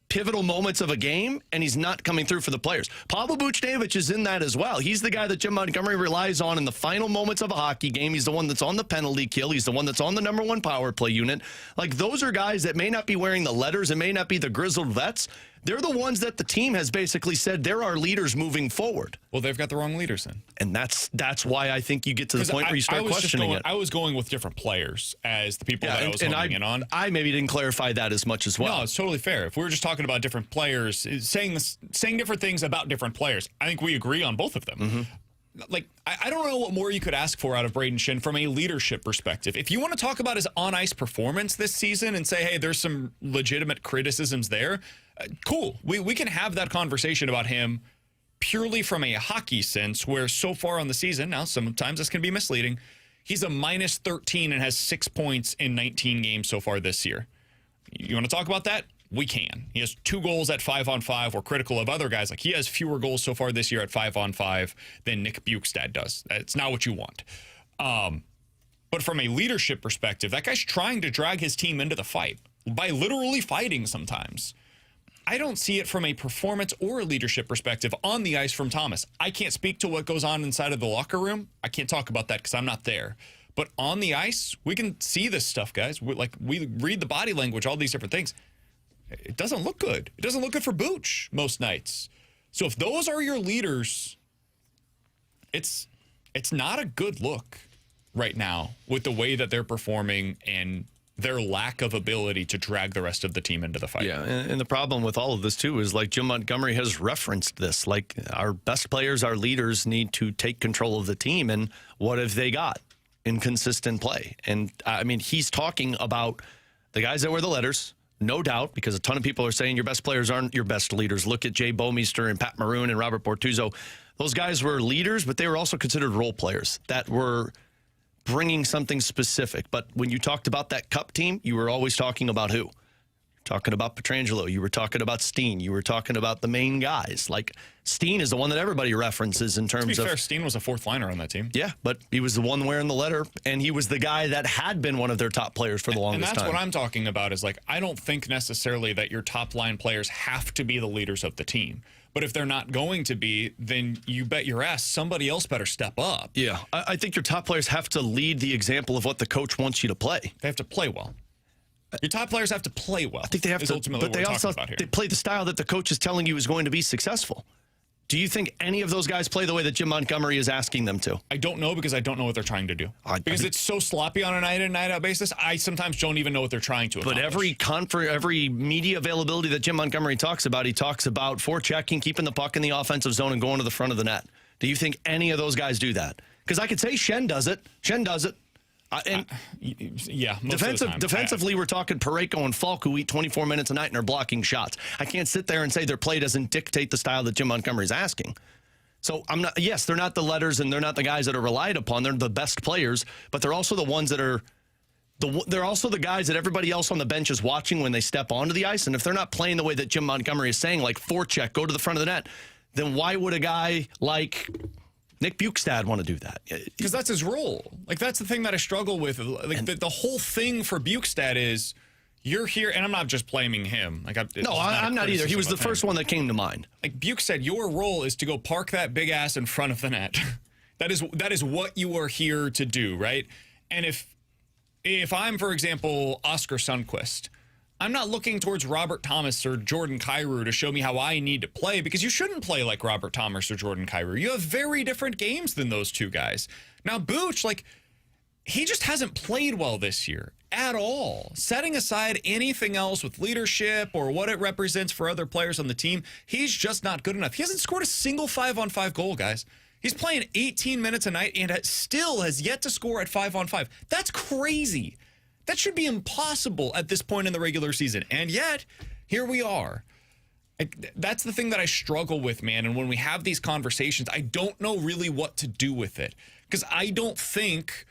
pivotal moments of a game, and he's not coming through for the players. Pavel Buchnevich is in that as well. He's the guy that Jim Montgomery relies on in the final moments of a hockey game. He's the one that's on the penalty kill. He's the one that's on the number one power play unit. Like, those are guys that may not be wearing the letters and may not be the grizzled vets. They're the ones that the team has basically said they're our leaders moving forward. Well, they've got the wrong leaders then. And that's why I think you get to the point where you start questioning it. I was going with different players as the people that I was honing in on. I maybe didn't clarify that as much as well. No, it's totally fair. If we were just talking about different players, saying different things about different players, I think we agree on both of them. Mm-hmm. Like, I don't know what more you could ask for out of Braden Shin from a leadership perspective. If you want to talk about his on-ice performance this season and say, hey, there's some legitimate criticisms there, cool. We can have that conversation about him purely from a hockey sense, where so far on the season, now sometimes this can be misleading, he's a minus 13 and has 6 points in 19 games so far this year. You want to talk about that? We can. He has 2 goals at 5-on-5. We're critical of other guys. Like, he has fewer goals so far this year at 5-on-5 than Nick Bjugstad does. That's not what you want. But from a leadership perspective, that guy's trying to drag his team into the fight by literally fighting sometimes. I don't see it from a performance or a leadership perspective on the ice from Thomas. I can't speak to what goes on inside of the locker room. I can't talk about that because I'm not there. But on the ice, we can see this stuff, guys. We read the body language, all these different things. It doesn't look good. It doesn't look good for Booch most nights. So if those are your leaders, it's not a good look right now with the way that they're performing and their lack of ability to drag the rest of the team into the fight. Yeah, and the problem with all of this, too, is like Jim Montgomery has referenced this. Like, our best players, our leaders need to take control of the team. And what have they got? Inconsistent play. And, I mean, he's talking about the guys that wear the letters, no doubt, because a ton of people are saying your best players aren't your best leaders. Look at Jay Bouwmeester and Pat Maroon and Robert Bortuzzo. Those guys were leaders, but they were also considered role players that were bringing something specific. But when you talked about that cup team, you were always talking about who? Talking about Pietrangelo. You were talking about Steen. You were talking about the main guys. Like, Steen is the one that everybody references in terms of... To be fair, Steen was a 4th liner on that team. Yeah, but he was the one wearing the letter, and he was the guy that had been one of their top players for the longest time. And that's what I'm talking about is, like, I don't think necessarily that your top line players have to be the leaders of the team. But if they're not going to be, then you bet your ass somebody else better step up. Yeah, I think your top players have to lead the example of what the coach wants you to play. They have to play well. Your top players have to play well. I think they have to, but they also they play the style that the coach is telling you is going to be successful. Do you think any of those guys play the way that Jim Montgomery is asking them to? I don't know, because I don't know what they're trying to do. Because it's so sloppy on a night-in, night-out basis, I sometimes don't even know what they're trying to accomplish. But every media availability that Jim Montgomery talks about, he talks about forechecking, keeping the puck in the offensive zone, and going to the front of the net. Do you think any of those guys do that? Because I could say Shen does it. Yeah, defensively, we're talking Parayko and Falk, who eat 24 minutes a night and are blocking shots. I can't sit there and say their play doesn't dictate the style that Jim Montgomery's asking. So I'm not. Yes, they're not the letters, and they're not the guys that are relied upon. They're the best players, but they're also the ones that are. They're also the guys that everybody else on the bench is watching when they step onto the ice. And if they're not playing the way that Jim Montgomery is saying, like forecheck, go to the front of the net, then why would a guy like Nick Bjugstad want to do that? Because that's his role. Like, that's the thing that I struggle with. Like, the whole thing for Bjugstad is you're here, and I'm not just blaming him. Like, I'm not either. He was the first one that came to mind. Like, Bjugstad, your role is to go park that big ass in front of the net. That is what you are here to do, right? And if I'm, for example, Oscar Sundqvist, I'm not looking towards Robert Thomas or Jordan Kyrou to show me how I need to play, because you shouldn't play like Robert Thomas or Jordan Kyrou. You have very different games than those two guys. Now, Booch, like, he just hasn't played well this year at all. Setting aside anything else with leadership or what it represents for other players on the team, he's just not good enough. He hasn't scored a single 5-on-5 goal, guys. He's playing 18 minutes a night and still has yet to score at 5-on-5. That's crazy. That should be impossible at this point in the regular season. And yet, here we are. That's the thing that I struggle with, man. And when we have these conversations, I don't know really what to do with it. Because I don't think,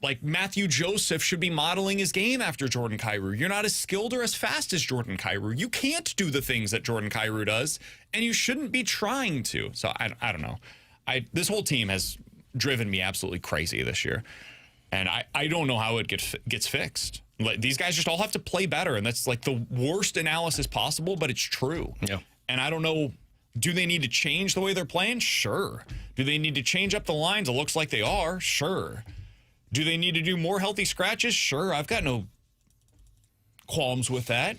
like, Matthew Joseph should be modeling his game after Jordan Kyrou. You're not as skilled or as fast as Jordan Kyrou. You can't do the things that Jordan Kyrou does, and you shouldn't be trying to. So I don't know. This whole team has driven me absolutely crazy this year. And I don't know how it gets fixed. Like, these guys just all have to play better, and that's like the worst analysis possible, but it's true. Yeah. And I don't know, do they need to change the way they're playing? Sure. Do they need to change up the lines? It looks like they are. Sure. Do they need to do more healthy scratches? Sure. I've got no qualms with that.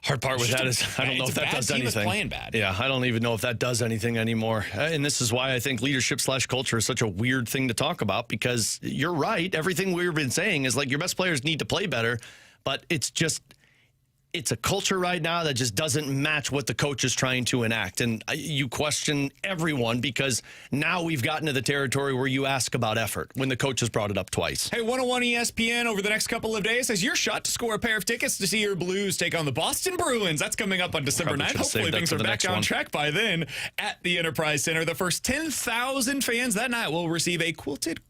Hard part with that is I don't know if that does anything. Playing bad. Yeah, I don't even know if that does anything anymore. And this is why I think leadership/culture is such a weird thing to talk about, because you're right. Everything we've been saying is like your best players need to play better, but it's a culture right now that just doesn't match what the coach is trying to enact. And you question everyone because now we've gotten to the territory where you ask about effort when the coach has brought it up twice. Hey, 101 ESPN over the next couple of days has your shot to score a pair of tickets to see your Blues take on the Boston Bruins. That's coming up on December 9th. Hopefully things are back on track by then at the Enterprise Center. The first 10,000 fans that night will receive a quilted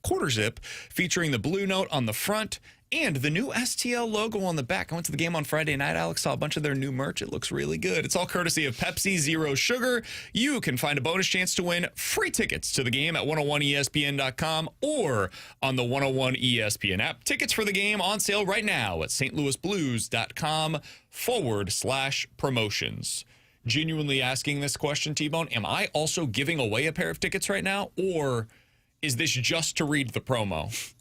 quarter zip featuring the Blue Note on the front and the new STL logo on the back. I went to the game on Friday night, Alex, saw a bunch of their new merch. It looks really good. It's all courtesy of Pepsi Zero Sugar. You can find a bonus chance to win free tickets to the game at 101ESPN.com or on the 101 ESPN app. Tickets for the game on sale right now at stlouisblues.com/promotions. Genuinely asking this question, T-Bone, am I also giving away a pair of tickets right now, or is this just to read the promo?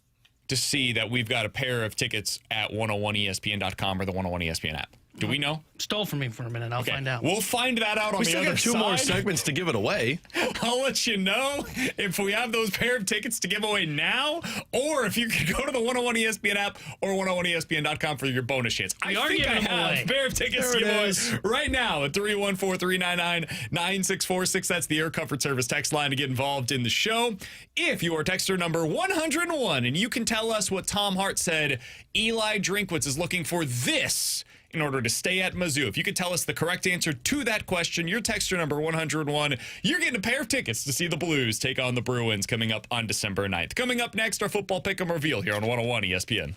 To see that we've got a pair of tickets at 101ESPN.com or the 101 ESPN app. Do we know? Stole from me for a minute. I'll find out. We'll find that out on the other side. We still got 2 more segments to give it away. I'll let you know if we have those pair of tickets to give away now, or if you can go to the 101 ESPN app or 101ESPN.com for your bonus chance. I think I have a pair of tickets to give away right now at 314-399-9646. That's the Air Comfort Service text line to get involved in the show. If you are texter number 101 and you can tell us what Tom Hart said Eli Drinkwitz is looking for this in order to stay at Mizzou. If you could tell us the correct answer to that question, your texter number 101, you're getting a pair of tickets to see the Blues take on the Bruins coming up on December 9th. Coming up next, our football pick'em reveal here on 101 ESPN.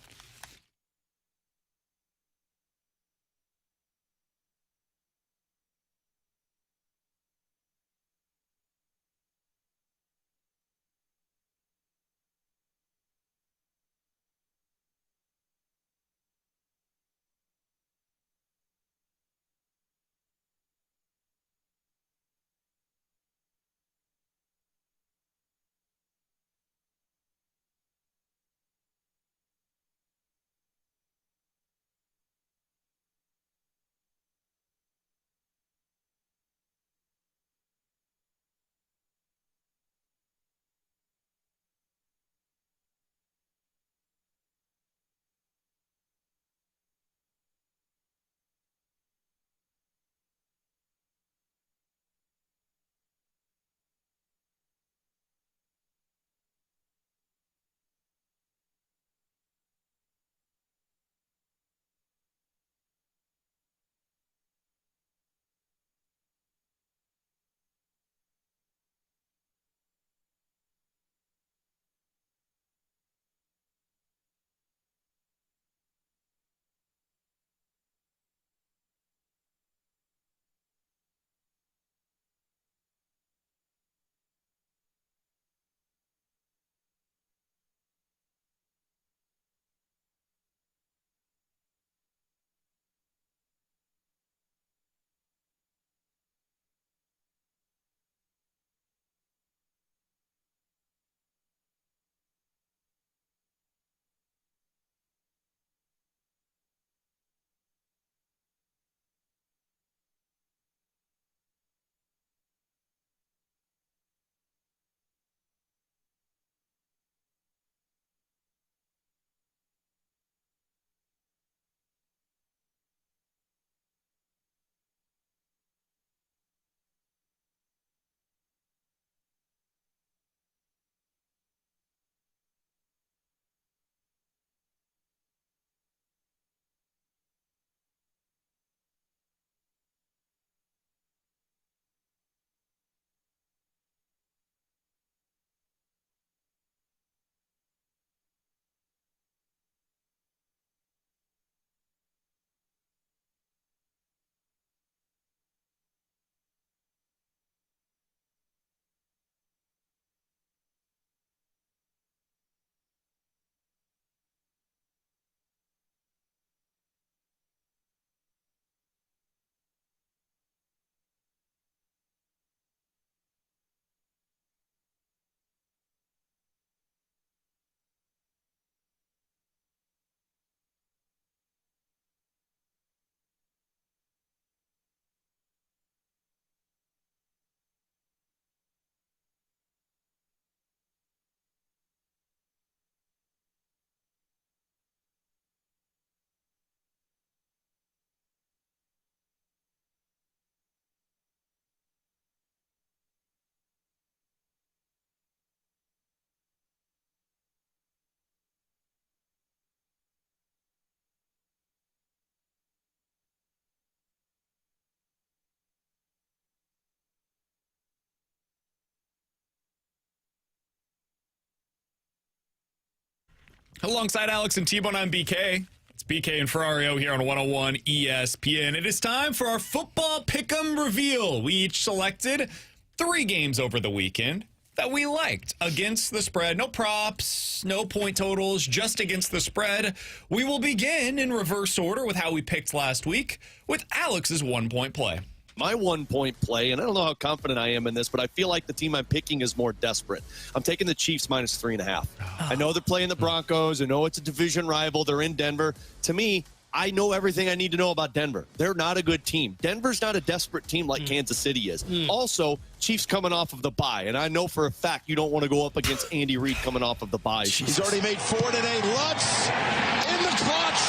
Alongside Alex and T-Bone, I'm BK. It's BK and Ferrario here on 101 ESPN. It is time for our football pick'em reveal. We each selected 3 games over the weekend that we liked against the spread. No props, no point totals, just against the spread. We will begin in reverse order with how we picked last week with Alex's 1-point play. My 1-point play, and I don't know how confident I am in this, but I feel like the team I'm picking is more desperate. I'm taking the Chiefs minus 3.5. I know they're playing the Broncos. I know it's a division rival. They're in Denver. To me, I know everything I need to know about Denver. They're not a good team. Denver's not a desperate team like Kansas City is. Also, Chiefs coming off of the bye, and I know for a fact you don't want to go up against Andy Reid coming off of the bye. He's already made 4 today. Lutz in the clutch,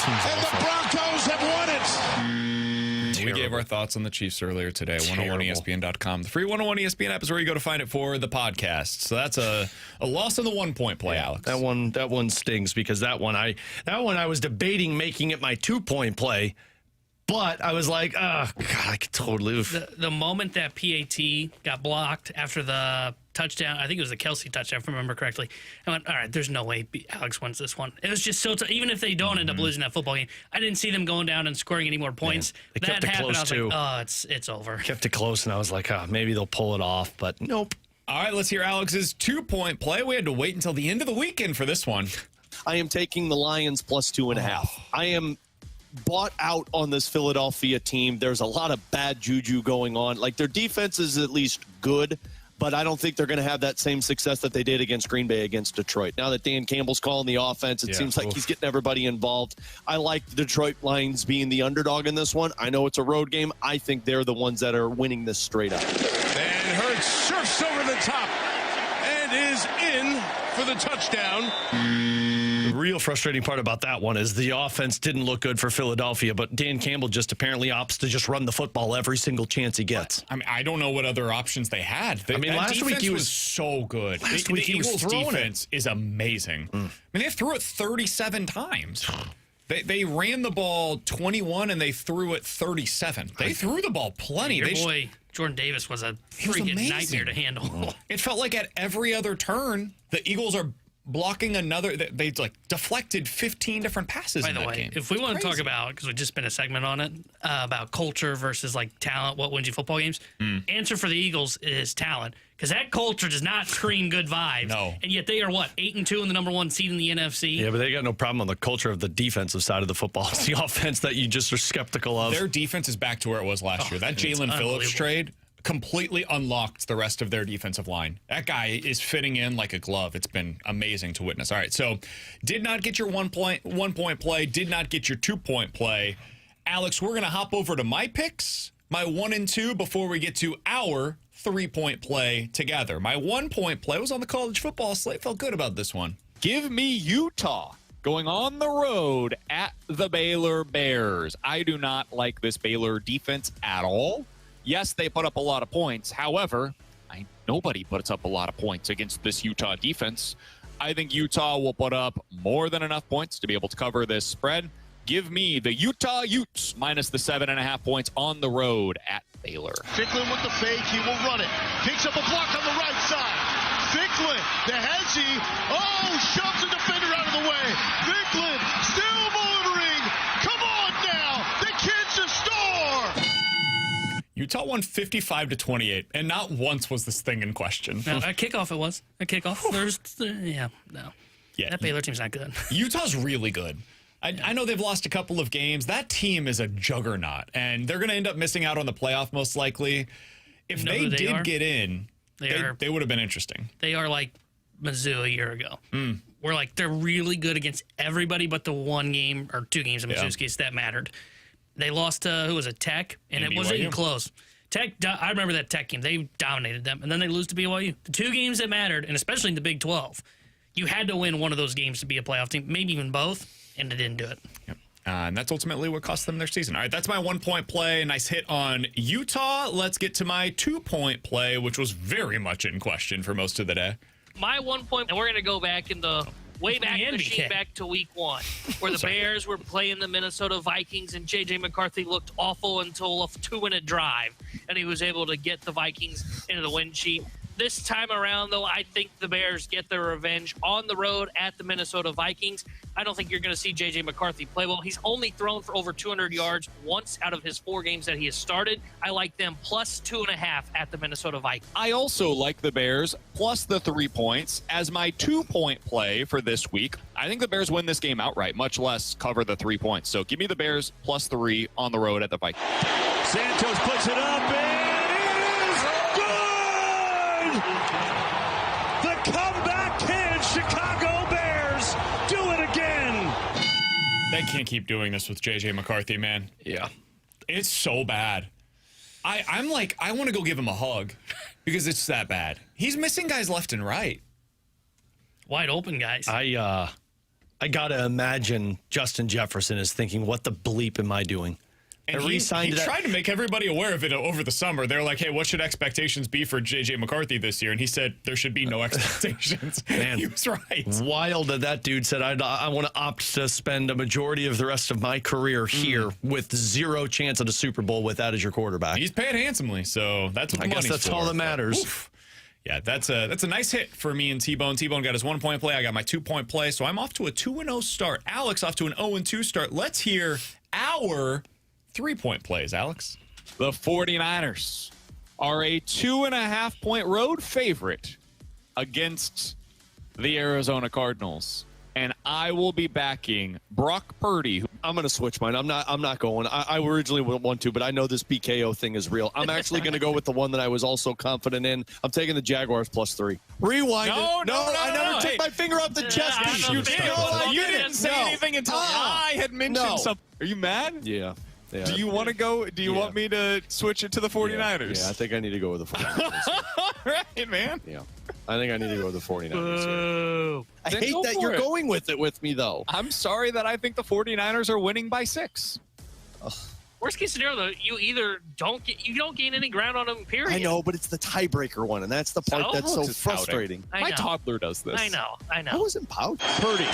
and the Broncos have won it. We gave our thoughts on the Chiefs earlier today. 101ESPN.com. The free 101 ESPN app is where you go to find it for the podcast. So that's a loss in the 1-point play, Alex. That one stings because that one I was debating making it my 2-point play, but I was like, oh God, I could totally. The moment that PAT got blocked after the touchdown, I think it was the Kelsey touchdown, if I remember correctly, I went, all right, there's no way Alex wins this one. It was just so even if they don't end up losing that football game, I didn't see them going down and scoring any more points. They kept that it happened. close I was too. like, oh, it's over. Kept it close, and I was like, maybe they'll pull it off, but nope. All right, let's hear Alex's 2-point play. We had to wait until the end of the weekend for this one. I am taking the Lions plus 2.5. I am bought out on this Philadelphia team. There's a lot of bad juju going on. Like, their defense is at least good, but I don't think they're going to have that same success that they did against Green Bay against Detroit. Now that Dan Campbell's calling the offense, it seems like he's getting everybody involved. I like the Detroit Lions being the underdog in this one. I know it's a road game. I think they're the ones that are winning this straight up. And Hurt surfs over the top and is in for the touchdown. The real frustrating part about that one is the offense didn't look good for Philadelphia, but Dan Campbell just apparently opts to just run the football every single chance he gets. I mean, I don't know what other options they had. Last week he was so good. Last week the he was Eagles' throwing defense is amazing. I mean, they threw it 37 times. They ran the ball 21 and they threw it 37. They threw the ball plenty. Your boy Jordan Davis was a freaking nightmare to handle. It felt like at every other turn, the Eagles are blocking another. They deflected 15 different passes. By the way, if we want to talk about, because we just spent a segment on it, about culture versus like talent, what wins you football games, answer for the Eagles is talent. Because that culture does not scream good vibes. No. And yet they are, 8-2 in the number 1 seed in the NFC? Yeah, but they got no problem on the culture of the defensive side of the football. It's the offense that you just are skeptical of. Their defense is back to where it was last year. That Jalen Phillips trade completely unlocked the rest of their defensive line. That guy is fitting in like a glove. It's been amazing to witness. All right, so did not get your 1-point play, did not get your 2-point play. Alex, we're going to hop over to my picks, my 1 and 2, before we get to our 3-point play together. My 1-point play was on the college football slate. Felt good about this one. Give me Utah going on the road at the Baylor Bears. I do not like this Baylor defense at all. Yes, they put up a lot of points. However, nobody puts up a lot of points against this Utah defense. I think Utah will put up more than enough points to be able to cover this spread. Give me the Utah Utes minus the 7.5 points on the road at Baylor. Ficklin with the fake. He will run it. Picks up a block on the right side. Ficklin, the hezzy. Oh, shoves a defender out of the way. Ficklin still motoring. Come on now. The kid's a star. Utah won 55-28, and not once was this thing in question. No, a kickoff it was. A kickoff. Yeah, that Baylor team's not good. Utah's really good. I know they've lost a couple of games. That team is a juggernaut, and they're going to end up missing out on the playoff most likely. If they did get in, they would have been interesting. They are like Mizzou a year ago. We're like, they're really good against everybody but the 1 game or 2 games in Mizzou's case that mattered. They lost to, who was it, Tech? And it wasn't even close. Tech, I remember that Tech game. They dominated them, and then they lose to BYU. The 2 games that mattered, and especially in the Big 12, you had to win one of those games to be a playoff team, maybe even both, and they didn't do it. Yep. And that's ultimately what cost them their season. All right, that's my 1-point play. Nice hit on Utah. Let's get to my 2-point play, which was very much in question for most of the day. My 1 point, and we're going to go back in the way back in the machine, back to week 1, where the Bears were playing the Minnesota Vikings, and J.J. McCarthy looked awful until a 2-minute drive, and he was able to get the Vikings into the win sheet. This time around, though, I think the Bears get their revenge on the road at the Minnesota Vikings. I don't think you're going to see J.J. McCarthy play well. He's only thrown for over 200 yards once out of his 4 games that he has started. I like them plus 2.5 at the Minnesota Vikings. I also like the Bears plus the 3 points as my 2-point play for this week. I think the Bears win this game outright, much less cover the 3 points. So give me the Bears plus 3 on the road at the Vikings. Santos puts it up, and it is good! The comeback kid, Chicago Bears, do it again! They can't keep doing this with J.J. McCarthy, man. Yeah. It's so bad. I'm like, I want to go give him a hug because it's that bad. He's missing guys left and right. Wide open, guys. I got to imagine Justin Jefferson is thinking, what the bleep am I doing? And he tried to make everybody aware of it over the summer. They're like, hey, what should expectations be for J.J. McCarthy this year? And he said there should be no expectations. Man, he was right. Wild that dude said, I want to opt to spend a majority of the rest of my career here with 0 chance at a Super Bowl with that as your quarterback. He's paid handsomely, so that's what the money's for. I guess that's all that matters. Oof. Yeah, that's a nice hit for me and T-Bone. T-Bone got his 1-point play. I got my 2-point play. So I'm off to a 2-0 start. Alex off to an 0-2 start. Let's hear our 3-point plays, Alex. The 49ers are a 2.5-point road favorite against the Arizona Cardinals. And I will be backing Brock Purdy. I'm going to switch mine. I'm not going. I originally would want to, but I know this BKO thing is real. I'm actually going to go with the one that I was also confident in. I'm taking the Jaguars plus 3. Rewind. No, I never took my finger off the chest piece. You didn't say anything until I had mentioned something. Are you mad? Yeah. Do you want to go? Do you want me to switch it to the 49ers? Yeah, I think I need to go with the 49ers. All right, man. Yeah. I think I need to go with the 49ers here. I Then hate go that for you're it. going with it with me, though. I'm sorry that I think the 49ers are winning by 6. Worst case scenario, though, you either don't gain any ground on them, period. I know, but it's the tiebreaker one, and that's the part that's so Alex is pouting. frustrating. My toddler does this. I know. I wasn't pouting. Purdy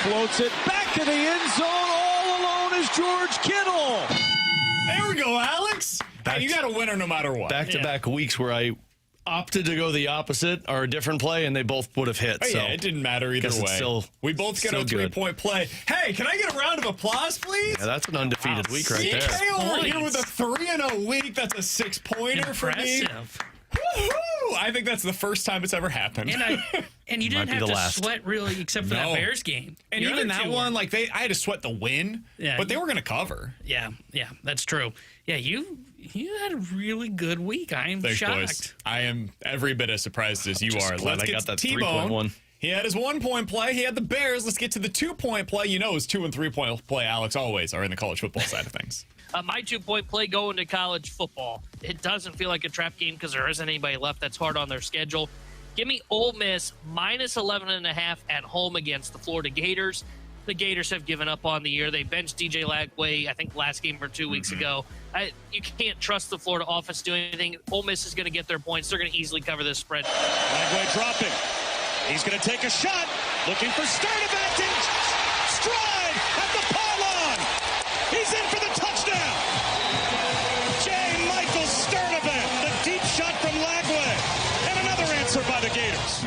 floats it back to the end zone. All alone is George Kittle. There we go, Alex. Hey, you got a winner no matter what. Back-to-back weeks where I opted to go the opposite or a different play, and they both would have hit. Oh, so yeah, it didn't matter either guess it's way. We both get a 3-point play. Hey, can I get a round of applause, please? Yeah, that's an undefeated week right there. CK over here with a 3-0 week. That's a 6-pointer for me. Impressive. Woo-hoo! I think that's the first time it's ever happened. And you didn't Might be have the to last. sweat really, except for that Bears game. And Your even other that two one, were- like I had to sweat the win, but they were going to cover. Yeah, that's true. Yeah, you had a really good week. I am Thanks, shocked. boys. I am every bit as surprised as you are. glad Let's I get got to that T-Bone. 3.1. He had his 1-point play. He had the Bears. Let's get to the 2-point play. You know his 2- and 3-point play, Alex, always are in the college football side of things. My 2-point play going to college football. It doesn't feel like a trap game because there isn't anybody left that's hard on their schedule. Give me Ole Miss minus 11.5 at home against the Florida Gators. The Gators have given up on the year. They benched DJ Lagway, I think, last game or 2 weeks ago. You can't trust the Florida offense doing anything. Ole Miss is going to get their points. They're going to easily cover this spread. Lagway dropping. He's going to take a shot. Looking for start advantage. Stride at the pylon. He's in for the touchdown. J. Michael Sturdivant. The deep shot from Lagway. And another answer by the Gators.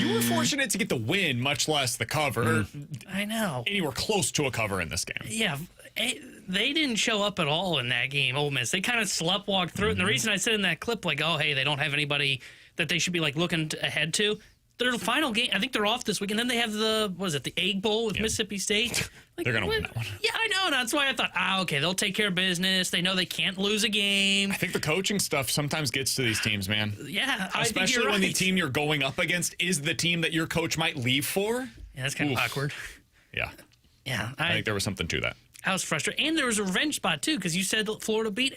You were fortunate to get the win, much less the cover. I know. Anywhere close to a cover in this game. Yeah, they didn't show up at all in that game, Ole Miss. They kind of sleptwalked through it. And the reason I said in that clip, like, oh, hey, they don't have anybody that they should be, like, looking ahead to. Their final game, I think they're off this week. And then they have the Egg Bowl with Mississippi State. Like, They're going to win that one. Yeah, I know. That's why I thought, okay, they'll take care of business. They know they can't lose a game. I think the coaching stuff sometimes gets to these teams, man. Yeah, I think Especially you're when the right. team you're going up against is the team that your coach might leave for. Yeah, that's kind of awkward. Yeah. Yeah, I think there was something to that. I was frustrated. And there was a revenge spot, too, because you said Florida beat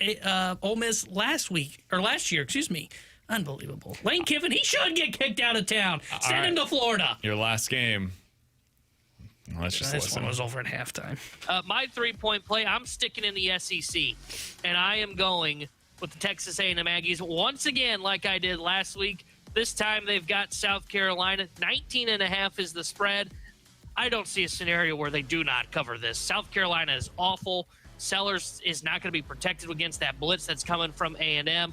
Ole Miss last year, excuse me. Unbelievable. Lane Kiffin, he should get kicked out of town. Send him to Florida. Your last game. Let's just This listen. one was over at halftime. My 3-point play, I'm sticking in the SEC, and I am going with the Texas A&M Aggies once again, like I did last week. This time they've got South Carolina. 19.5 is the spread. I don't see a scenario where they do not cover this. South Carolina is awful. Sellers is not going to be protected against that blitz that's coming from A&M.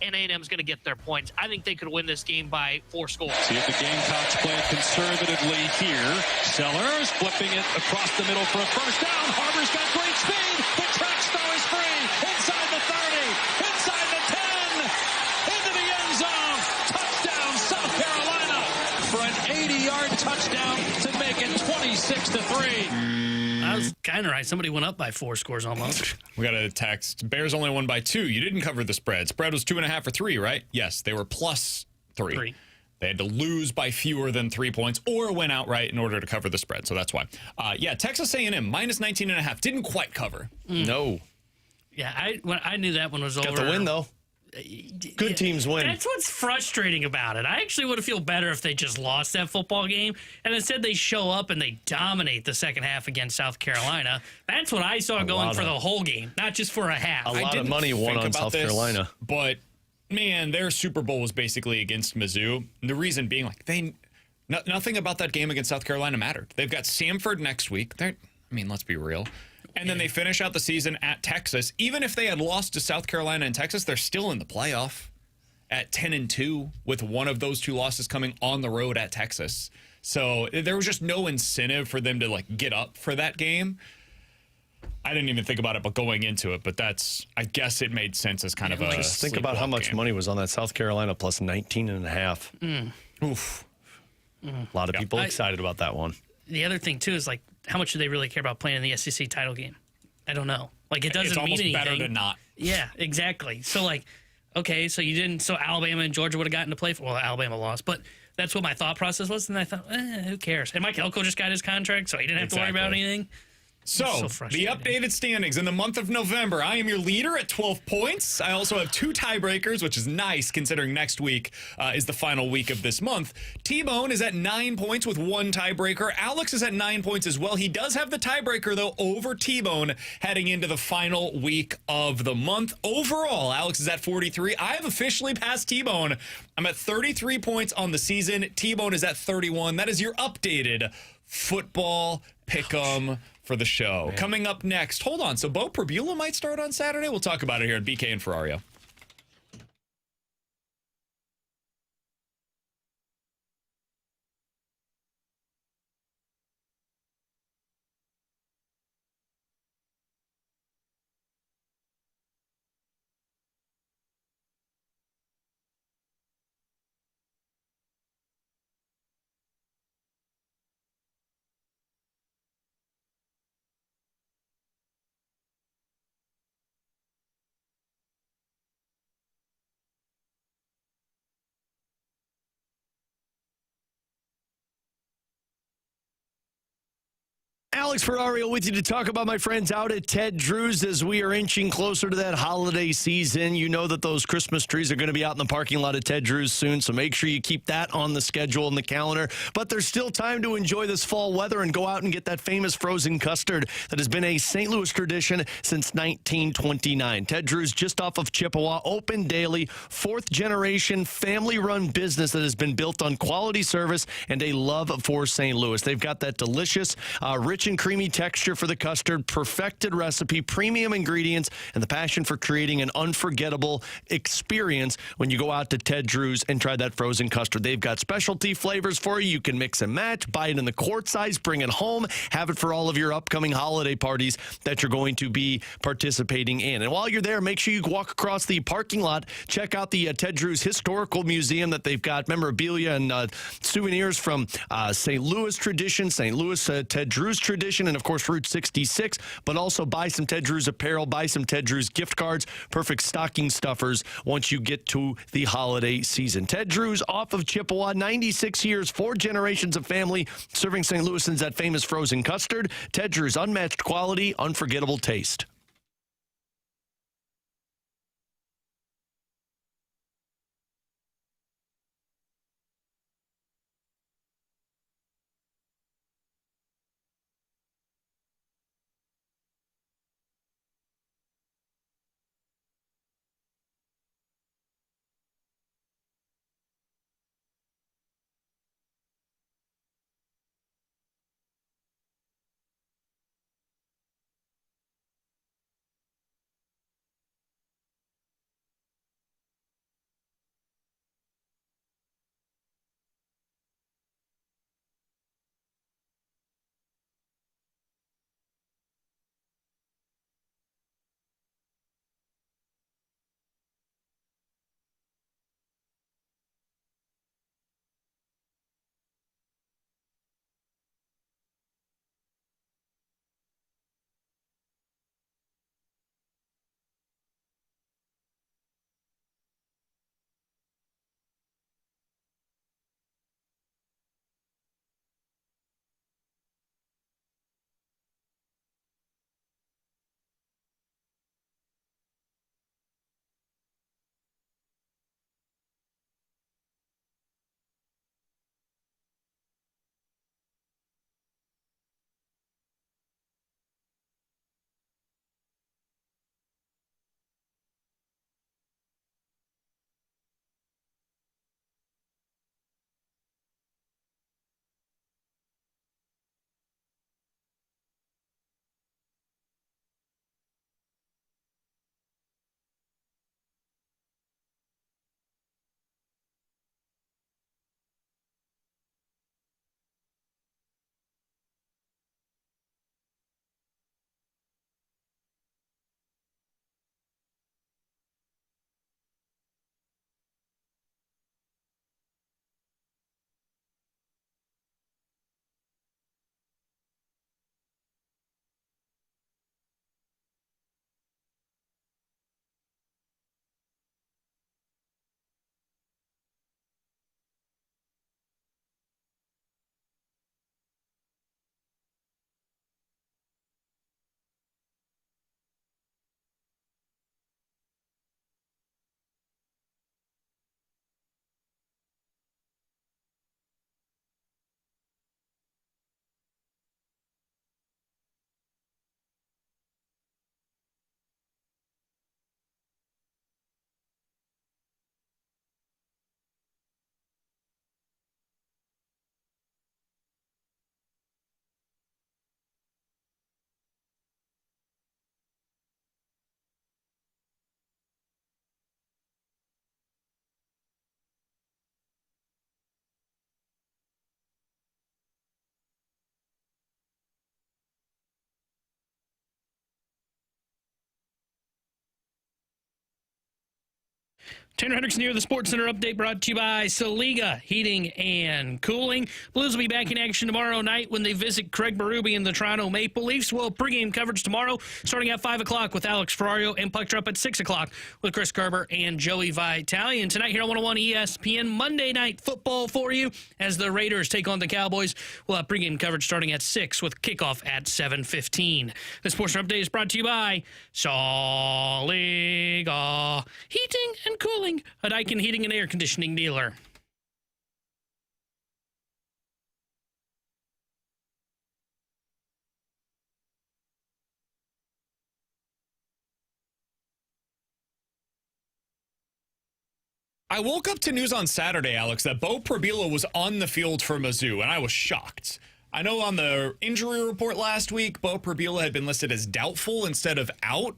and A&M's going to get their points. I think they could win this game by 4 scores. See if the Gamecocks play it conservatively here. Sellers flipping it across the middle for a first down. Harbor's got great speed. The track star is free. Inside the 30. Inside the 10. Into the end zone. Touchdown, South Carolina. For an 80-yard touchdown to make it 26-3. I was kind of right. Somebody went up by 4 scores almost. We got a text. Bears only won by 2. You didn't cover the spread. Spread was 2.5 or 3, right? Yes, they were plus 3. They had to lose by fewer than 3 points or win outright in order to cover the spread. So that's why. Texas A&M minus 19.5 didn't quite cover. No. Yeah, I knew that one was over. Got the win, though. Good teams win. That's what's frustrating about it. I actually would feel better if they just lost that football game, and instead they show up and they dominate the second half against South Carolina. That's what I saw going for the whole game, not just for a half. A lot of money won on South Carolina. But, man, their Super Bowl was basically against Mizzou. And the reason being, nothing about that game against South Carolina mattered. They've got Samford next week. Let's be real. And then they finish out the season at Texas. Even if they had lost to South Carolina and Texas, they're still in the playoff at 10-2 with one of those 2 losses coming on the road at Texas. So there was just no incentive for them to get up for that game. I didn't even think about it, but going into it, I guess it made sense as kind of a just think about how much money was on that South Carolina plus 19.5. Oof. A lot of people excited about that one. The other thing, too, is how much do they really care about playing in the SEC title game? I don't know. It doesn't mean anything. It's almost better to not. Yeah, exactly. So, okay, so you didn't. So Alabama and Georgia would have gotten to play for. Well, Alabama lost, but that's what my thought process was. And I thought, who cares? And Mike Elko just got his contract, so he didn't have to worry about anything. So the updated standings in the month of November. I am your leader at 12 points. I also have 2 tiebreakers, which is nice considering next week is the final week of this month. T-Bone is at 9 points with 1 tiebreaker. Alex is at 9 points as well. He does have the tiebreaker, though, over T-Bone heading into the final week of the month. Overall, Alex is at 43. I have officially passed T-Bone. I'm at 33 points on the season. T-Bone is at 31. That is your updated football pick'em for the show. Man. Coming up next, hold on. So Beau Pribula might start on Saturday. We'll talk about it here at BK and Ferrario. Alex Ferrario with you to talk about my friends out at Ted Drew's as we are inching closer to that holiday season. You know that those Christmas trees are going to be out in the parking lot at Ted Drew's soon, so make sure you keep that on the schedule and the calendar. But there's still time to enjoy this fall weather and go out and get that famous frozen custard that has been a St. Louis tradition since 1929. Ted Drew's just off of Chippewa, open daily, 4th-generation, family-run business that has been built on quality service and a love for St. Louis. They've got that delicious, rich and creamy texture for the custard, perfected recipe, premium ingredients, and the passion for creating an unforgettable experience when you go out to Ted Drew's and try that frozen custard. They've got specialty flavors for you. You can mix and match, buy it in the quart size, bring it home, have it for all of your upcoming holiday parties that you're going to be participating in. And while you're there, make sure you walk across the parking lot, check out the Ted Drew's Historical Museum that they've got memorabilia and souvenirs from St. Louis tradition, St. Louis Ted Drew's tradition, and of course Route 66, but also buy some Ted Drew's apparel, buy some Ted Drew's gift cards, perfect stocking stuffers once you get to the holiday season. Ted Drew's off of Chippewa, 96 years, 4 generations of family serving St. Louisans that famous frozen custard. Ted Drew's, unmatched quality, unforgettable taste. Tanner Hendrickson here, the Sports Center update brought to you by Saliga Heating and Cooling. Blues will be back in action tomorrow night when they visit Craig Berube and the Toronto Maple Leafs. We'll have pregame coverage tomorrow starting at 5 o'clock with Alex Ferrario and Puck Drop at 6 o'clock with Chris Garber and Joey Vitale. And tonight here on 101 ESPN, Monday Night Football for you as the Raiders take on the Cowboys. We'll have pregame coverage starting at 6 with kickoff at 7:15. The Sports Center update is brought to you by Saliga Heating and Cooling, a Daikin heating and air conditioning dealer. I woke up to news on Saturday, Alex, that Beau Pribula was on the field for Mizzou, and I was shocked. I know on the injury report last week, Beau Pribula had been listed as doubtful instead of out.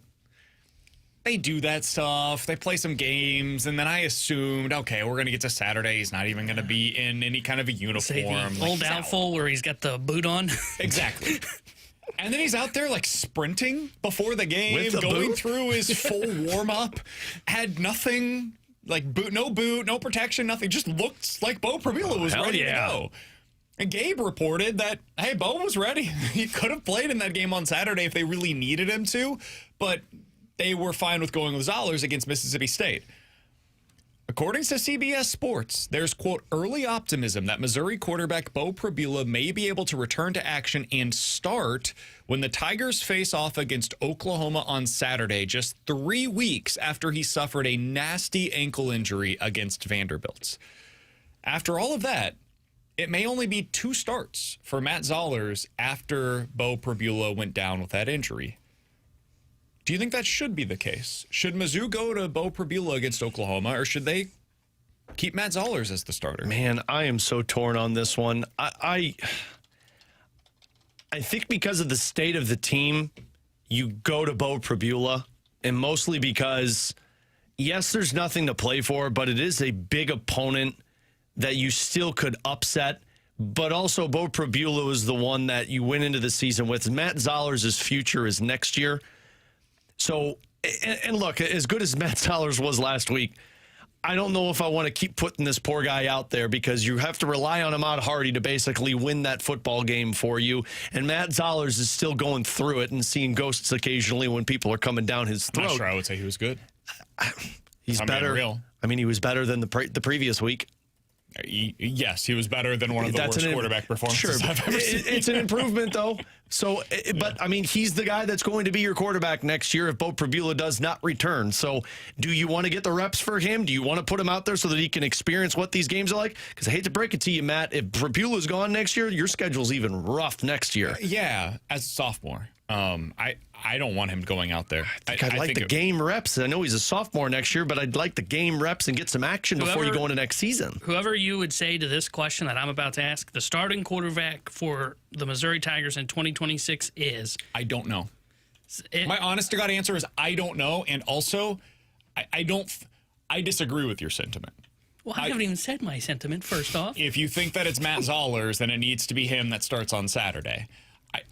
They do that stuff. They play some games, and then I assumed, okay, we're going to get to Saturday. He's not even going to be in any kind of a uniform. Say the old doubtful where he's got the boot on. Exactly. And then he's out there like sprinting before the game, going through his full warm-up, had nothing, like no boot, no protection, nothing. Just looked like Beau Pribula was ready to go. And Gabe reported that, hey, Beau was ready. He could have played in that game on Saturday if they really needed him to, but they were fine with going with Zollers against Mississippi State. According to CBS Sports, there's, quote, early optimism that Missouri quarterback Beau Pribula may be able to return to action and start when the Tigers face off against Oklahoma on Saturday, just 3 weeks after he suffered a nasty ankle injury against Vanderbilt. After all of that, it may only be 2 starts for Matt Zollers after Beau Pribula went down with that injury. Do you think that should be the case? Should Mizzou go to Beau Pribula against Oklahoma, or should they keep Matt Zollers as the starter? Man, I am so torn on this one. I think because of the state of the team, you go to Beau Pribula, and mostly because, yes, there's nothing to play for, but it is a big opponent that you still could upset. But also, Beau Pribula is the one that you went into the season with. Matt Zollers' future is next year. So, and look, as good as Matt Zollers was last week, I don't know if I want to keep putting this poor guy out there because you have to rely on Ahmad Hardy to basically win that football game for you. And Matt Zollers is still going through it and seeing ghosts occasionally when people are coming down his throat. I'm not sure I would say he was good. He's better. I mean, he was better than the previous week. Yes, he was better than one of the worst quarterback performances I've ever seen. It's an improvement, though. So, but, I mean, he's the guy that's going to be your quarterback next year if Beau Pribula does not return. So, do you want to get the reps for him? Do you want to put him out there so that he can experience what these games are like? Because I hate to break it to you, Matt, if Pribula's gone next year, your schedule's even rough next year. Yeah, as a sophomore. I don't want him going out there. I'd like the game reps. I know he's a sophomore next year, but I'd like the game reps and get some action before you go into next season. Whoever you would say to this question that I'm about to ask, the starting quarterback for the Missouri Tigers in 2026 is? I don't know. My honest to God answer is I don't know. And also, I disagree with your sentiment. Well, I haven't even said my sentiment, first off. If you think that it's Matt Zollers, then it needs to be him that starts on Saturday.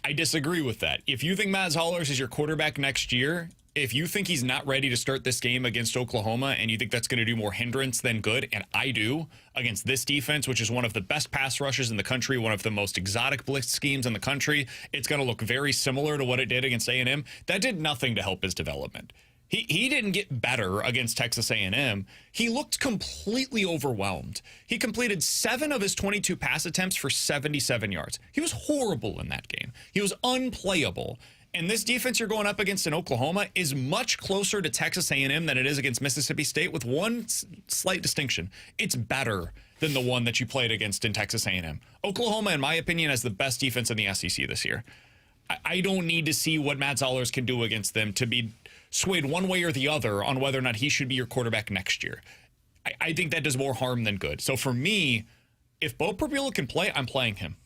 I disagree with that. If you think Matt Zollers is your quarterback next year, if you think he's not ready to start this game against Oklahoma and you think that's going to do more hindrance than good, and I do, against this defense, which is one of the best pass rushes in the country, one of the most exotic blitz schemes in the country, it's going to look very similar to what it did against A&M. That did nothing to help his development. He didn't get better against Texas A&M. He looked completely overwhelmed. He completed 7 of his 22 pass attempts for 77 yards. He was horrible in that game. He was unplayable. And this defense you're going up against in Oklahoma is much closer to Texas A&M than it is against Mississippi State, with one slight distinction. It's better than the one that you played against in Texas A&M. Oklahoma, in my opinion, has the best defense in the SEC this year. I don't need to see what Matt Zollers can do against them to be swayed one way or the other on whether or not he should be your quarterback next year. I think that does more harm than good. So for me, if Beau Pribula can play, I'm playing him.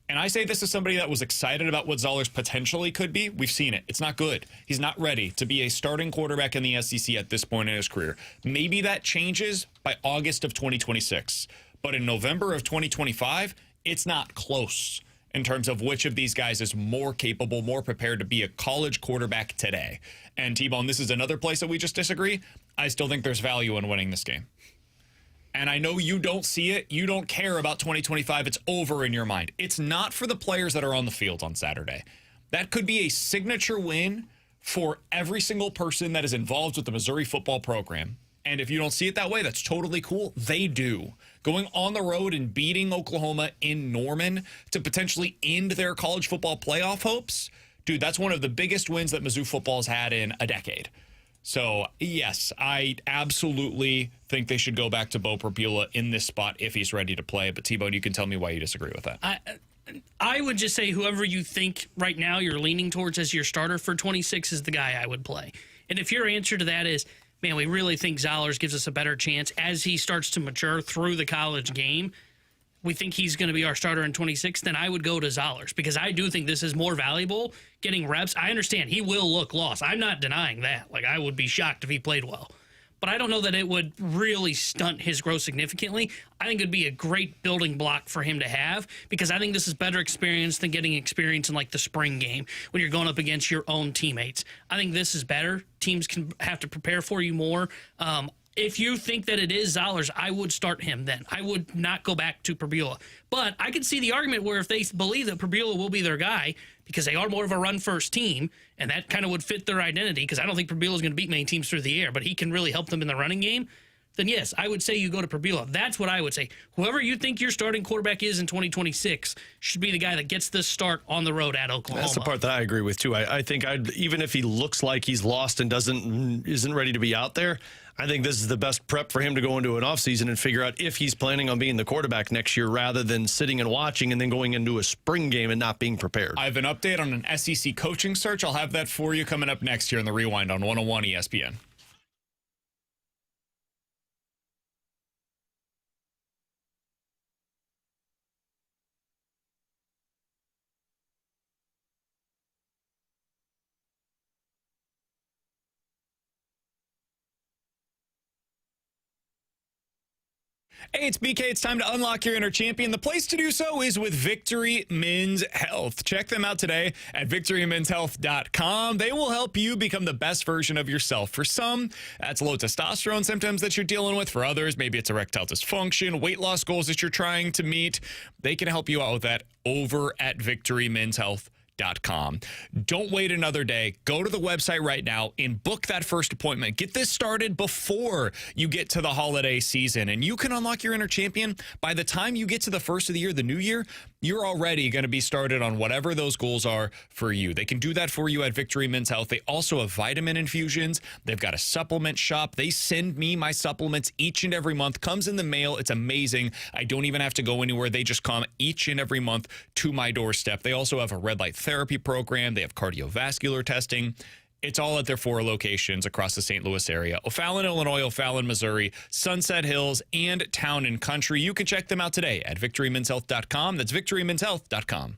And I say this as somebody that was excited about what Zollers potentially could be. We've seen it. It's not good. He's not ready to be a starting quarterback in the SEC at this point in his career. Maybe that changes by August of 2026. But in November of 2025, it's not close. in terms of which of these guys is more capable, more prepared to be a college quarterback today. And T-Bone, this is another place that we just disagree. I still think there's value in winning this game. And I know you don't see it. You don't care about 2025. It's over in your mind. It's not for the players that are on the field on Saturday. That could be a signature win for every single person that is involved with the Missouri football program. And if you don't see it that way, that's totally cool. They do. Going on the road and beating Oklahoma in Norman to potentially end their college football playoff hopes, dude, that's one of the biggest wins that Mizzou football has had in a decade. So, yes, I absolutely think they should go back to Beau Pribula in this spot if he's ready to play. But, T-Bone, you can tell me why you disagree with that. I would just say whoever you think right now you're leaning towards as your starter for 26 is the guy I would play. And if your answer to that is, man, we really think Zollers gives us a better chance as he starts to mature through the college game, we think he's going to be our starter in 26, then I would go to Zollers because I do think this is more valuable getting reps. I understand he will look lost. I'm not denying that. Like, I would be shocked if he played well. But I don't know that it would really stunt his growth significantly. I think it would be a great building block for him to have because I think this is better experience than getting experience in, like, the spring game when you're going up against your own teammates. I think this is better. Teams can have to prepare for you more. If you think that it is Zollers, I would start him then. I would not go back to Pribula. But I could see the argument where if they believe that Pribula will be their guy because they are more of a run-first team, and that kind of would fit their identity because I don't think Pribula is going to beat many teams through the air, but he can really help them in the running game, then yes, I would say you go to Pribula. That's what I would say. Whoever you think your starting quarterback is in 2026 should be the guy that gets this start on the road at Oklahoma. That's the part that I agree with, too. I think even if he looks like he's lost and isn't ready to be out there, I think this is the best prep for him to go into an offseason and figure out if he's planning on being the quarterback next year rather than sitting and watching and then going into a spring game and not being prepared. I have an update on an SEC coaching search. I'll have that for you coming up next year in the Rewind on 101 ESPN. Hey, it's BK. It's time to unlock your inner champion. The place to do so is with Victory Men's Health. Check them out today at victorymenshealth.com. They will help you become the best version of yourself. For some, that's low testosterone symptoms that you're dealing with. For others, maybe it's erectile dysfunction, weight loss goals that you're trying to meet. They can help you out with that over at victorymenshealth.com. Don't wait another day. Go to the website right now and book that first appointment. Get this started before you get to the holiday season, and you can unlock your inner champion. By the time you get to the first of the year, the new year, you're already going to be started on whatever those goals are for you. They can do that for you at Victory Men's Health. They also have vitamin infusions. They've got a supplement shop. They send me my supplements each and every month. Comes in the mail. It's amazing. I don't even have to go anywhere. They just come each and every month to my doorstep. They also have a red light therapy program. They have cardiovascular testing. It's all at their 4 locations across the St. Louis area: O'Fallon, Illinois, O'Fallon, Missouri, Sunset Hills, and Town and Country. You can check them out today at victorymenshealth.com. That's victorymenshealth.com.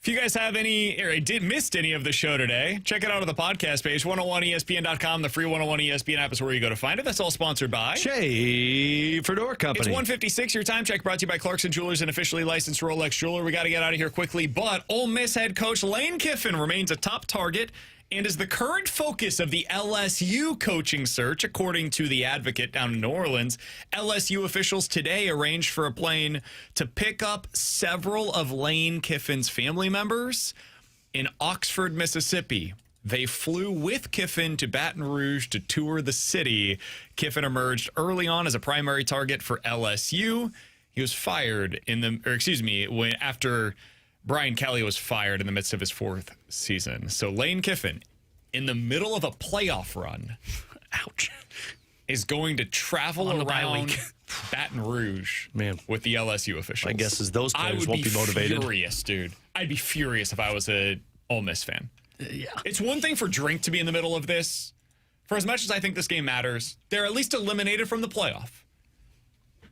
If you guys have missed any of the show today, check it out on the podcast page, 101ESPN.com. The free 101 ESPN app is where you go to find it. That's all sponsored by Schaefer Door Company. It's 1:56. Your time check brought to you by Clarkson Jewelers, an officially licensed Rolex jeweler. We got to get out of here quickly, but Ole Miss head coach Lane Kiffin remains a top target and is the current focus of the LSU coaching search, according to The Advocate down in New Orleans. LSU officials today arranged for a plane to pick up several of Lane Kiffin's family members in Oxford, Mississippi. They flew with Kiffin to Baton Rouge to tour the city. Kiffin emerged early on as a primary target for LSU. He was fired after Brian Kelly was fired in the midst of his 4th season. So Lane Kiffin, in the middle of a playoff run, ouch, is going to travel around Baton Rouge with the LSU officials. My guess is those players won't be motivated. I'd be furious, dude. I'd be furious if I was a Ole Miss fan. Yeah. It's one thing for Drink to be in the middle of this. For as much as I think this game matters, they're at least eliminated from the playoff.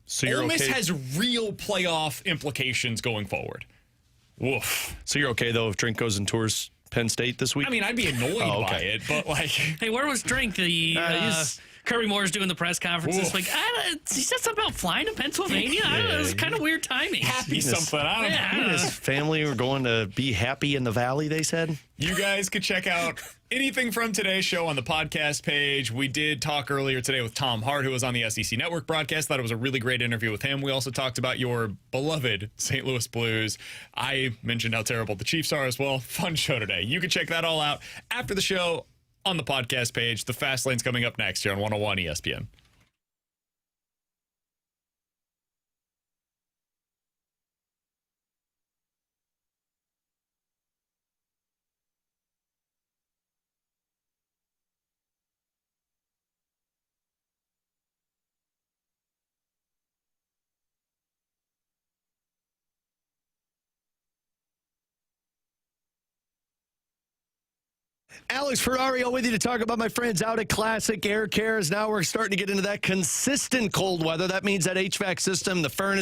So you're Ole Miss okay? has real playoff implications going forward. Woof. So you're okay, though, if Drink goes and tours Penn State this week? I mean, I'd be annoyed by it, but like... Hey, where was Drink? Kirby Moore's doing the press conference this week. He said something about flying to Pennsylvania. I don't know, it was kind of weird timing. Happy something. I don't know. He and his family were going to be happy in the valley, they said. You guys could check out anything from today's show on the podcast page. We did talk earlier today with Tom Hart, who was on the SEC Network broadcast. Thought it was a really great interview with him. We also talked about your beloved St. Louis Blues. I mentioned how terrible the Chiefs are as well. Fun show today. You can check that all out after the show on the podcast page. The Fast Lane's coming up next here on 101 ESPN. Alex Ferrario with you to talk about my friends out at Classic Air Cares. Now we're starting to get into that consistent cold weather. That means that HVAC system, the furnace,